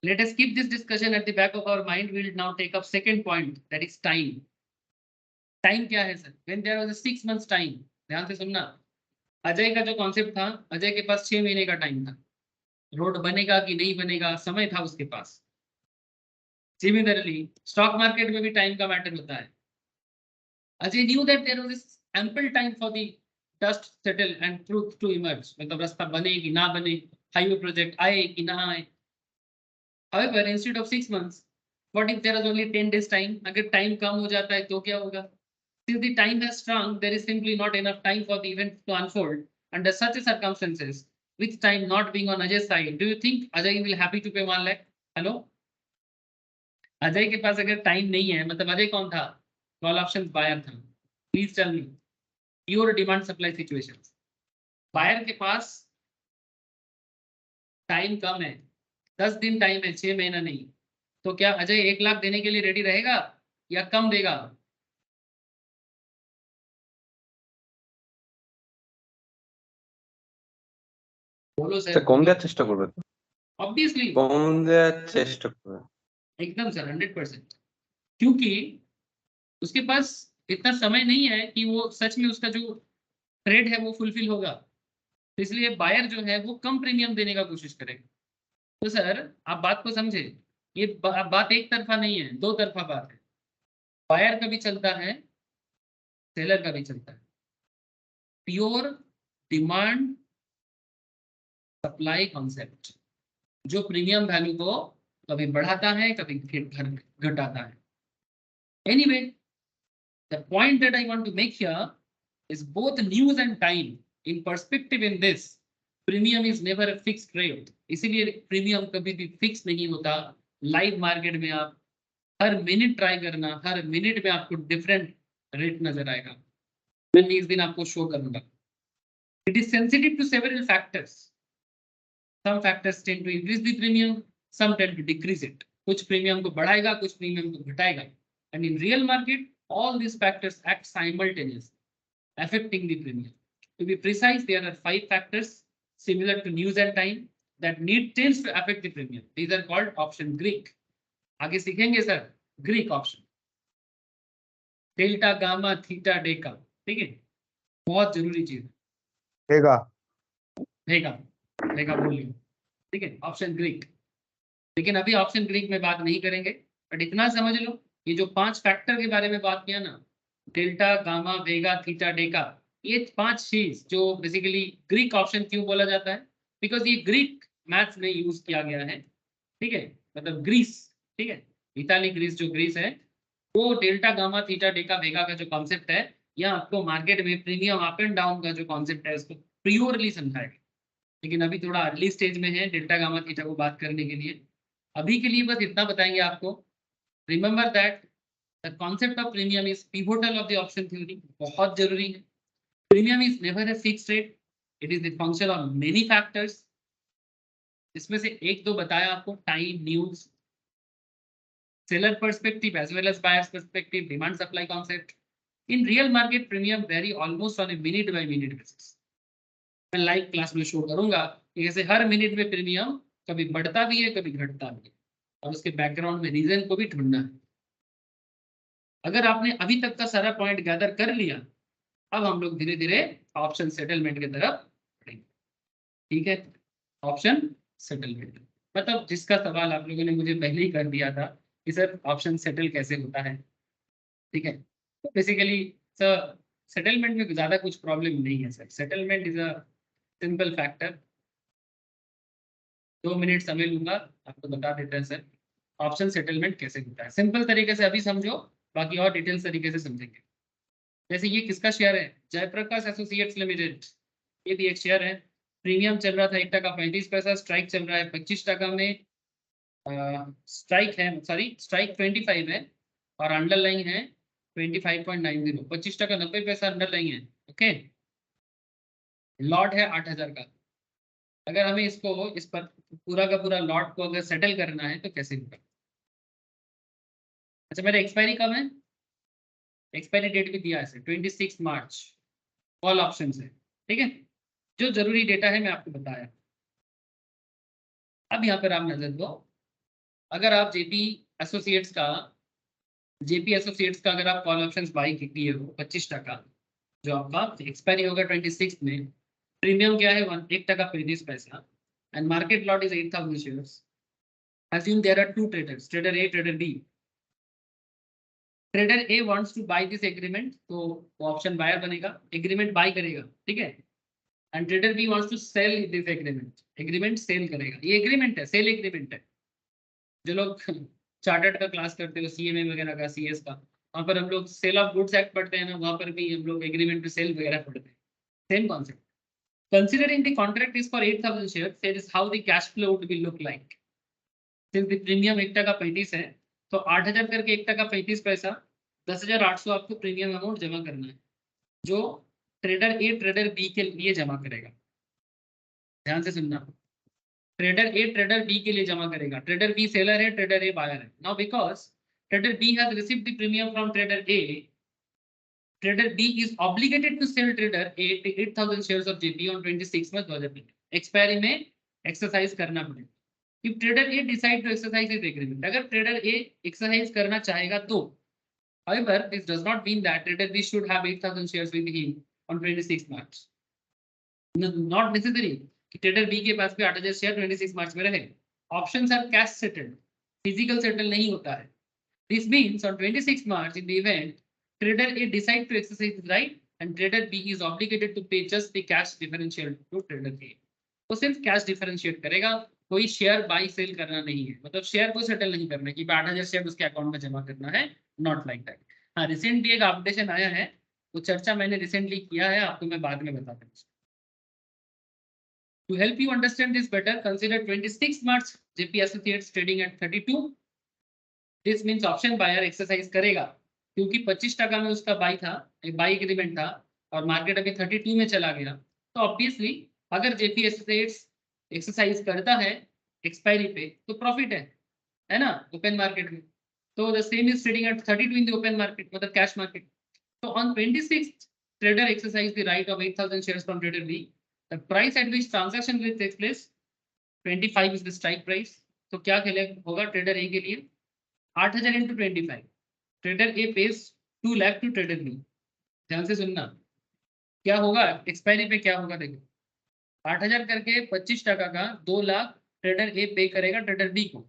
Let us keep this discussion at the back of our mind. We will now take up second point, that is time. Time क्या है sir? When there was a 6 months time, ध्यान से सुनना। अजय का जो कॉन्सेप्ट था, अजय के पास 6 महीने का टाइम था, रोड बनेगा कि नहीं बनेगा समय था उसके पास। सिमिलरली स्टॉक मार्केट में भी टाइम का मैटर होता है। Ajay knew that there was ample time for the dust settle and truth to emerge, मतलब रास्ता बने कि ना बने, हाईवे प्रोजेक्ट आए कि ना आए। However, instead of 6 months, what if there is only 10 days time? अगर टाइम कम हो जाता है तो क्या होगा? Since the time has shrunk, there is simply not enough time for the event to unfold. Under such circumstances, with time not being on Ajay's side, do you think Ajay will happy to pay 1 lakh? Hello? Ajay के पास अगर time नहीं है, मतलब अजय कौन था? Call option buyer था। Please tell me pure demand supply situation. Buyer के पास टाइम कम है, 10 दिन टाइम है, 6 महीना नहीं, तो क्या अजय 1 लाख देने के लिए रेडी रहेगा या कम देगा? बोलो सर। কম দেওয়ার চেষ্টা করবে তো, ऑब्वियसली কম দেওয়ার চেষ্টা করবে। एकदम सर 100%, क्योंकि उसके पास इतना समय नहीं है कि वो सच में उसका जो ट्रेड है वो फुलफिल होगा, तो इसलिए बायर जो है वो कम प्रीमियम देने का कोशिश करेगा। तो सर आप बात को समझे, ये बात एक तरफा नहीं है, दो तरफा बात है। बायर का भी चलता है, सेलर का भी चलता है। प्योर डिमांड सप्लाई कॉन्सेप्ट जो प्रीमियम वैल्यू को कभी बढ़ाता है कभी घटाता है। Anyway, the point that I want to make here is both news and time in perspective in this premium is never a fixed rate. इसीलिए प्रीमियम कभी भी फिक्स नहीं होता। लाइव मार्केट में आप हर मिनट ट्राई करना, हर मिनट में आपको डिफरेंट रेट नजर आएगा। मैं इस दिन आपको शो करूंगा। It is sensitive to several factors. Some factors tend to increase the premium, some tend to decrease it. कुछ प्रीमियम को बढ़ाएगा, कुछ प्रीमियम को घटाएगा। And in real market, all these factors act simultaneously, affecting the premium. To be precise, there are 5 factors similar to news and time that tends to affect the premium. These are called option Greek. आगे सीखेंगे sir Greek option, delta gamma theta Deka, ठीक है, बहुत जरूरी चीज देगा है। डेका बोलिए, ठीक है, ऑप्शन ग्रीक। लेकिन अभी ऑप्शन ग्रीक में बात नहीं करेंगे, बट इतना समझ लो ये जो 5 फैक्टर के बारे में बात किया ना, डेल्टा, गामा, वेगा, थीटा, डेका, ये 5 चीज जो बेसिकली ग्रीक ऑप्शन क्यों बोला जाता है, बिकॉज ये ग्रीक मैथ्स में यूज किया गया है, ठीक है, मतलब ग्रीस, ठीक है, इताली ग्रीस जो ग्रीस है, वो डेल्टा, गामा, थीटा, डेका, वेगा का जो कॉन्सेप्ट है, या आपको मार्केट में प्रीमियम अप एंड डाउन का जो कॉन्सेप्ट है उसको प्योरली समझाएगा। लेकिन अभी थोड़ा अर्ली स्टेज में है डेल्टा, गामा, थीटा को बात करने के लिए। अभी के लिए बस इतना बताएंगे आपको, remember that the concept of premium is pivotal of the option theory, बहुत जरूरी है। Premium is never a fixed rate, it is the function of many factors. इसमें से एक दो बताया आपको, time, news, seller perspective as well as buyer's perspective, demand supply concept. In real market, premium vary almost on a minute by minute basis. मैं live class में show करूंगा कि कैसे हर मिनट में प्रीमियम कभी बढ़ता भी है कभी घटता भी है, और उसके बैकग्राउंड में रीजन को भी ढूंढना है। अगर आपने अभी तक का सारा पॉइंट गैदर कर लिया, अब हम लोग धीरे धीरे ऑप्शन सेटलमेंट की तरफ बढ़ेंगे, ठीक है। ऑप्शन सेटलमेंट मतलब जिसका सवाल आप लोगों ने मुझे पहले ही कर दिया था कि सर ऑप्शन सेटल कैसे होता है, ठीक है। तो बेसिकली सर सेटलमेंट में ज़्यादा कुछ प्रॉब्लम नहीं है sir, settlement is a simple factor. 2 minute समय लूंगा, आपको बता देते हैं सर ऑप्शन सेटलमेंट कैसे होता है, सिंपल तरीके से अभी समझो, बाकी और डिटेल्स तरीके से समझेंगे। जैसे ये किसका शेयर है, जयप्रकाश एसोसिएट्स लिमिटेड, ये भी एक शेयर है। प्रीमियम चल रहा था 1 टका 35 पैसा, स्ट्राइक चल रहा है 25 टका में, स्ट्राइक है, सॉरी स्ट्राइक 25 है और अंडरलाइन है 25.90, 25 टका 90 पैसा अंडरलाइन है, ओके। लॉट है 8000 का। अगर हमें इसको इस पर पूरा का पूरा लॉट को अगर सेटल करना है तो कैसे होगा। अच्छा मेरा एक्सपायरी कब है, एक्सपायरी डेट भी दिया है 26 मार्च, कॉल ऑप्शन है, ठीक है। जो जरूरी डेटा है मैं आपको बताया। अब यहाँ पर आप नजर दो, अगर आप जेपी एसोसिएट्स का अगर आप कॉल ऑप्शंस बाई किए हो 25 टका, जो आपका एक्सपायरी होगा 26 में, प्रीमियम क्या है 1 टका 35 पैसा, and market lot is 8000 shares. assume there are 2 traders, trader A, trader B. Trader A wants to buy this agreement, तो वो ऑप्शन बायर बनेगा, एग्रीमेंट बाय करेगा, ठीक है। And trader B wants to sell this agreement, agreement sell करेगा। ये agreement है, sale agreement है। जो लोग चार्टर्ड का क्लास करते हो, सीएमए वगैरह का, सीएस का, वहाँ पर हम लोग सेल ऑफ गुड्स एक्ट पढ़ते हैं ना, वहाँ पर भी हम लोग एग्रीमेंट पे सेल वगैरह पढ़ते हैं, same concept. Considering the contract is for 8000 shares, that is how the cash flow would be look like. Since the premium 1 टका 35 है, तो 8000 करके 1 टका 35 पैसा, 10,800 आपको प्रीमियम अमाउंट जमा करना है, जो ट्रेडर ए ट्रेडर बी के लिए जमा करेगा। ध्यान से सुनना, ट्रेडर ए ट्रेडर बी के लिए जमा करेगा। ट्रेडर बी सेलर है, ट्रेडर ए बायर है। Now because trader B has received the premium from trader A, trader B is obligated to sell trader A 8000 shares of JP on 26 March 2020। Expiry में exercise करना पड़ेगा। If trader A decide to exercise his agreement, अगर trader A exercise करना चाहेगा तो, however this does not mean that trader B should have 8000 shares with him on 26 March. Not necessary कि trader B के पास भी 8000 share 26 March में रहे। Options are cash settled, physical settle नहीं होता है। This means on 26 March in the event trader A decide to exercise his right and trader B is obligated to pay just the cash differential to trader A. तो सिर्फ cash differentiate करेगा, कोई share buy cell करना नहीं है, मतलब share को settle नहीं करना कि 8000 शेयर उसके अकाउंट में जमा करना है, नॉट लाइक दैट। हाँ रिसेंटली एक अपडेशन आया है, वो चर्चा मैंने रिसेंटली किया है, आपको मैं बाद में बता दूंगा। To help you understand this better, consider 26 March JP Associates trading at 32. This means option buyer exercise करेगा, क्योंकि 25 टका में उसका बाई था, एक बाई एग्रीमेंट था, और मार्केट अभी 32 में चला गया, तो ऑब्वियसली अगर जेपी एसोसिएट्स एक्सरसाइज करता है एक्सपायरी पे तो प्रॉफिट है ना ओपन मार्केट में। तो the same is trading at 32 in the open market, मतलब कैश मार्केट। तो on 26 trader exercise the right of 8000 shares from trader B, the price at which transaction will take place 25 is the strike price. तो क्या होगा trader ए के लिए 8000 into 25, trader A pays 2 lakh to trader B. ध्यान से सुनना, क्या होगा एक्सपायरी पे, क्या होगा देखो, 8000 करके 25 टका का 2 लाख ट्रेडर ए पे करेगा ट्रेडर बी को,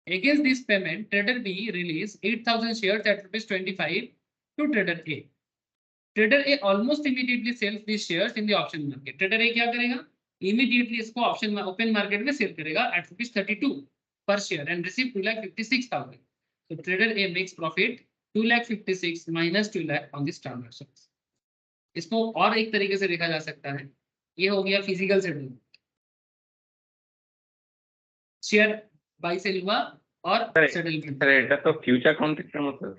Against this payment, trader B released 8,000 shares at ₹25 to trader A. Trader A almost immediately sells these shares in the option market. Trader A क्या करेगा? Immediately इसको option open market में sell करेगा at ₹32 per share and receive 2,56,000. So trader A makes profit 2,56,000 minus 2 lakh on this transaction. इसको और एक तरीके से देखा जा सकता है, ये हो गया physical settlement, share buy sell हुआ और सेटलमेंट। স্যার এটা তো ফিউচার কন্ট্রাক্টের মতো,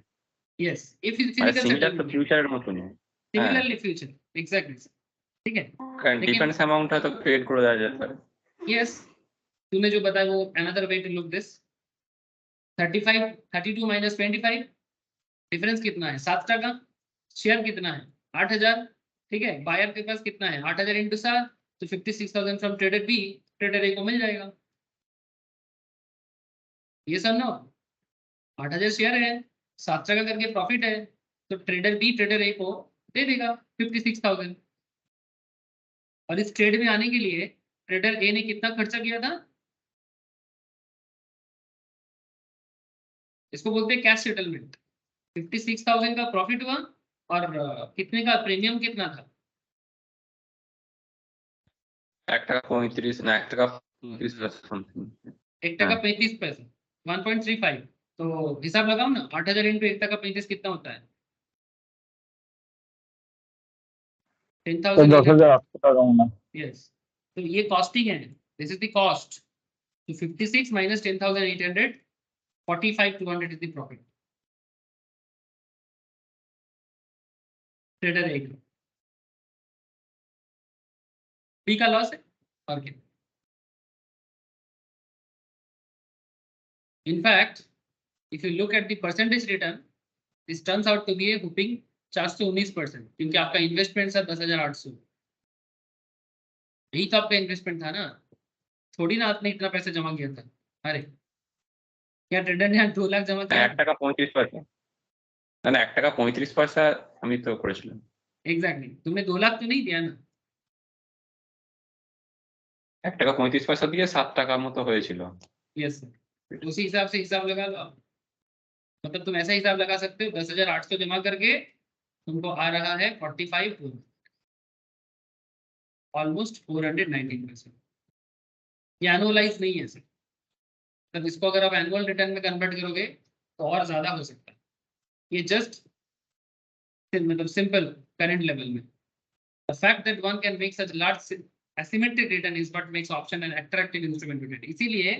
यस ये মানে फिजिकल সিমিলার তো सेटलमेंट, ফিউচারের মতনই। सिमिलरली फ्यूचर, एग्जैक्टली, ठीक है। কারণ लेकिन- ডিফারেন্স অ্যামাউন্ট হয়তো ক্রিয়েট করে দেওয়া যেতে পারে। यस तूने जो बताया वो another way to look this, 32 minus 25, difference कितना है? 7 टका। शेयर कितना है? 8,000, ठीक है। बायर के पास कितना है? 8,000 इंटू 7, तो 56,000 फ्रॉम ट्रेडर बी, ट्रेडर ए को मिल जाएगा। ये सब ना 8,000 शेयर है, 7 टका करके प्रॉफिट है, तो ट्रेडर बी ट्रेडर ए को दे देगा 56,000। और इस ट्रेड में आने के लिए ट्रेडर ए ने कितना खर्चा किया था? इसको बोलते हैं कैश सेटलमेंट। 56,000 का प्रॉफिट हुआ और कितने का प्रीमियम कितना था? 1 টাকা 35 না 1 টাকা 35 পয়সা something। 1 टका हाँ। 35 पैसे, 1.35। तो हिसाब लगाओ ना, 8,000 इंटू 1 टका 35 कितना होता है? तो 10,000। 10,800 টাকা মনে হয়। यस, तो ये कॉस्टिंग है, दिस इज द कॉस्ट। तो 56 minus 10,800, 45,200 is the profit trader A का। बी का लॉस है और क्या? In fact, if you look at the percentage return, this turns out to be a whopping 419%, क्योंकि आपका इन्वेस्टमेंट था 10,800। यही तो आपका इन्वेस्टमेंट था ना, थोड़ी ना आपने इतना पैसा जमा किया था। अरे क्या ट्रेडर ने 2 लाख जमा किया? 1 টাকা 35 পয়সা, না 1 টাকা 35 পয়সা আমি তো করেছিলাম। एग्जैक्टली, तुमने 2 लाख तो नहीं दिया ना। 1 টাকা 35 পয়সা দিয়ে 7 টাকার মতো হয়েছিল। यस सर, उसी हिसाब से हिसाब लगा लो आप। मतलब तुम ऐसा हिसाब लगा सकते हो, 10,800 जमा करके तुमको आ रहा है 45, ऑलमोस्ट 419%। ये एनुअलाइज नहीं है सर, तब इसको अगर आप एनुअल रिटर्न में कन्वर्ट करोगे तो और ज्यादा हो सकता है। ये जस्ट मतलब सिंपल करंट लेवल में, the fact that one can make such large asymmetric return is what makes option an attractive instrument to trade. इसीलिए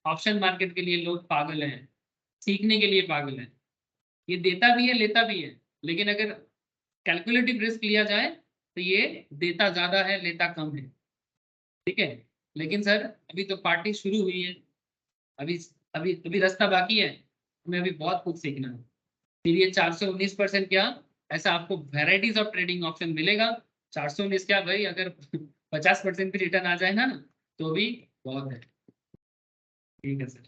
ऑप्शन मार्केट के लिए लोग पागल हैं, सीखने के लिए पागल हैं। ये देता भी है लेता भी है, लेकिन अगर कैलकुलेटिव रिस्क लिया जाए तो ये देता ज्यादा है लेता कम है, ठीक है। लेकिन सर अभी तो पार्टी शुरू हुई है, अभी अभी अभी रास्ता बाकी है, हमें अभी बहुत कुछ सीखना है। फिर ये 419% क्या, ऐसा आपको वेराइटीज ऑफ ट्रेडिंग ऑप्शन मिलेगा। 419 क्या भाई, अगर 50% भी रिटर्न आ जाए ना तो भी बहुत है, ठीक है सर।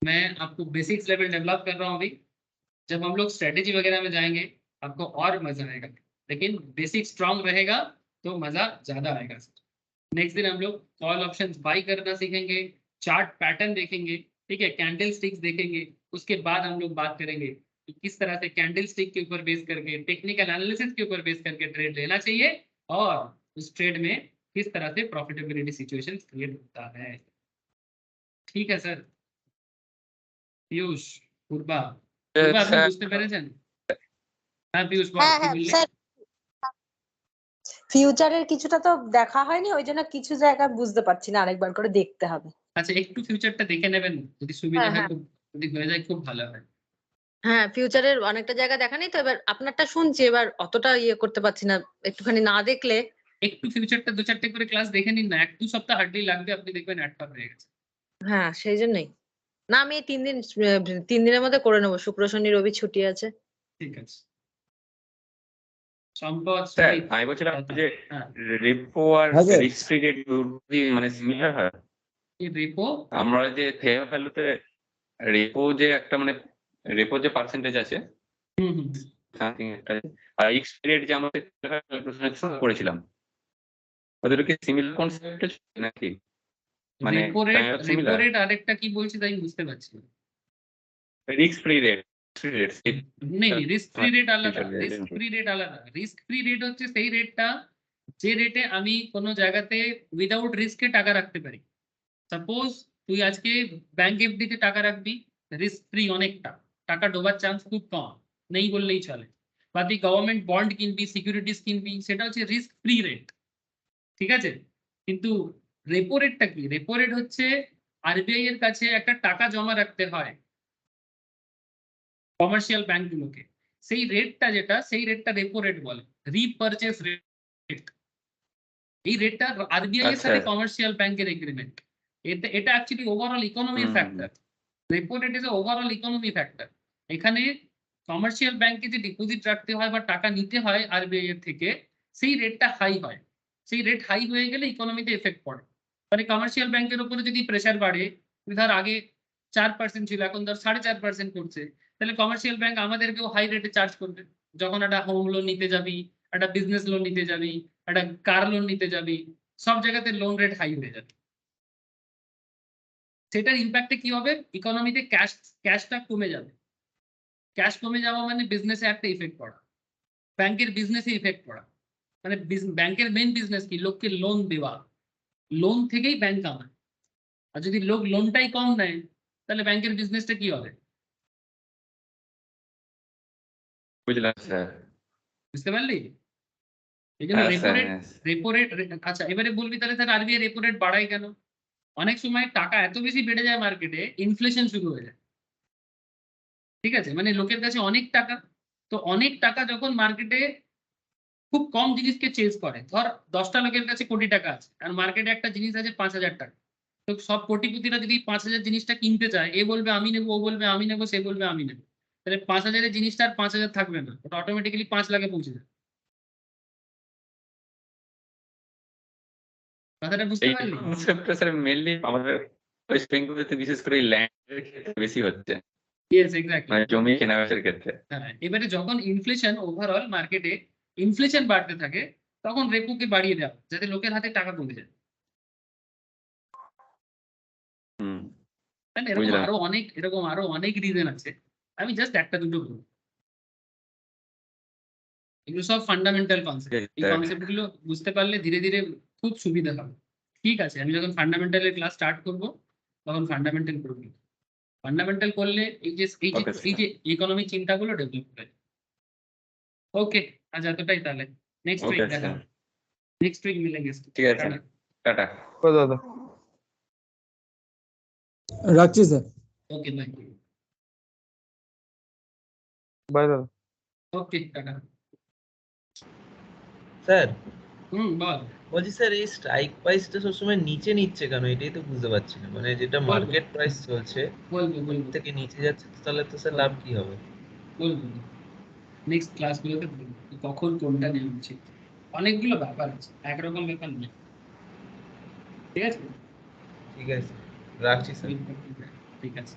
मैं आपको बेसिक्स लेवल डेवलप कर रहा हूँ अभी, जब हम लोग स्ट्रेटेजी वगैरह में जाएंगे आपको और मजा आएगा, लेकिन बेसिक स्ट्रांग रहेगा तो मजा ज्यादा आएगा सर। नेक्स्ट दिन हम लोग कॉल ऑप्शंस बाई करना सीखेंगे, चार्ट पैटर्न देखेंगे, ठीक है, कैंडल स्टिक्स देखेंगे। उसके बाद हम लोग बात करेंगे कि किस तरह से कैंडल स्टिक के ऊपर बेस करके, टेक्निकल एनालिसिस के ऊपर बेस करके ट्रेड लेना चाहिए और उस ट्रेड में किस तरह से प्रॉफिटेबिलिटी सिचुएशन क्रिएट होता है, ठीक है सर। पीयूष, पूर्वा, पूर्वा আপনি বুঝতে পেরেছেন? হ্যাঁ পীयूष বল, হ্যাঁ কি হ্যাঁ বললি? স্যার, ফিউচারের কিছুটা তো দেখা হয়নি, ওই জন্য কিছু জায়গা বুঝতে পারছি না, আরেকবার করে দেখতে হবে। আচ্ছা একটু ফিউচারটা দেখে নেবেন, যদি সুবিধা হয় হ্যাঁ, খুব, যদি হয়ে যায় খুব ভালো হয়। হ্যাঁ ফিউচারের অনেকটা জায়গা দেখা নেই তো, এবার আপনারটা শুনছি, এবার অতটা ইয়ে করতে পারছি না, একটুখানি না দেখলে। একটু ফিউচারটা 2-4টে করে ক্লাস দেখে নিন না, 1-2 সপ্তাহ হার্ডলি লাগবে, আপনি দেখবেন অ্যাডটা হয়ে গেছে। হ্যাঁ সেই জন্যই না, আমি এই 3 দিনের মধ্যে করে নেবো, শুক্র শনি রবি ছুটি আছে। ঠিক আছে সম্পদ স্যার সুমিত, আমি বলছিলাম যে হ্যাঁ রেপো আর হ্যাঁ স্যার। রিস্ক ফ্রি রেট মানে সিমিলার হয়। এই রেপো আমরা যে ফেয়ার ভ্যালুতে রেপো যে একটা মানে রেপো যে পার্সেন্টেজ আছে হুম something একটা, আর রিস্ক ফ্রি রেট যে আমরা ক্যালকুলেশন করেছিলাম ওদের কি সিমিলার কনসেপ্ট নাকি? মানে repo rate repo similar rate আরেকটা কি বলছি তাই বুঝতে পারছি না। রিস্ক ফ্রি রেট নেই রিস্ক ফ্রি রেট আলাদা, future rate risk free rate আলাদা। রিস্ক ফ্রি রেট হচ্ছে সেই রেটটা যে রেটে আমি কোনো জায়গাতে উইদাউট রিস্কে টাকা রাখতে পারি। সাপোজ তুই আজকে ব্যাংক এফডি তে টাকা রাখবি, রিস্ক ফ্রি অনেকটা, টাকা ডোবার চান্স খুব কম, নেই বললেই চলে। বা তুই গভর্নমেন্ট বন্ড কিনবি, সিকিউরিটিজ কিনবি, সেটা হচ্ছে রিস্ক ফ্রি রেট, ঠিক আছে। কিন্তু রেপো রেটটা কি? রেপো রেট হচ্ছে আরবিআই এর কাছে একটা টাকা জমা রাখতে হয় কমার্শিয়াল ব্যাংকগুলোকে, সেই রেটটা যেটা, সেই রেটটা রেপো রেট বলে, রিপারচেজ রেট। এই রেটটা আরবিআই এর সাথে আচ্ছা। কমার্শিয়াল ব্যাংকের এগ্রিমেন্ট। এটা অ্যাকচুয়ালি ওভারঅল ইকোনমির hmm. Factor. Repo rate is overall economy factor. এখানে কমার্শিয়াল ব্যাংকে যে ডিপোজিট রাখতে হয় বা টাকা নিতে হয় আরবিআই এর থেকে, সেই রেটটা হাই হয়। সেই রেট হাই হয়ে গেলে ইকোনমিতে এফেক্ট পড়ে। মানে কমার্শিয়াল ব্যাংকের উপরে যদি প্রেশার বাড়ে, ধর আগে 4% ছিল, এখন ধর 4.5% করছে, তাহলে কমার্শিয়াল ব্যাংক আমাদেরকেও হাই রেটে চার্জ করবে। যখন একটা হোম লোন নিতে যাবি, একটা বিজনেস লোন নিতে যাবি, একটা কার লোন নিতে যাবি, সব জায়গাতে লোন রেট হাই হয়ে যাবে। সেটার ইম্প্যাক্টে কি হবে? ইকোনমিতে ক্যাশটা কমে যাবে। ক্যাশ কমে যাওয়া মানে বিজনেসে একটা ইফেক্ট পড়া, ব্যাংকের বিজনেসে ইফেক্ট পড়া। মানে ব্যাংকের মেন বিজনেস কি? লোককে লোন দেওয়া, লোন থেকেই ব্যাংক কামায়। আর যদি লোক লোনটাই কম নেয়, তাহলে ব্যাংকের বিজনেসটা কি হবে? বুঝলাম স্যার। বুঝতে পারলি? এই জন্য হ্যাঁ রেপো স্যার, রেট, হ্যাঁ। Repo rate. আচ্ছা এবারে বলবি তাহলে স্যার আরবিআই রেপো রেট বাড়ায় কেন? অনেক সময় টাকা এত বেশি বেড়ে যায় মার্কেটে, ইনফ্লেশন শুরু হয়ে যায়, ঠিক আছে। মানে লোকের কাছে অনেক টাকা, তো অনেক টাকা যখন মার্কেটে খুব কম জিনিসকে চেঞ্জ করে, ধর 10টা লোকের কাছে কোটি টাকা আছে আর মার্কেটে একটা জিনিস আছে 5,000 টাকা, তো সব কোটিপতিরা যদি 5,000 জিনিসটা কিনতে চায়, এ বলবে আমি নেবো, ও বলবে আমি নেবো, সে বলবে আমি নেবো, তাহলে 5,000 জিনিসটা আর 5,000 থাকবে না, ওটা অটোমেটিক্যালি 5 লাখে পৌঁছে যাবে। কথাটা বুঝতে এই পারলি? কনসেপ্টটা স্যার মেইনলি আমাদের ওয়েস্ট বেঙ্গলেতে বিশেষ করে ল্যান্ডের ক্ষেত্রে বেশি হচ্ছে, ইয়েস এক্স্যাক্টলি। মানে জমি কেনাবেচার ক্ষেত্রে। হ্যাঁ, এবারে যখন ইনফ্লেশন ওভারঅল মার্কেটে ইনফ্লেশন বাড়তে থাকে, তখন রেপোকে বাড়িয়ে দেওয়া যাতে লোকের হাতে টাকা কমে যায়। হুম, তাহলে বুঝলাম। এরকম আরো অনেক রিজন আছে, আমি জাস্ট একটা দুটো বলবো। এগুলো সব ফান্ডামেন্টাল কনসেপ্ট, এই স্যার। কনসেপ্ট গুলো বুঝতে পারলে ধীরে ধীরে খুব সুবিধা হবে। ঠিক আছে, আমি যখন ফান্ডামেন্টালের ক্লাস স্টার্ট করব, তখন ফান্ডামেন্টাল করব। ফান্ডামেন্টাল করলে Okay, এই sir. যে ইকোনমিক চিন্তাগুলো ডেভেলপ হবে। ওকে, আজ এতটাই তাহলে। নেক্সট উইক ওকে দেখা স্যার, হবে। নেক্সট উইক মিলে গেছে। ঠিক আছে, টাটা। ও দাদা, রাখছি স্যার। Okay bye. বাই দাদা। ওকে টাটা। স্যার বল। বলছি স্যার, এই স্ট্রাইক প্রাইসটা সবসময় নিচে নিচ্ছে কেন? এটাই তো বুঝতে পারছি না। মানে যেটা বলবো। মার্কেট প্রাইস চলছে বলবো ওর বলবো থেকে নিচে যাচ্ছে, তাহলে তো স্যার লাভ কি হবে? বলবো নেক্সট ক্লাসগুলোতে বলবো কখন কোনটা নেওয়া উচিত। অনেকগুলো ব্যাপার আছে, একরকম ব্যাপার নেই, ঠিক আছে। ঠিক আছে, রাখছি স্যার। ঠিক আছে।